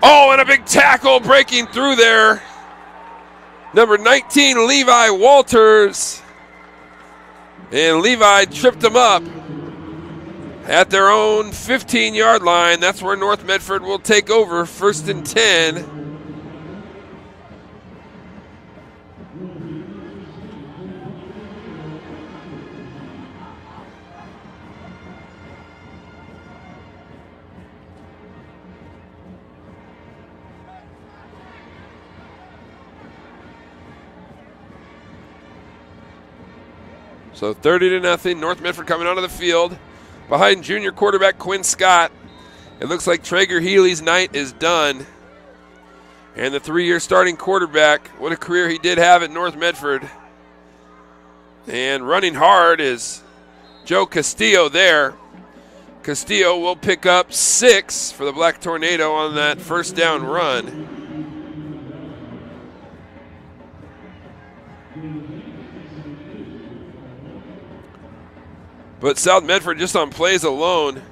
Speaker 1: Oh, and a big tackle breaking through there. Number 19, Levi Walters. And Levi tripped him up at their own 15-yard line. That's where North Medford will take over, 1st and 10. So 30-0, North Medford coming onto the field behind junior quarterback Quinn Scott It looks like Traeger Healy's night is done. And the 3-year starting quarterback, what a career he did have at North Medford. And running hard is Joe Castillo there. Castillo will pick up 6 for the Black Tornado on that first down run. But South Medford, just on plays alone,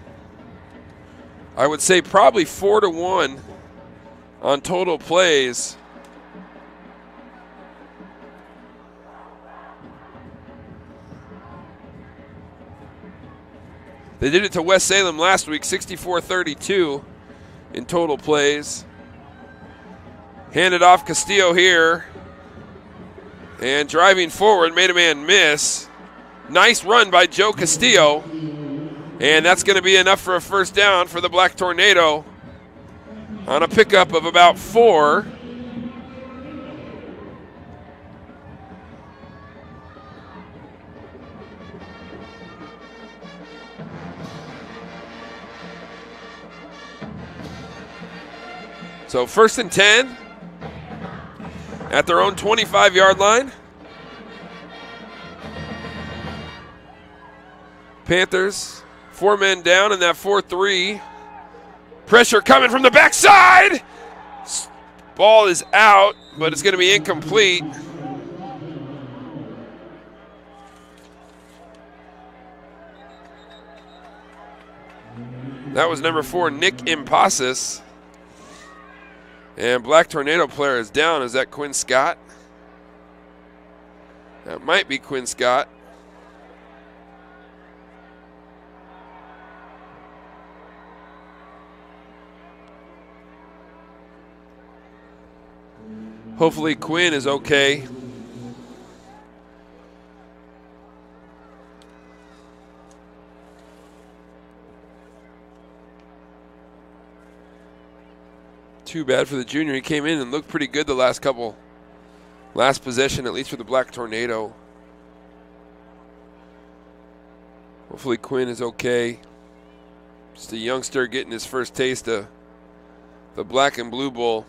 Speaker 1: I would say probably 4-1 on total plays. They did it to West Salem last week, 64-32 in total plays. Handed off Castillo here. And driving forward, made a man miss. Nice run by Joe Castillo. And that's going to be enough for a first down for the Black Tornado on a pickup of about 4. So 1st and 10 at their own 25-yard line. Panthers, 4 men down in that 4-3. Pressure coming from the backside. Ball is out, but it's going to be incomplete. That was number 4, Nick Impasis. And Black Tornado player is down. Is that Quinn Scott? That might be Quinn Scott. Hopefully Quinn is okay. Too bad for the junior. He came in and looked pretty good the last possession, at least for the Black Tornado. Hopefully Quinn is okay. Just a youngster getting his first taste of the Black and Blue Bowl.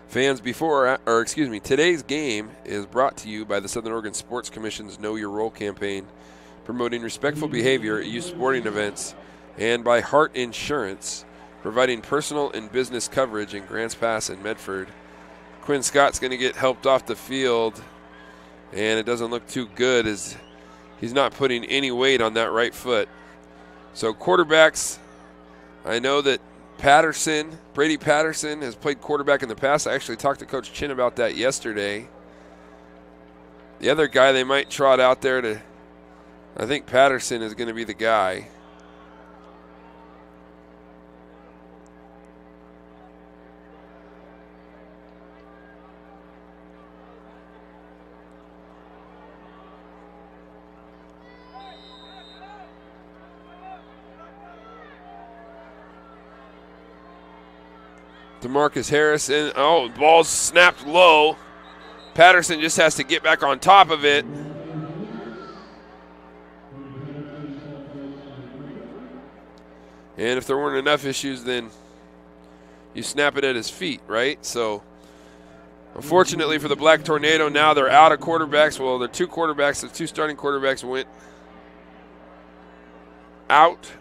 Speaker 1: Fans, today's game is brought to you by the Southern Oregon Sports Commission's Know Your Role campaign, promoting respectful behavior at youth sporting events, and by Hart Insurance, providing personal and business coverage in Grants Pass and Medford. Quinn Scott's going to get helped off the field, and it doesn't look too good as he's not putting any weight on that right foot. So quarterbacks, I know that Brady Patterson has played quarterback in the past. I actually talked to Coach Chin about that yesterday. The other guy they might trot out there I think Patterson is going to be the guy. DeMarcus Harris, and ball's snapped low. Patterson just has to get back on top of it. And if there weren't enough issues, then you snap it at his feet, right? So, unfortunately for the Black Tornado, now they're out of quarterbacks. Well, the 2 quarterbacks, the 2 starting quarterbacks went out.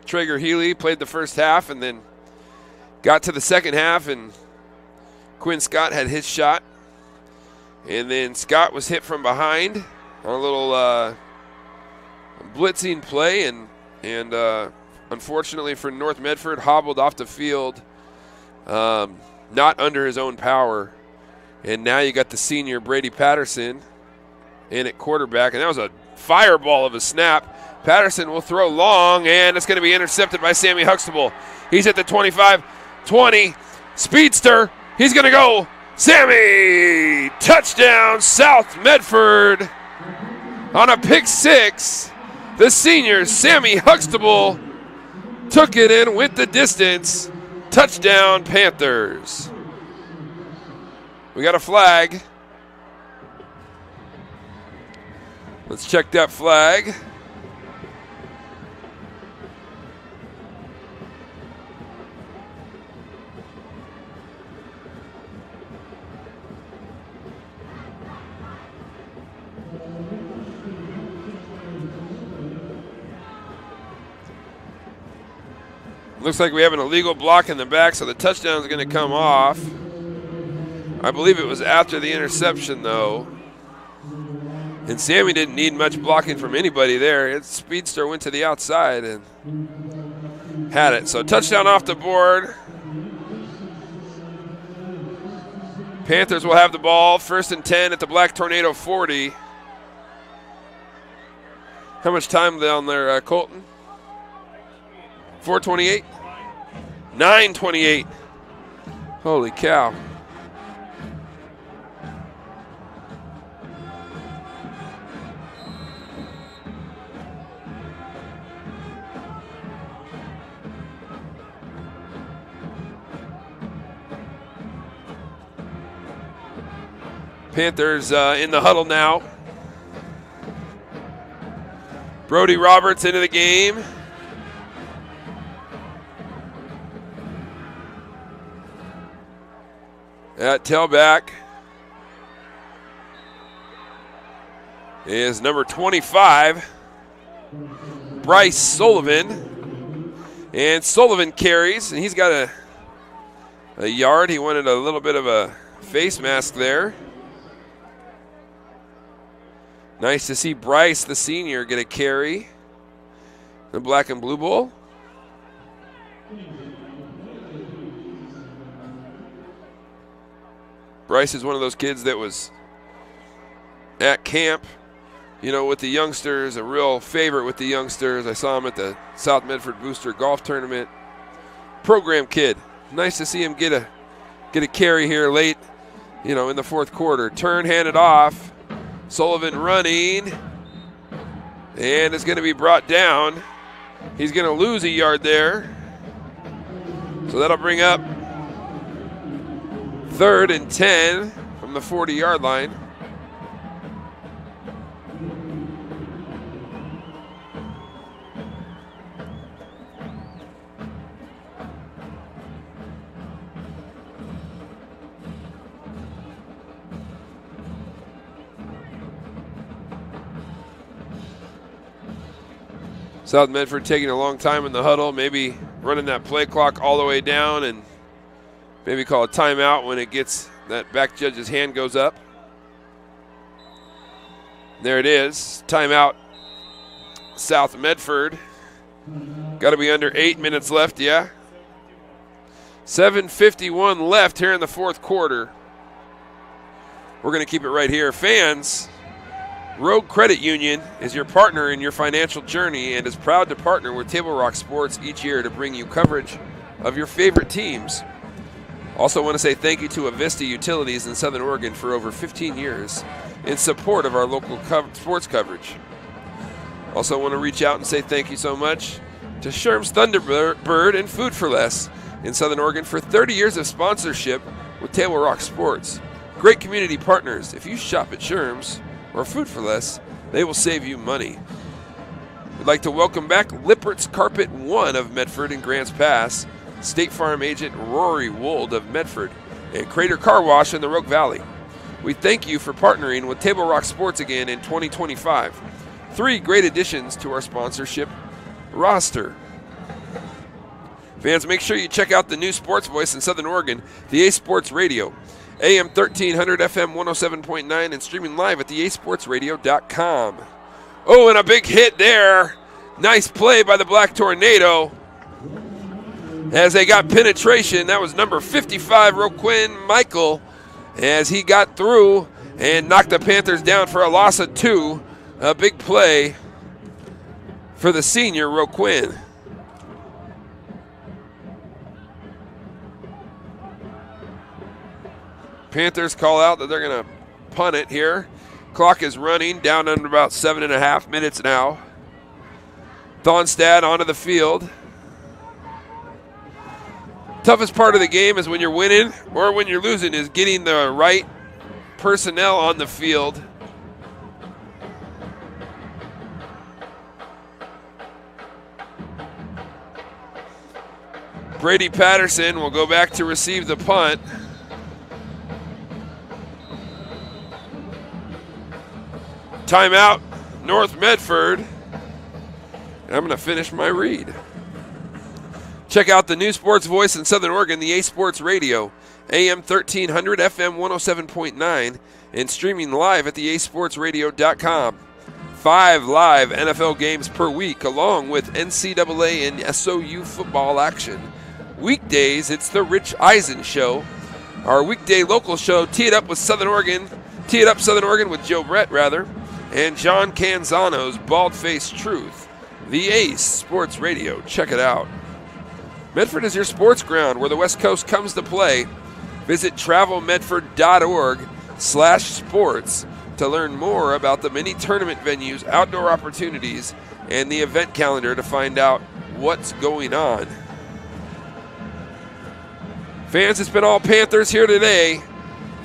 Speaker 1: Traeger Healy played the first half and then got to the second half, and Quinn Scott had his shot. And then Scott was hit from behind on a little blitzing play, and unfortunately for North Medford, hobbled off the field, not under his own power. And now you got the senior Brady Patterson in at quarterback, and that was a fireball of a snap. Patterson will throw long, and it's going to be intercepted by Sammy Huxtable. He's at the 25. 20, speedster, he's going to go. Sammy, touchdown, South Medford on a pick 6. The senior, Sammy Huxtable, took it in with the distance. Touchdown, Panthers. We got a flag. Let's check that flag. Looks like we have an illegal block in the back, so the touchdown is going to come off. I believe it was after the interception, though. And Sammy didn't need much blocking from anybody there. Its speedster went to the outside and had it. So touchdown off the board. Panthers will have the ball. 1st and 10 at the Black Tornado 40. How much time down there, Colton? 4:28? 9:28. Holy cow. Panthers in the huddle now. Brody Roberts into the game. At tailback is number 25, Bryce Sullivan. And Sullivan carries, and he's got a yard. He wanted a little bit of a face mask there. Nice to see Bryce, the senior, get a carry. The Black and Blue Bowl. Bryce is one of those kids that was at camp, with the youngsters, a real favorite with the youngsters. I saw him at the South Medford Booster Golf Tournament. Program kid. Nice to see him get a carry here late, in the 4th quarter. Turn, handed off. Sullivan running, and is going to be brought down. He's going to lose a yard there. So that'll bring up 3rd and 10 from the 40-yard line. South Medford taking a long time in the huddle, maybe running that play clock all the way down and maybe call a timeout when it gets that back judge's hand goes up. There it is, timeout, South Medford. Got to be under 8 minutes left, yeah. 7:51 left here in the 4th quarter. We're going to keep it right here. Fans, Rogue Credit Union is your partner in your financial journey and is proud to partner with Table Rock Sports each year to bring you coverage of your favorite teams. Also want to say thank you to Avista Utilities in Southern Oregon for over 15 years in support of our local sports coverage. Also want to reach out and say thank you so much to Sherm's Thunderbird and Food for Less in Southern Oregon for 30 years of sponsorship with Table Rock Sports. Great community partners. If you shop at Sherm's or Food for Less, they will save you money. We'd like to welcome back Lippert's Carpet 1 of Medford and Grants Pass, State Farm agent Rory Wold of Medford, and Crater Car Wash in the Rogue Valley. We thank you for partnering with Table Rock Sports again in 2025. 3 great additions to our sponsorship roster. Fans, make sure you check out the new sports voice in Southern Oregon, the A Sports Radio. AM 1300, FM 107.9, and streaming live at theasportsradio.com. Oh, and a big hit there. Nice play by the Black Tornado. As they got penetration, that was number 55, Roquin Michael, as he got through and knocked the Panthers down for a loss of 2. A big play for the senior, Roquin. Panthers call out that they're going to punt it here. Clock is running, down under about 7.5 minutes now. Thonstad onto the field. Toughest part of the game is when you're winning or when you're losing is getting the right personnel on the field. Brady Patterson will go back to receive the punt. Timeout, North Medford. And I'm going to finish my read. Check out the new sports voice in Southern Oregon, the A Sports Radio, AM 1300, FM 107.9, and streaming live at theasportsradio.com. 5 live NFL games per week, along with NCAA and SOU football action. Weekdays, it's the Rich Eisen Show. Our weekday local show, Tee It Up Southern Oregon with Joe Brett, and John Canzano's Bald-Faced Truth. The Ace Sports Radio. Check it out. Medford is your sports ground where the West Coast comes to play. Visit travelmedford.org/sports to learn more about the many tournament venues, outdoor opportunities, and the event calendar to find out what's going on. Fans, it's been all Panthers here today.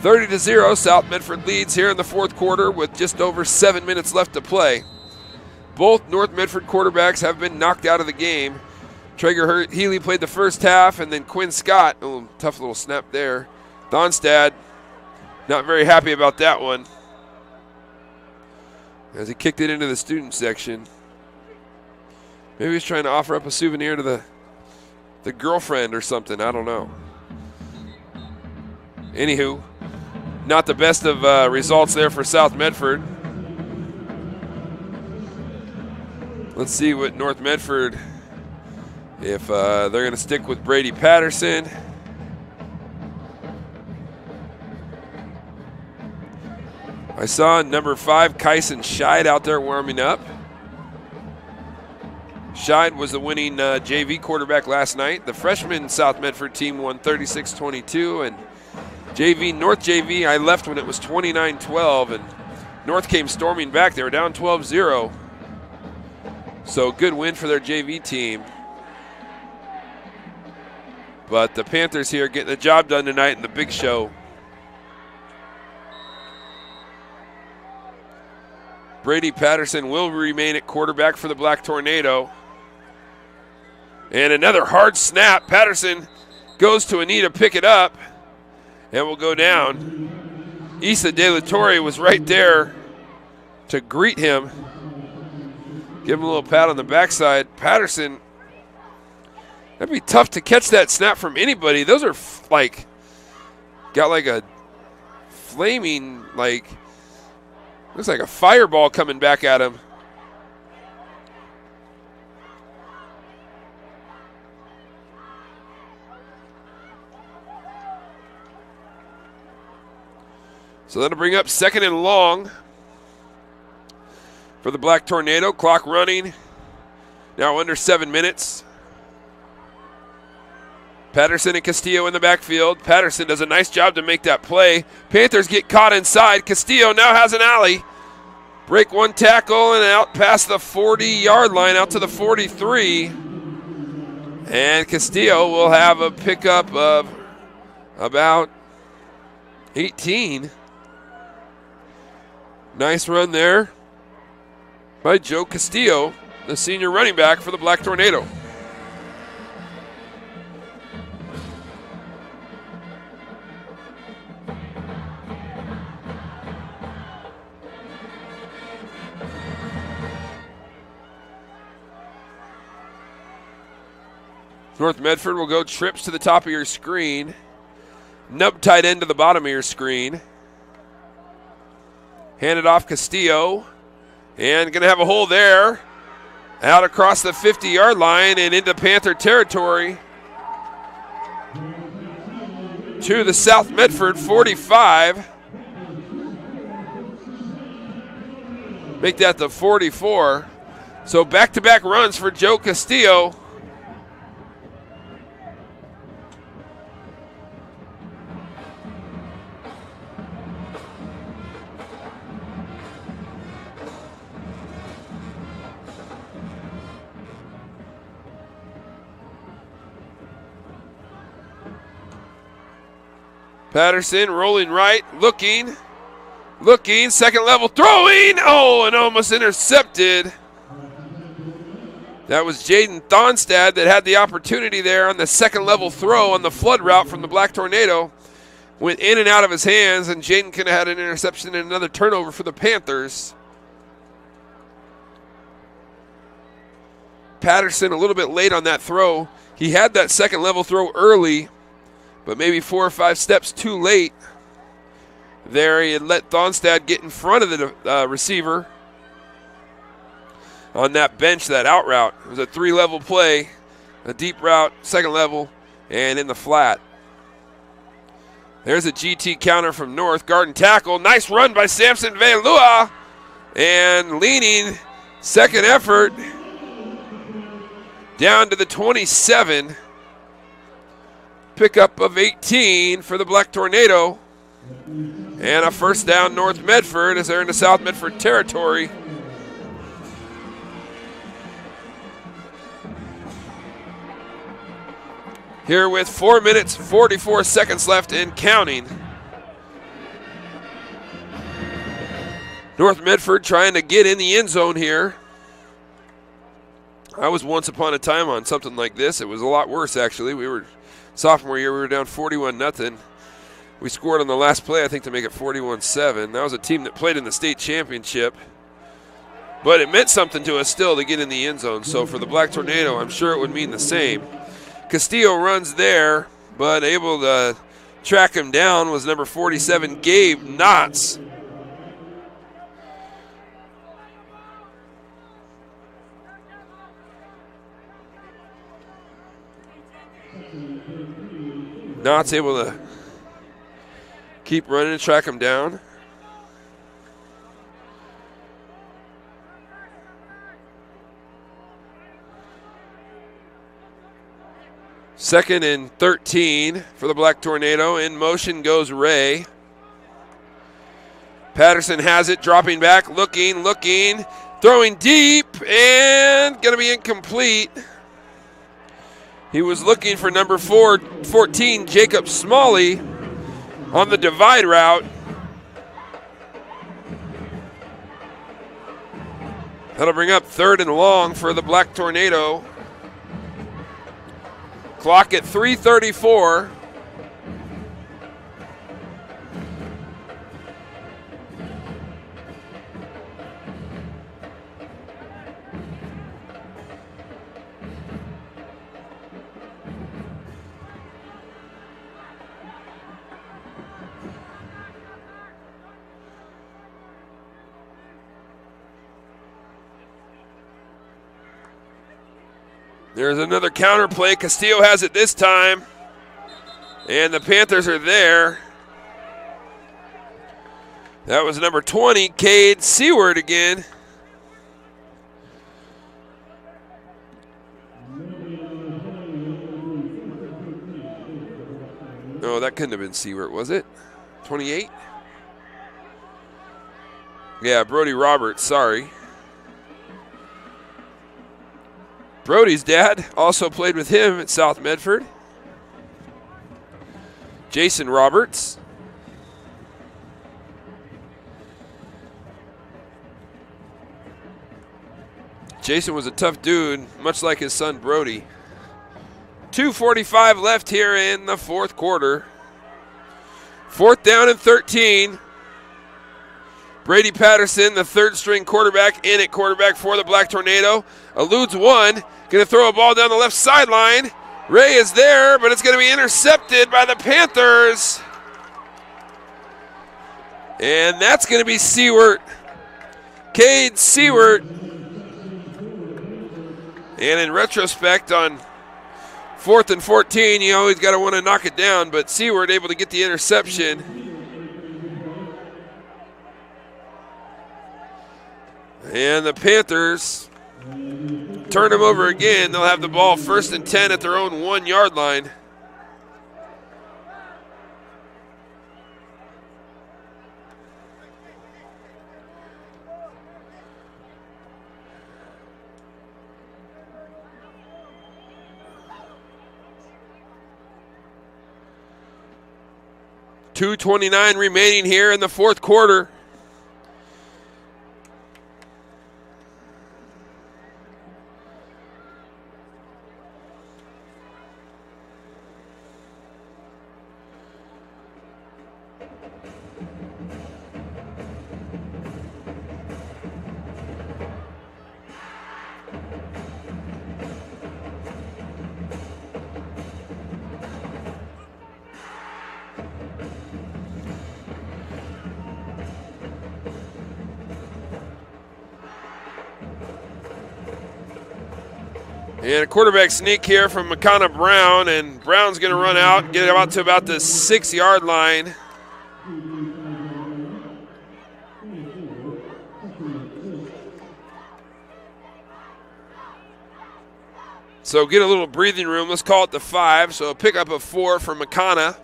Speaker 1: 30-0, South Medford leads here in the fourth quarter with just over 7 minutes left to play. Both North Medford quarterbacks have been knocked out of the game. Traeger Healy played the first half, and then Quinn Scott, tough little snap there. Donstad, not very happy about that one, as he kicked it into the student section. Maybe he's trying to offer up a souvenir to the girlfriend or something. I don't know. Anywho, not the best of results there for South Medford. Let's see what North Medford, if they're going to stick with Brady Patterson. I saw number 5, Kyson Scheid, out there warming up. Scheid was the winning JV quarterback last night. The freshman South Medford team won 36-22, and North JV, I left when it was 29-12, and North came storming back. They were down 12-0. So good win for their JV team. But the Panthers here getting the job done tonight in the big show. Brady Patterson will remain at quarterback for the Black Tornado. And another hard snap. Patterson goes to a knee to pick it up and will go down. Issa De La Torre was right there to greet him. Give him a little pat on the backside. Patterson, that'd be tough to catch that snap from anybody. Those are got like a flaming, looks like a fireball coming back at him. So that'll bring up 2nd and long for the Black Tornado. Clock running. Now under 7 minutes. Patterson and Castillo in the backfield. Patterson does a nice job to make that play. Panthers get caught inside. Castillo now has an alley. Break one tackle and out past the 40-yard line, out to the 43. And Castillo will have a pickup of about 18. Nice run there by Joe Castillo, the senior running back for the Black Tornado. North Medford will go trips to the top of your screen. Nub tight end to the bottom of your screen. Hand it off Castillo. And going to have a hole there. Out across the 50-yard line and into Panther territory. To the South Medford 45. Make that the 44. So back-to-back runs for Joe Castillo. Patterson rolling right, looking, second level, throwing, and almost intercepted. That was Jaden Thonstad that had the opportunity there on the second level throw on the flood route from the Black Tornado. Went in and out of his hands, and Jaden could have had an interception and another turnover for the Panthers. Patterson a little bit late on that throw. He had that second level throw early, but maybe 4 or 5 steps too late. There, he had let Thonstad get in front of the receiver on that bench, that out route. It was a 3-level play, a deep route, second level, and in the flat. There's a GT counter from North. Garden tackle. Nice run by Samson Veilua. And leaning, second effort, down to the 27. Pickup of 18 for the Black Tornado. And a first down, North Medford, as they're in the South Medford territory. Here with 4 minutes, 44 seconds left and counting. North Medford trying to get in the end zone here. I was once upon a time on something like this. It was a lot worse, actually. Sophomore year, we were down 41-0. We scored on the last play, I think, to make it 41-7. That was a team that played in the state championship. But it meant something to us still to get in the end zone. So for the Black Tornado, I'm sure it would mean the same. Castillo runs there, but able to track him down was number 47, Gabe Knotts. Knotts able to keep running and track him down. Second and 13 for the Black Tornado. In motion goes Ray. Patterson has it, dropping back, looking, throwing deep, and going to be incomplete. He was looking for number 14, Jacob Smalley, on the divide route. That'll bring up 3rd and long for the Black Tornado. Clock at 3:34. There's another counter play. Castillo has it this time. And the Panthers are there. That was number 20, Cade Seward again. No, that couldn't have been Seward, was it? 28? Yeah, Brody Roberts, sorry. Brody's dad also played with him at South Medford. Jason Roberts. Jason was a tough dude, much like his son Brody. 2:45 left here in the fourth quarter. 4th down and 13. Brady Patterson, the 3rd-string quarterback, in at quarterback for the Black Tornado. Eludes one. Going to throw a ball down the left sideline. Ray is there, but it's going to be intercepted by the Panthers. And that's going to be Seward. Cade Seward. And in retrospect, on 4th and 14, you always got to want to knock it down, but Seward able to get the interception. And the Panthers turn them over again. They'll have the ball 1st and 10 at their own 1-yard line. .229 remaining here in the fourth quarter. And a quarterback sneak here from McConnell Brown, and Brown's going to run out, get out to about the 6-yard line. So get a little breathing room. Let's call it the 5. So a pickup of 4 for McConnell.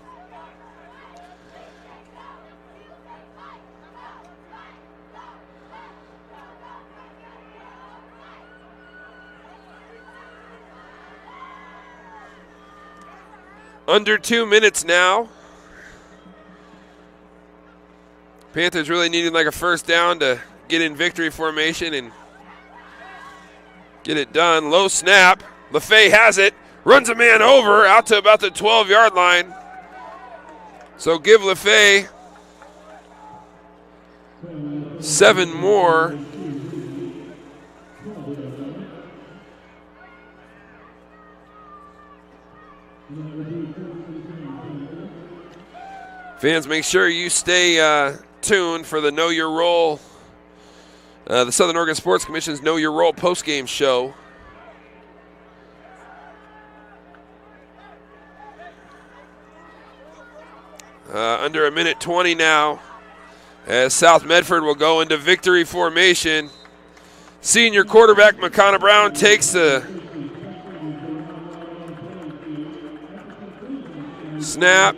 Speaker 1: Under 2 minutes now. Panthers really needing like a first down to get in victory formation and get it done. Low snap. LaFay has it. Runs a man over out to about the 12-yard line. So give LaFay 7 more. Fans, make sure you stay tuned for the Know Your Role, the Southern Oregon Sports Commission's Know Your Role postgame show. Under 1:20 now, as South Medford will go into victory formation. Senior quarterback McConnell Brown takes the snap.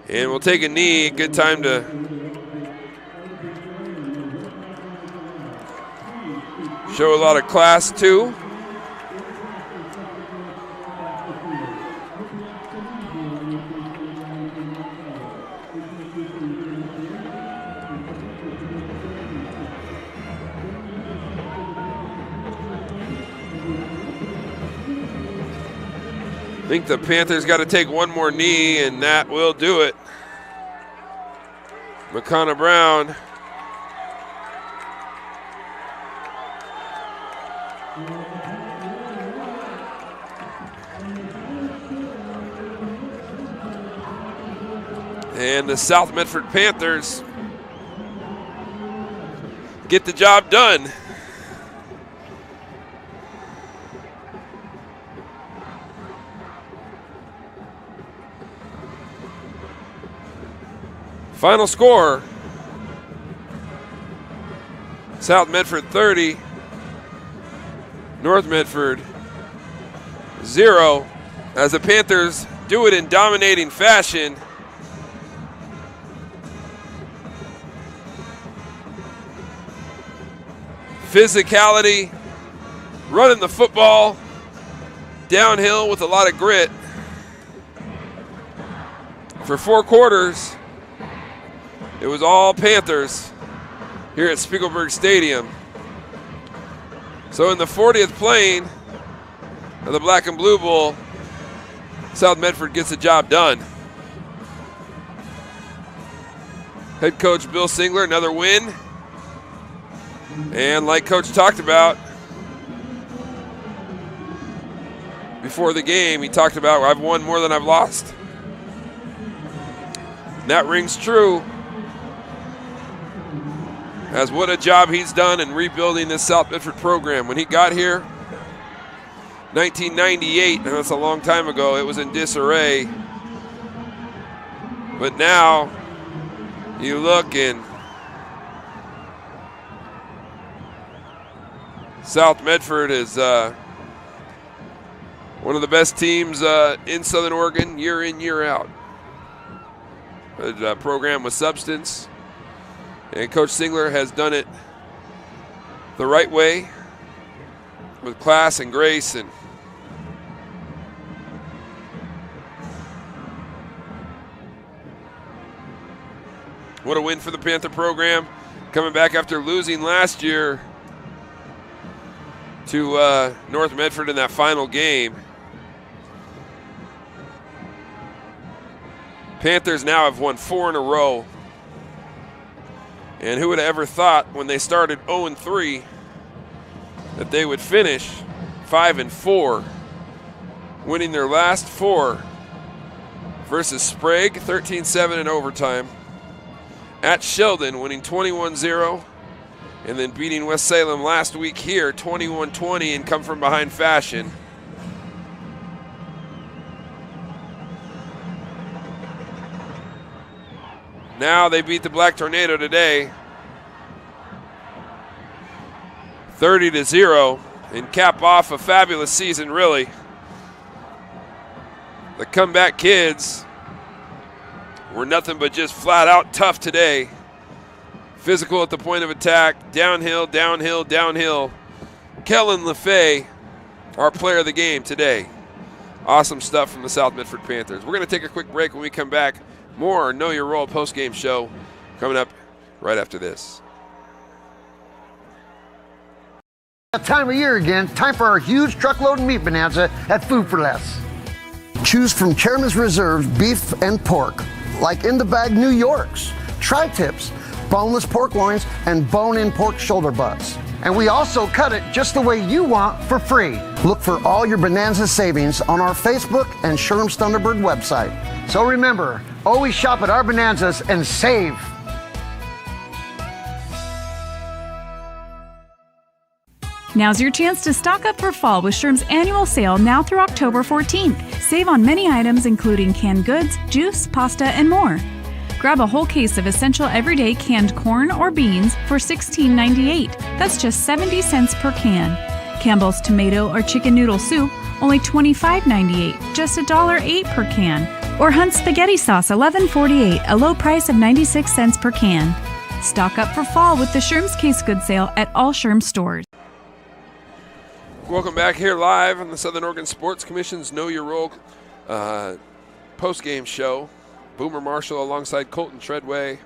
Speaker 1: And we'll take a knee. Good time to show a lot of class, too. I think the Panthers got to take one more knee, and that will do it. McConnell Brown. And the South Medford Panthers get the job done. Final score, South Medford 30, North Medford 0, as the Panthers do it in dominating fashion. Physicality, running the football downhill with a lot of grit. For 4 quarters, it was all Panthers here at Spiegelberg Stadium. So in the 40th playing of the Black and Blue Bowl, South Medford gets the job done. Head coach Bill Singler, another win. And like Coach talked about before the game, he talked about, I've won more than I've lost. And that rings true. As what a job he's done in rebuilding this South Medford program. When he got here, 1998, and that's a long time ago, it was in disarray. But now, you look and South Medford is one of the best teams in Southern Oregon year in, year out. A program with substance. And Coach Singler has done it the right way with class and grace. And what a win for the Panther program, coming back after losing last year to North Medford in that final game. Panthers now have won 4 in a row. And who would have ever thought when they started 0-3 that they would finish 5-4, winning their last 4 versus Sprague, 13-7 in overtime. At Sheldon, winning 21-0. and then beating West Salem last week here 21-20 and come from behind fashion. Now they beat the Black Tornado today 30-0 and cap off a fabulous season, really. The comeback kids were nothing but just flat out tough today. Physical at the point of attack, downhill, downhill, downhill. Kellen LaFay, our player of the game today. Awesome stuff from the South Medford Panthers. We're going to take a quick break. When we come back, more Know Your Role post-game show coming up right after this.
Speaker 11: That time of year again, time for our huge truckload meat bonanza at Food for Less. Choose from Chairman's Reserve beef and pork, like in the bag New Yorks, tri-tips, boneless pork loins, and bone-in pork shoulder butts. And we also cut it just the way you want for free. Look for all your bonanza savings on our Facebook and Sherm's Thunderbird website. So remember, always shop at our bonanzas and save.
Speaker 12: Now's your chance to stock up for fall with Sherm's annual sale now through October 14th. Save on many items including canned goods, juice, pasta, and more. Grab a whole case of essential everyday canned corn or beans for $16.98. That's just 70 cents per can. Campbell's tomato or chicken noodle soup, only $25.98, just $1.08 per can. Or Hunt's spaghetti sauce, $11.48, a low price of 96 cents per can. Stock up for fall with the Sherm's Case Goods sale at all Sherm stores.
Speaker 1: Welcome back here live on the Southern Oregon Sports Commission's Know Your Role post-game show. Boomer Marshall alongside Colton Treadway.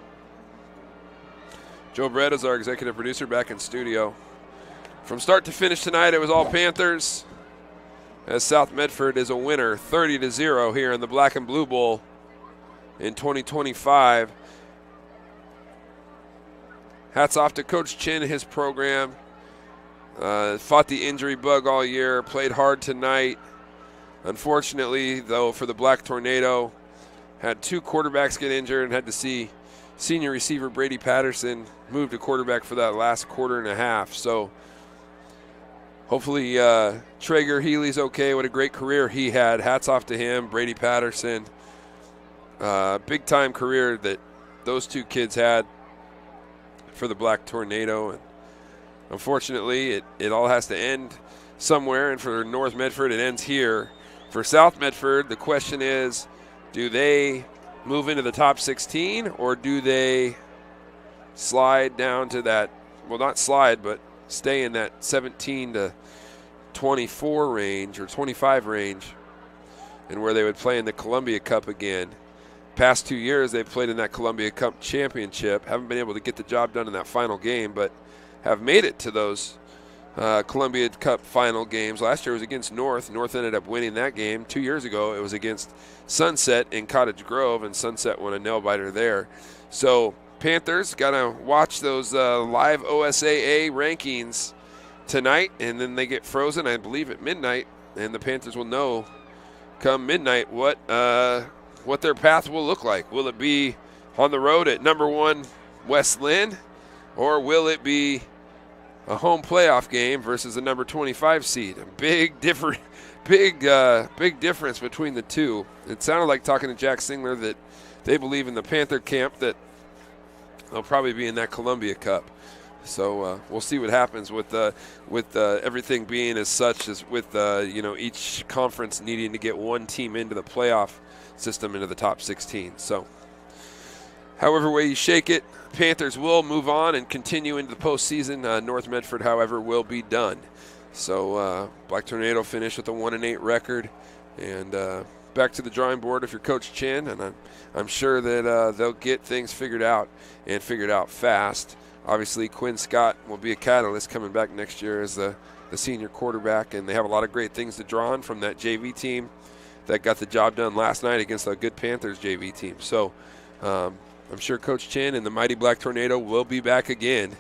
Speaker 1: Joe Brett is our executive producer back in studio. From start to finish tonight, it was all Panthers, as South Medford is a winner 30-0 here in the Black and Blue Bowl in 2025. Hats off to Coach Chin and his program. Fought the injury bug all year, played hard tonight. Unfortunately, though, for the Black Tornado, had two quarterbacks get injured and had to see senior receiver Brady Patterson move to quarterback for that last quarter and a half. So hopefully Traeger Healy's okay. What a great career he had. Hats off to him, Brady Patterson. Big-time career that those two kids had for the Black Tornado. And unfortunately, it all has to end somewhere, and for North Medford, it ends here. For South Medford, the question is, do they move into the top 16, or do they slide down to that, well, not slide, but stay in that 17 to 24 range or 25 range, and where they would play in the Columbia Cup again. Past 2 years, they've played in that Columbia Cup championship. Haven't been able to get the job done in that final game, but have made it to those Columbia Cup final games. Last year was against North. North ended up winning that game. 2 years ago, it was against Sunset in Cottage Grove, and Sunset won a nail-biter there. So Panthers got to watch those live OSAA rankings tonight, and then they get frozen, I believe, at midnight, and the Panthers will know come midnight what their path will look like. Will it be on the road at number 1 West Lynn, or will it be a home playoff game versus a number 25 seed? A big difference between the two. It sounded like, talking to Jack Singler, that they believe in the Panther camp that they'll probably be in that Columbia Cup. So we'll see what happens with everything being as such, as with each conference needing to get one team into the playoff system, into the top 16. So however way you shake it, Panthers will move on and continue into the postseason. North Medford, however, will be done. So Black Tornado finished with a 1-8 record, and back to the drawing board if you're Coach Chin, and I'm sure that they'll get things figured out, and figured out fast. Obviously, Quinn Scott will be a catalyst coming back next year as the senior quarterback, and they have a lot of great things to draw on from that JV team that got the job done last night against a good Panthers JV team. So I'm sure Coach Chin and the mighty Black Tornado will be back again.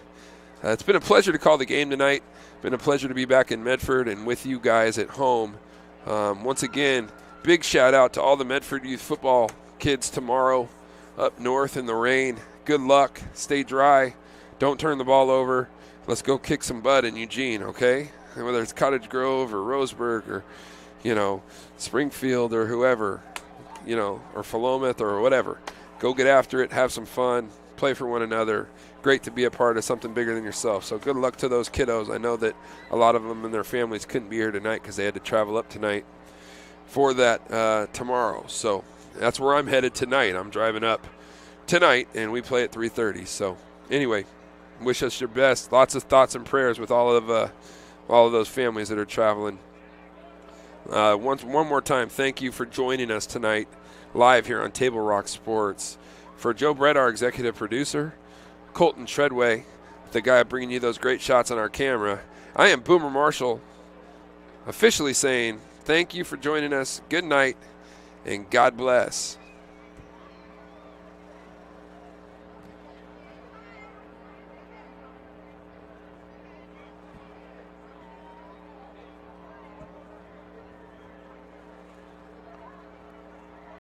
Speaker 1: It's been a pleasure to call the game tonight. Been a pleasure to be back in Medford and with you guys at home. Once again, big shout out to all the Medford youth football kids tomorrow up north in the rain. Good luck. Stay dry. Don't turn the ball over. let's go kick some butt in Eugene, okay? And whether it's Cottage Grove or Roseburg or, Springfield or whoever, or Philomath or whatever. Go get after it, have some fun, play for one another. Great to be a part of something bigger than yourself. So good luck to those kiddos. I know that a lot of them and their families couldn't be here tonight because they had to travel up tonight for that tomorrow. So that's where I'm headed tonight. I'm driving up tonight, and we play at 3:30. So anyway, wish us your best. Lots of thoughts and prayers with all of those families that are traveling. One more time, thank you for joining us tonight live here on Table Rock Sports. For Joe Brett, our executive producer, Colton Treadway, the guy bringing you those great shots on our camera, I am Boomer Marshall, officially saying thank you for joining us. Good night, and God bless.